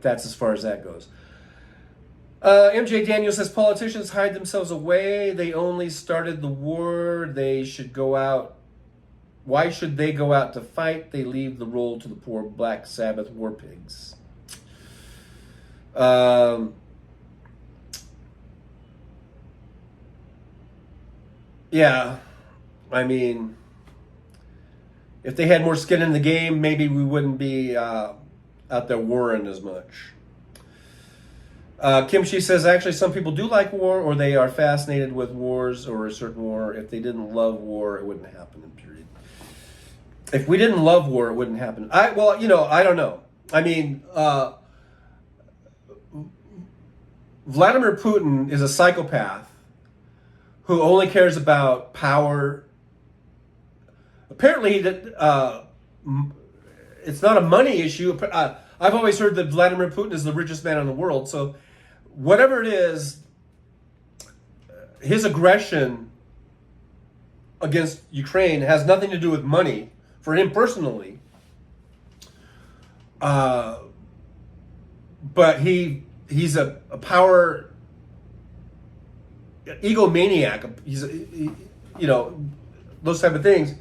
that's as far as that goes. MJ Daniel says politicians hide themselves away. They only started the war. They should go out. Why should they go out to fight? They leave the role to the poor Black Sabbath war pigs. Yeah, I mean, if they had more skin in the game, maybe we wouldn't be out there warring as much. Kimchi says, actually, some people do like war, or they are fascinated with wars or a certain war. If they didn't love war, it wouldn't happen, in period. If we didn't love war, it wouldn't happen. I don't know. I mean, Vladimir Putin is a psychopath who only cares about power. Apparently, it's not a money issue. I've always heard that Vladimir Putin is the richest man in the world. So whatever it is, his aggression against Ukraine has nothing to do with money for him personally. But he's a power egomaniac. He's those type of things.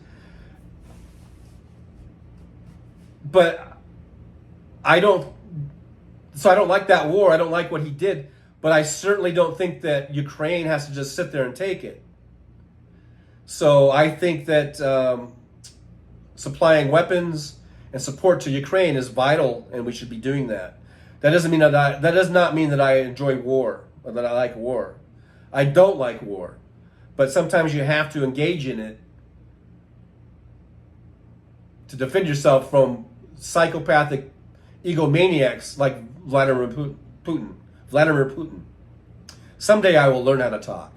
But I don't like that war. I don't like what he did. But I certainly don't think that Ukraine has to just sit there and take it. So I think that supplying weapons and support to Ukraine is vital, and we should be doing that. That does not mean that I enjoy war or that I like war. I don't like war. But sometimes you have to engage in it to defend yourself from psychopathic egomaniacs like Vladimir Putin. Someday I will learn how to talk.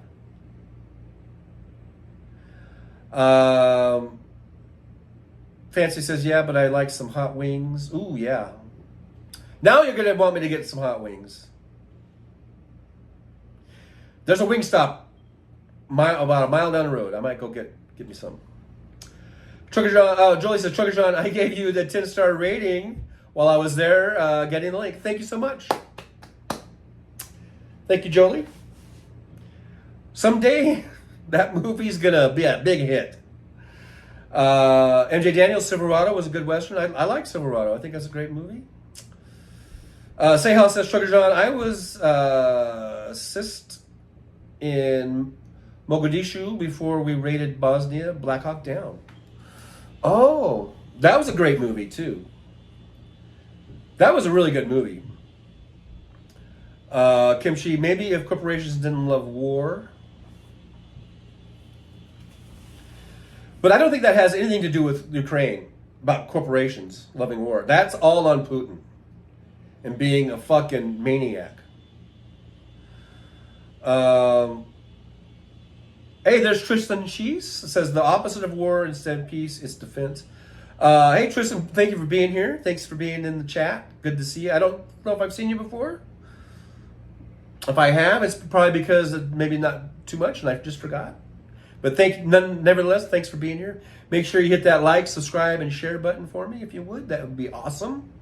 Fancy says, yeah, but I like some hot wings. Ooh, yeah. Now you're going to want me to get some hot wings. There's a wing stop about a mile down the road. I might go get me some. Trucker John, Jolie says, Trucker John, I gave you the 10-star rating while I was there getting the link. Thank you so much. Thank you, Jolie. Someday, that movie's going to be a big hit. MJ Daniels, Silverado was a good Western. I like Silverado. I think that's a great movie. Sehal says, Trucker John, I was assist in Mogadishu before we raided Bosnia, Black Hawk Down. Oh, that was a great movie, too. That was a really good movie. Kimchi, maybe if corporations didn't love war. But I don't think that has anything to do with Ukraine, about corporations loving war. That's all on Putin and being a fucking maniac. Hey, there's Tristan Cheese. Says the opposite of war, instead peace, is defense. Hey, Tristan, thank you for being here. Thanks for being in the chat. Good to see you. I don't know if I've seen you before. If I have, it's probably because maybe not too much and I just forgot. But nevertheless, thanks for being here. Make sure you hit that like, subscribe, and share button for me if you would. That would be awesome.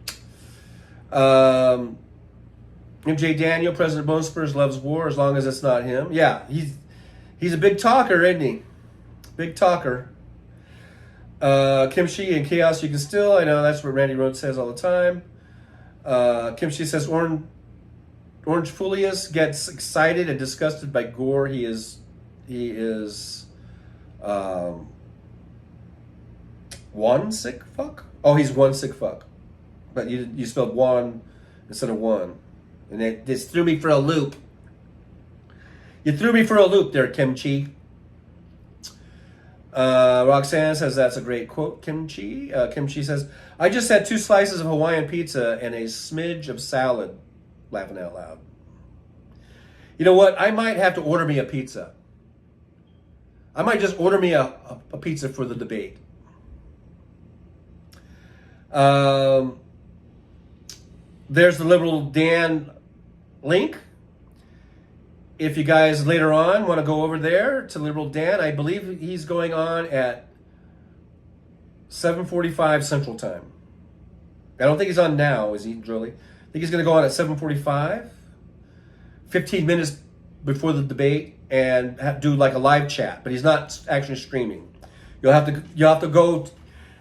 MJ Daniel, President Bone Spurs loves war as long as it's not him. Yeah, he's a big talker, isn't he? Big talker. Kimchi and chaos you can still. I know that's what Randy Rhodes says all the time. Kimchi says Orange Folius gets excited and disgusted by gore. He is one sick fuck. Oh, he's one sick fuck. But you spelled one instead of one, and it just threw me for a loop. You threw me for a loop there, Kimchi. Roxanne says that's a great quote, Kimchi. Kimchi says, I just had 2 slices of Hawaiian pizza and a smidge of salad. Laughing out loud. You know what? I might have to order me a pizza. I might just order me a pizza for the debate. There's the Liberal Dan link. If you guys later on want to go over there to Liberal Dan, I believe he's going on at 7:45 Central Time. I don't think he's on now, is he, Jolie? I think he's going to go on at 7:45, 15 minutes before the debate, and do like a live chat. But he's not actually streaming. You'll have to go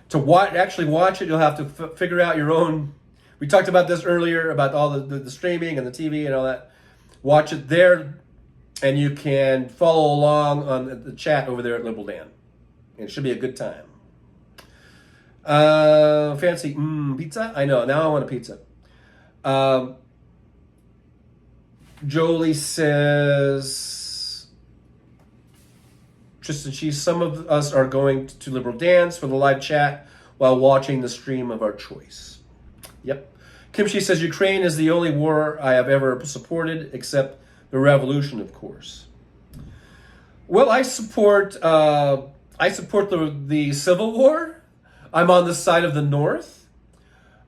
to watch it. You'll have to figure out your own. We talked about this earlier about all the streaming and the TV and all that. Watch it there. And you can follow along on the chat over there at Liberal Dan. It should be a good time. Fancy pizza? I know. Now I want a pizza. Jolie says, Tristan Cheese, some of us are going to Liberal Dan's for the live chat while watching the stream of our choice. Yep. Kimchi says, Ukraine is the only war I have ever supported, except the revolution, of course. Well, I support the Civil War. I'm on the side of the North.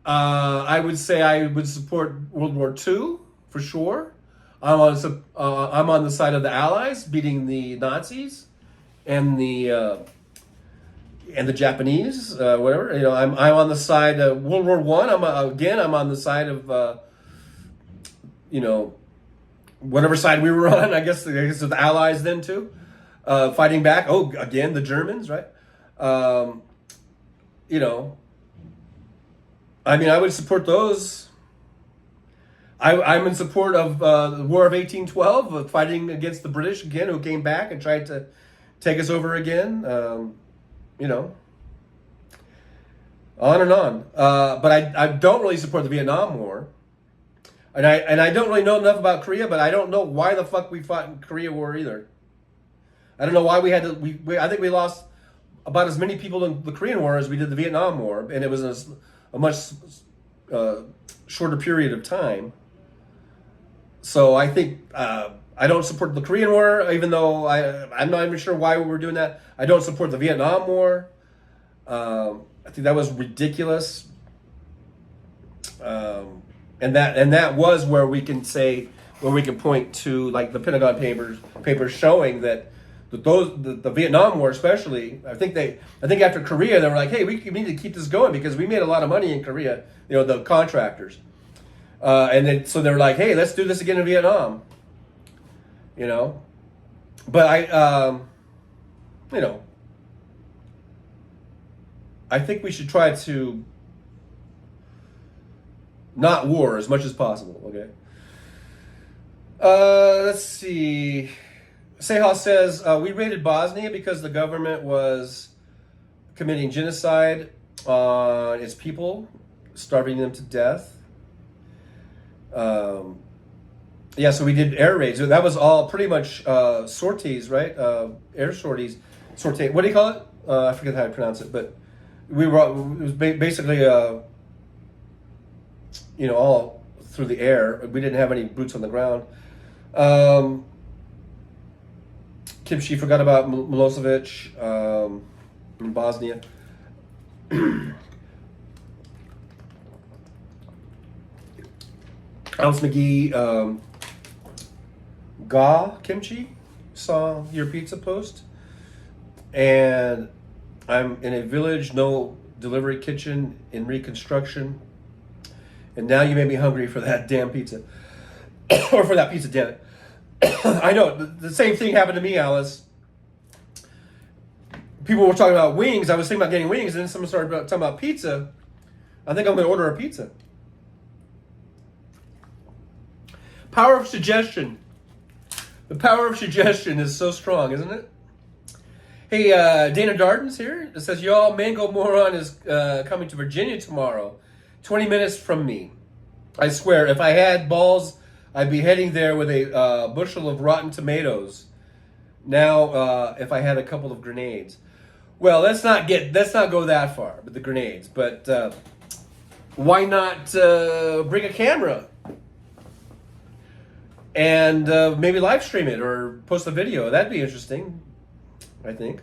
I would say I would support World War II for sure. I'm on the side of the Allies beating the Nazis and the Japanese, whatever. You know, I'm on the side of World War I. I'm on the side of whatever side we were on. I guess with the Allies then too, fighting back. Oh, again the Germans, right? I mean, I would support those. I'm in support of the War of 1812, fighting against the British again, who came back and tried to take us over again. On and on. But I don't really support the Vietnam War. And I don't really know enough about Korea, but I don't know why the fuck we fought in Korea War either. I don't know why we had to. I think we lost about as many people in the Korean War as we did the Vietnam War, and it was a much shorter period of time. So I think I don't support the Korean War, even though I'm not even sure why we were doing that. I don't support the Vietnam War. I think that was ridiculous. And that was where we can point to like the Pentagon papers showing that the Vietnam War especially. I think after Korea they were like, hey, we need to keep this going because we made a lot of money in Korea. The contractors, and then so they were like, hey, let's do this again in Vietnam. But I think we should try to not war as much as possible, okay? Let's see. Sehal says, we raided Bosnia because the government was committing genocide on its people, starving them to death. Yeah, so we did air raids. That was all pretty much sorties, right? Air sorties. Sortie. What do you call it? I forget how to pronounce it, but it was basically all through the air. We didn't have any boots on the ground. Kimchi forgot about Milosevic in Bosnia. Alice McGee, Kimchi saw your pizza post, and I'm in a village, no delivery kitchen in reconstruction. And now you made me hungry for that damn pizza. or for that pizza, damn it. I know, the same thing happened to me, Alice. People were talking about wings. I was thinking about getting wings, and then someone started talking about pizza. I think I'm going to order a pizza. Power of suggestion. The power of suggestion is so strong, isn't it? Hey, Dana Darden's here. It says, y'all, Mango Moron is coming to Virginia tomorrow. 20 minutes from me. I swear, if I had balls, I'd be heading there with a bushel of rotten tomatoes. Now, if I had a couple of grenades. Well, let's not go that far with the grenades. But why not bring a camera and maybe live stream it or post a video? That'd be interesting, I think.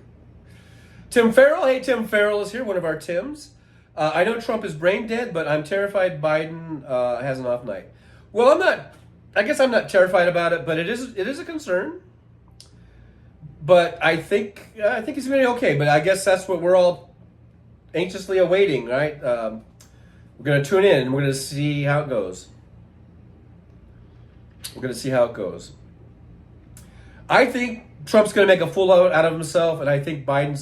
Tim Farrell. Hey, Tim Farrell is here, one of our Tims. I know Trump is brain dead, but I'm terrified Biden has an off night. Well, I guess I'm not terrified about it, but it is a concern. But I think he's going to be okay. But I guess that's what we're all anxiously awaiting, right? We're going to tune in and we're going to see how it goes. I think Trump's going to make a fool out of himself, and I think Biden's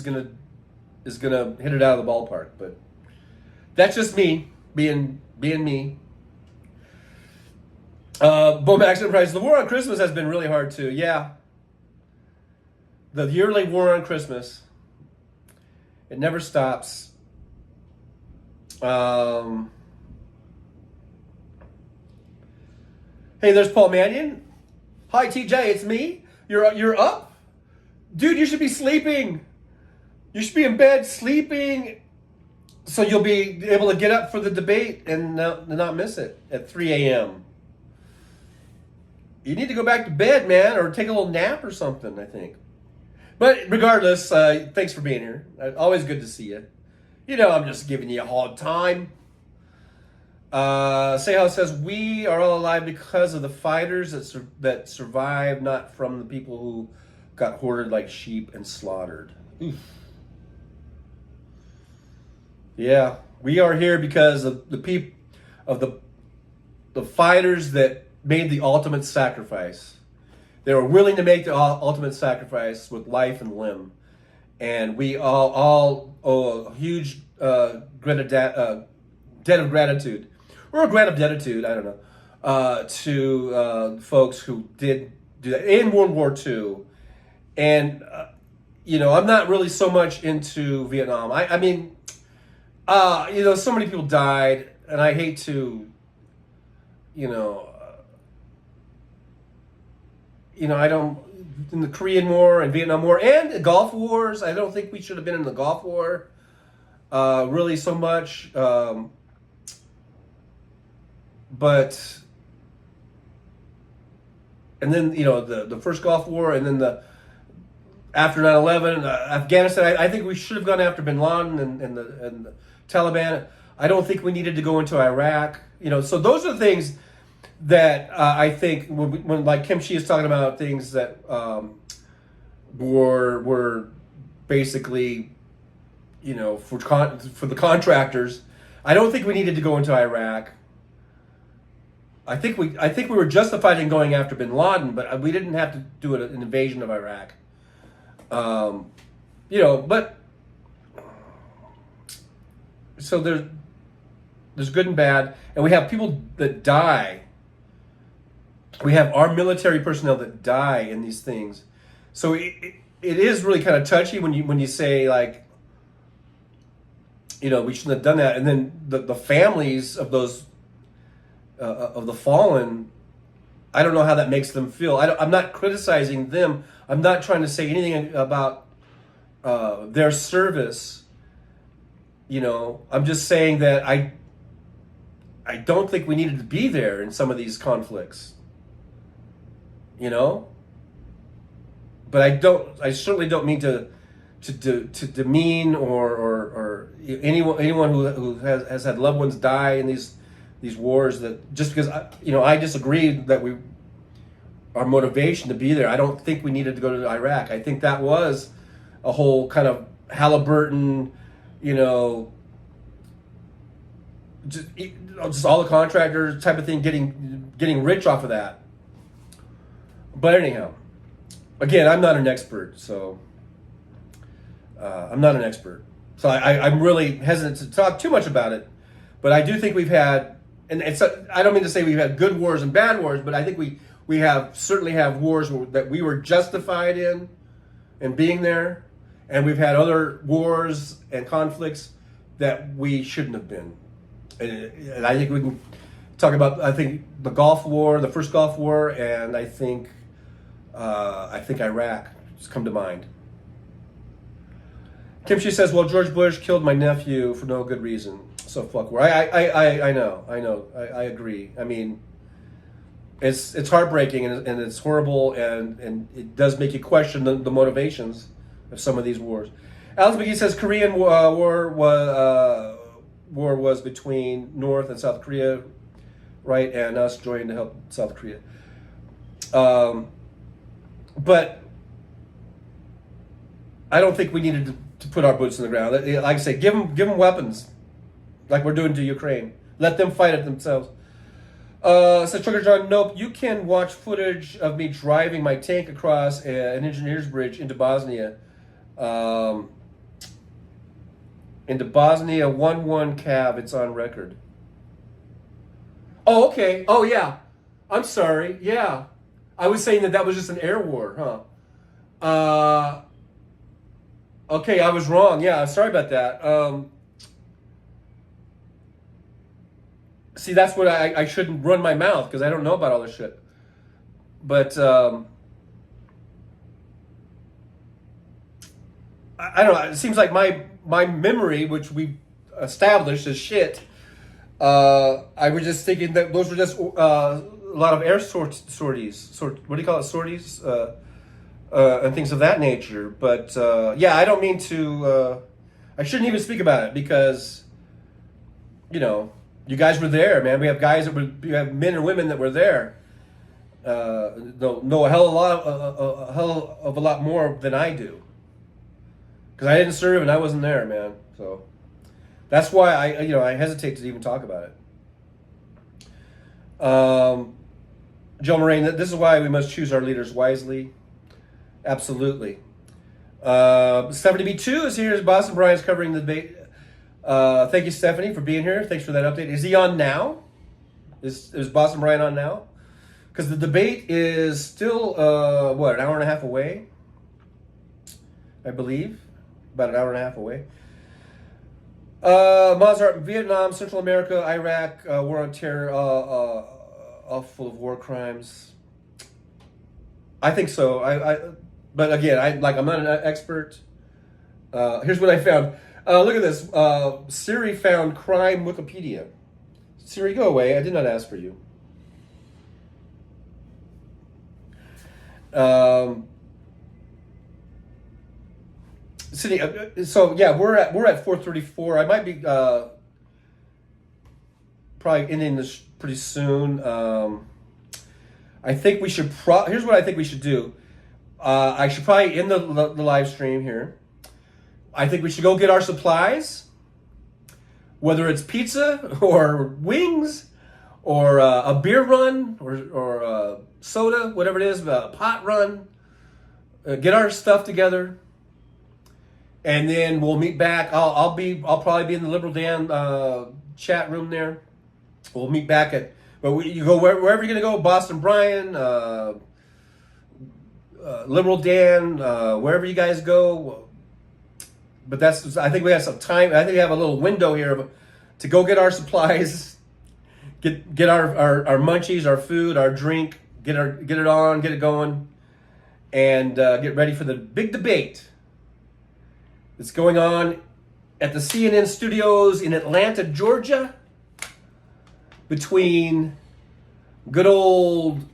is going to hit it out of the ballpark. But that's just me being me. Bomax Enterprise. The war on Christmas has been really hard too. Yeah. The yearly war on Christmas. It never stops. Hey, there's Paul Mannion. Hi, TJ, it's me. You're up? Dude, you should be sleeping. You should be in bed sleeping so you'll be able to get up for the debate and not miss it at 3 a.m. You need to go back to bed, man, or take a little nap or something, I think. But regardless, thanks for being here. Always good to see you. You know, I'm just giving you a hard time. Sehal says, we are all alive because of the fighters that survived, not from the people who got hoarded like sheep and slaughtered. Oof. Yeah, we are here because of the fighters that made the ultimate sacrifice. They were willing to make the ultimate sacrifice with life and limb. And we all owe a huge debt of gratitude. Or a grant of gratitude, I don't know, to folks who did do that in World War II. And, I'm not really so much into Vietnam. I mean, so many people died, and I hate to, I don't, in the Korean War and Vietnam War and the Gulf Wars, I don't think we should have been in the Gulf War really so much. But, and then, the first Gulf War and then after 9/11, Afghanistan, I think we should have gone after bin Laden and the Taliban. I don't think we needed to go into Iraq. So those are the things that I think when like Kim Shi is talking about things that were basically, for the contractors. I don't think we needed to go into Iraq. I think we were justified in going after bin Laden, but we didn't have to do an invasion of Iraq. But so there's good and bad, and we have people that die. We have our military personnel that die in these things. So it is really kind of touchy when you say, like, we shouldn't have done that, and then the families of those of the fallen, I don't know how that makes them feel. I'm not criticizing them. I'm not trying to say anything about their service. I'm just saying that I don't think we needed to be there in some of these conflicts. But I certainly don't mean to demean or anyone who has had loved ones die in these wars, that just because I disagree that our motivation to be there. I don't think we needed to go to Iraq. I think that was a whole kind of Halliburton, just all the contractors type of thing, getting rich off of that. But anyhow, again, I'm not an expert, so I'm not an expert. So I'm really hesitant to talk too much about it. But I do think we've had, and I don't mean to say we've had good wars and bad wars, but I think we have certainly have wars that we were justified in being there, and we've had other wars and conflicts that we shouldn't have been. And I think we can talk about, I think, the Gulf War, the first Gulf War, and I think Iraq has come to mind. Kimchi says, well, George Bush killed my nephew for no good reason. So fuck war. I know. I agree. I mean, it's heartbreaking and it's horrible and it does make you question the motivations of some of these wars. Alex McGee says Korean war was between North and South Korea, right? And us joining to help South Korea. But I don't think we needed to put our boots in the ground. Like I say, give them weapons, like we're doing to Ukraine. Let them fight it themselves. Says Trucker John, nope, you can watch footage of me driving my tank across an engineer's bridge into Bosnia. Into Bosnia 1-1 Cav, it's on record. Oh, okay. Oh, yeah. I'm sorry. Yeah. I was saying that was just an air war, huh? Okay, I was wrong. Yeah, sorry about that. See, that's what I shouldn't run my mouth because I don't know about all this shit. But I don't know. It seems like my memory, which we established, is shit. I was just thinking that those were just a lot of air sorties. What do you call it? Sorties? And things of that nature. But yeah, I don't mean to. I shouldn't even speak about it because, you know, you guys were there, man. We have guys we have men and women that were there. Know a hell of a lot more than I do. Because I didn't serve and I wasn't there, man. So that's why I hesitate to even talk about it. Joe Moraine, this is why we must choose our leaders wisely. Absolutely. Stephanie B2 is here. Boston Brian's covering the debate. Thank you, Stephanie, for being here. Thanks for that update. Is he on now? Is Boston Brian on now? Because the debate is still, an hour and a half away? I believe. About an hour and a half away. Mozart, Vietnam, Central America, Iraq, War on Terror, all full of war crimes. I think so. But again, I'm not an expert. Here's what I found. Look at this. Siri found crime Wikipedia. Siri, go away. I did not ask for you. So yeah, we're at 4:34. I might be probably ending this pretty soon. I think we should. Here's what I think we should do. I should probably end the live stream here. I think we should go get our supplies, whether it's pizza or wings or a beer run or soda, whatever it is, a pot run. Get our stuff together, and then we'll meet back. I'll probably be in the Liberal Dan chat room there. We'll meet back you go wherever you're gonna go. Boston Brian, Liberal Dan, wherever you guys go. But I think we have some time. I think we have a little window here to go get our supplies, get our munchies, our food, our drink, get it going, and get ready for the big debate that's going on at the CNN studios in Atlanta, Georgia, between good old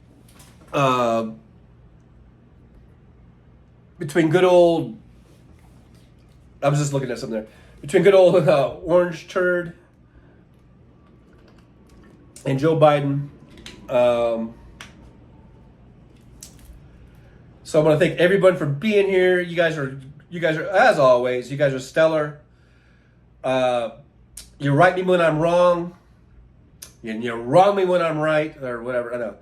I was just looking at something there. Between good old Orange Turd and Joe Biden. So I want to thank everyone for being here. You guys are, as always, you guys are stellar. You right me when I'm wrong. And you wrong me when I'm right, or whatever. I know.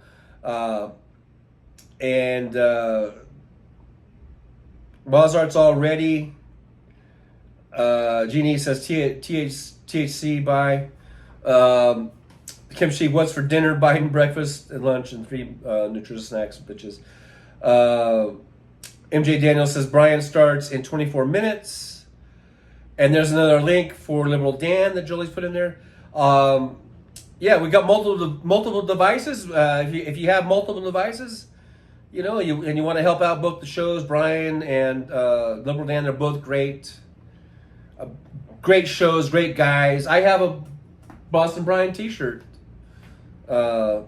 And Mozart's all ready. Jeannie says THC by. Kimchi, what's for dinner? Biden breakfast and lunch and 3 nutritious snacks, bitches. MJ Daniel says Brian starts in 24 minutes. And there's another link for Liberal Dan that Julie's put in there. Yeah, we got multiple devices. If you have multiple devices, you know, and you want to help out book the shows, Brian and Liberal Dan, they're both great. Great shows, great guys. I have a Boston Brian t-shirt. I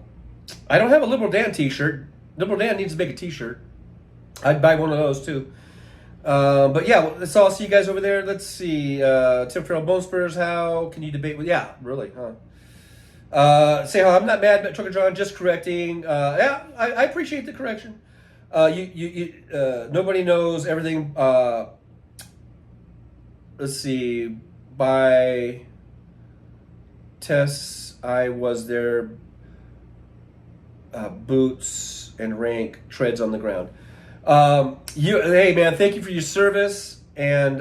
don't have a Liberal Dan t-shirt. Liberal Dan needs to make a t-shirt. I'd buy one of those too. But yeah, so I'll see you guys over there. Let's see. Tim Farrell Bone Spurs, how can you debate with? Yeah, really, huh? Say how I'm not mad at Trucker John, just correcting. Yeah, I appreciate the correction. Nobody knows everything. Let's see. By Tess, I was there. Boots and rank treads on the ground. Hey man, thank you for your service, and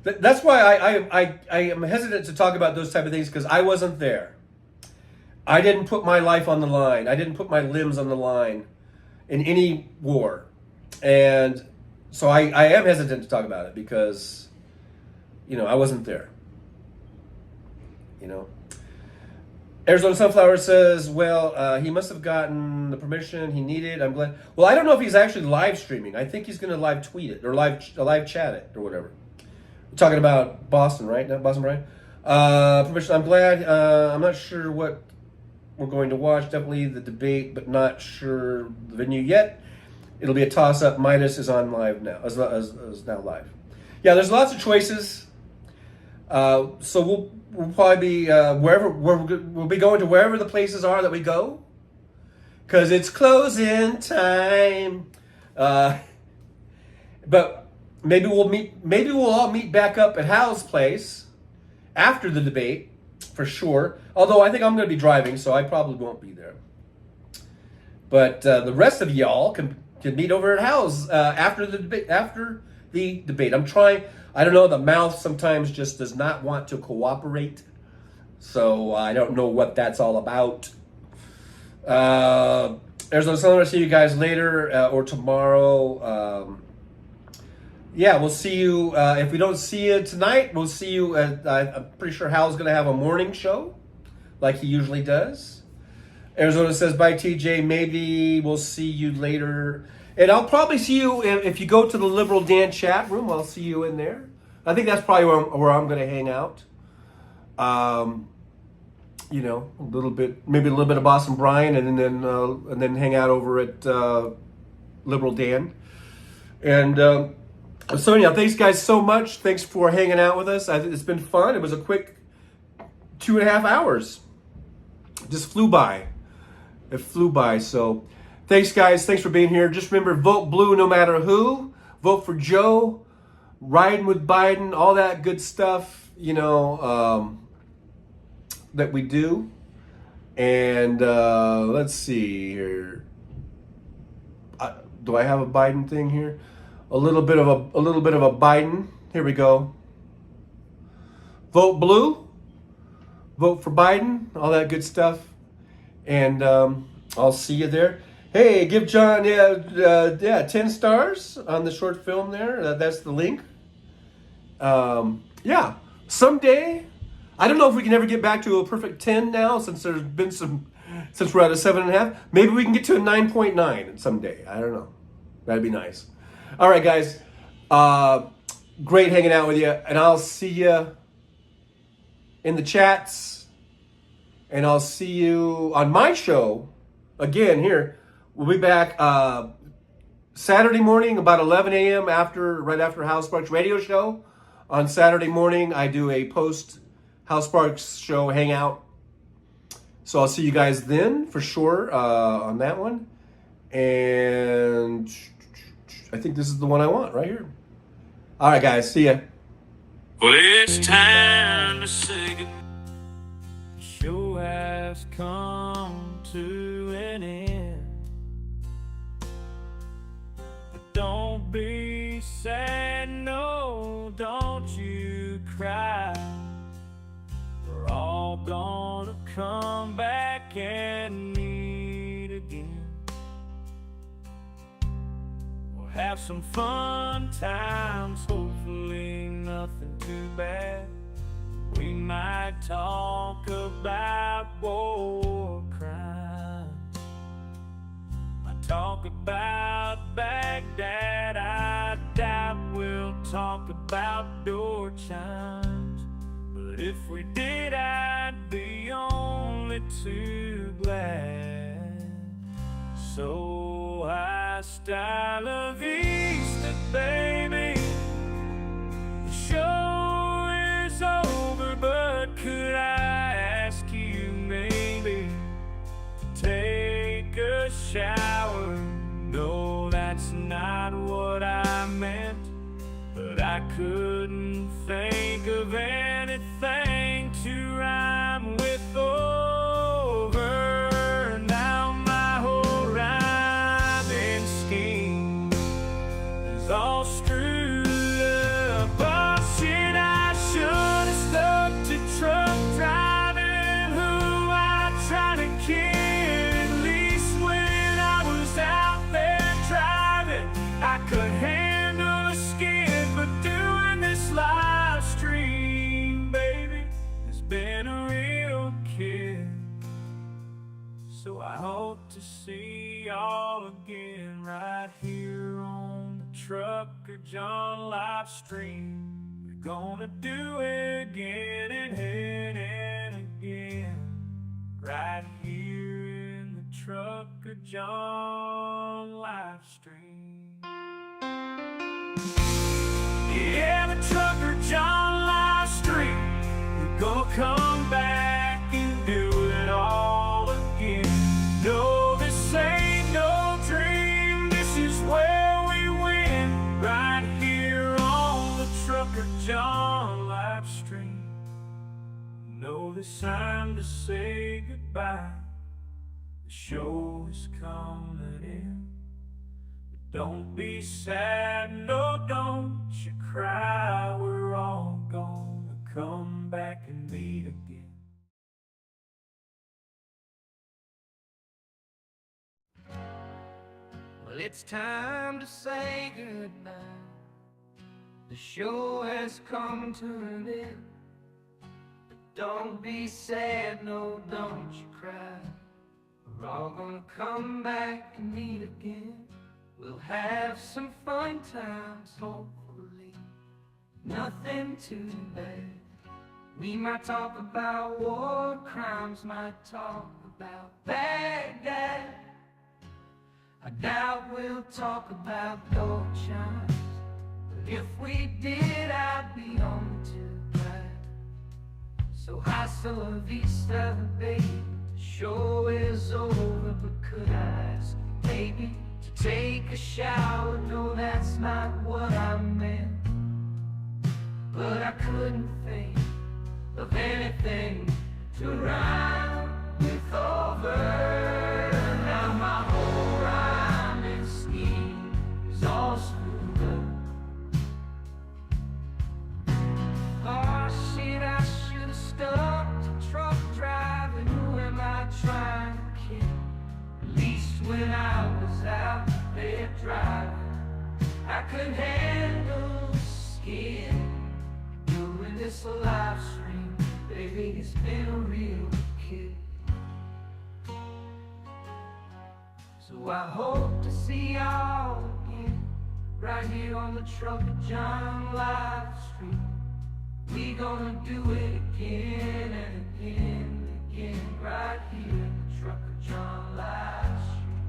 that's why I am hesitant to talk about those type of things, because I wasn't there. I didn't put my life on the line. I didn't put my limbs on the line in any war, and so I am hesitant to talk about it because, you know, I wasn't there. You know. Arizona Sunflower says, well, he must have gotten the permission he needed. I'm glad. Well, I don't know if he's actually live streaming. I think he's going to live tweet it or live chat it or whatever. We're talking about Boston, right? Not Boston, Brian? Permission. I'm glad. I'm not sure what we're going to watch. Definitely the debate, but not sure the venue yet. It'll be a toss-up. Midas is on live now. Is now live. Yeah, there's lots of choices. So we'll probably be we'll be going to wherever the places are that we go, because it's closing time. But maybe we'll all meet back up at Hal's place after the debate for sure. Although I think I'm going to be driving, so I probably won't be there. But the rest of y'all can meet over at Hal's after the debate. I'm trying. I don't know, the mouth sometimes just does not want to cooperate. So I don't know what that's all about. Arizona Sun, I'll see you guys later or tomorrow. Yeah, we'll see you. If we don't see you tonight, we'll see you at, I'm pretty sure Hal's going to have a morning show like he usually does. Arizona says, bye TJ, maybe we'll see you later. And I'll probably see you if you go to the Liberal Dan chat room. I'll see you in there. I think that's probably where I'm going to hang out. You know, maybe a little bit of Boston Brian, and then hang out over at Liberal Dan. And so anyhow, thanks guys so much. Thanks for hanging out with us. It's been fun. It was a quick 2.5 hours. Just flew by. It flew by. So. Thanks, guys. Thanks for being here. Just remember, vote blue no matter who. Vote for Joe. Riding with Biden. All that good stuff, you know, that we do. And let's see here. Do I have a Biden thing here? A little bit of a Biden. Here we go. Vote blue. Vote for Biden. All that good stuff. And I'll see you there. Hey, give John 10 stars on the short film there. That's the link. Yeah, someday, I don't know if we can ever get back to a perfect 10 now, since there's been since we're at a 7.5. Maybe we can get to a 9.9 someday. I don't know. That'd be nice. All right, guys. Great hanging out with you, and I'll see you in the chats, and I'll see you on my show again here. We'll be back Saturday morning about 11 a.m. right after House Sparks radio show. On Saturday morning, I do a post House Sparks show hangout. So I'll see you guys then for sure on that one. And I think this is the one I want right here. All right, guys. See ya. Well, it's time to say goodbye. Show has come to an end. sad, no, don't you cry. We're all gonna come back and meet again. We'll have some fun times, hopefully nothing too bad. We might talk about war crimes, might talk about Baghdad. I doubt we'll talk about door chimes, but if we did, I'd be only too glad. So hasta la vista, baby. The show is over, but could I ask you maybe to take a shower? No, that's not what I meant, but I couldn't think of anything to rhyme with over. Now my whole rhyming scheme is all screwed up. Oh shit, I should have stuck to truck driving, who I tried to kid. At least when I was out there driving, I could handle a skid, but doing this live stream, baby, has been a real kid. So I hope to see y'all again right here on the Trucker John live stream. We're gonna do it again and again, right here in the Trucker John live stream. Yeah, the Trucker John live stream. We're gonna come back and do it all again. No, this ain't no dream, this is where we win, right here on the Trucker John live stream. No, this time to say goodbye. The show is coming in. Don't be sad, no, don't you cry. We're all gonna come back and meet again. Well, it's time to say goodbye. The show has come to an end. But don't be sad, no, don't you cry. We're all gonna come back and meet again. We'll have some fun times, hopefully nothing too bad. We might talk about war crimes, might talk about Baghdad. I doubt we'll talk about door chimes, but if we did, I'd be only too glad. So hasta la vista, baby. The show is over, but could I ask you, baby, to take a shower? No, that's not what I meant, but I couldn't think of anything to rhyme with over. Now my whole rhyming scheme is all screwed up. Oh shit, I should have stuck to truck driving. Who am I trying to kid? At least when I was out there driving, I could handle the skid. Doing this live stream, baby, it's been a real kid. So I hope to see y'all again, right here on the Trucker John live stream. We gonna do it again and again and again, right here in the Trucker John live stream.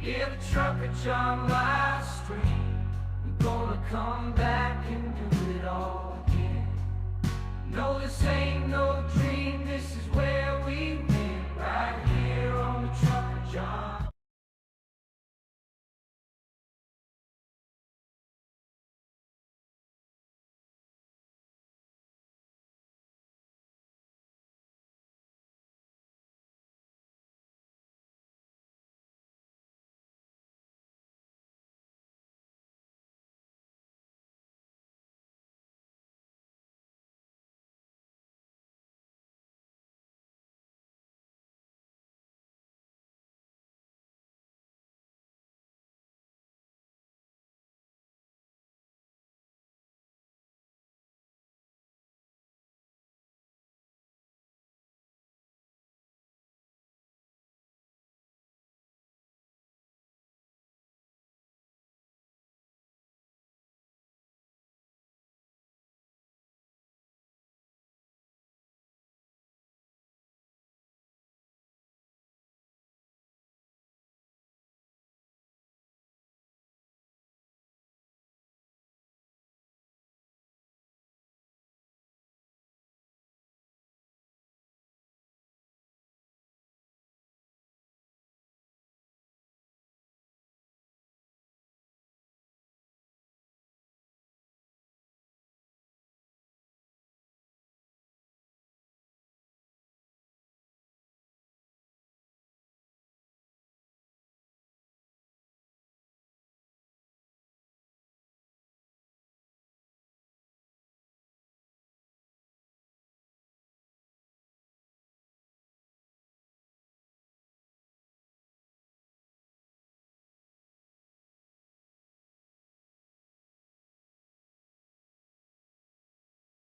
Yeah, the Trucker John live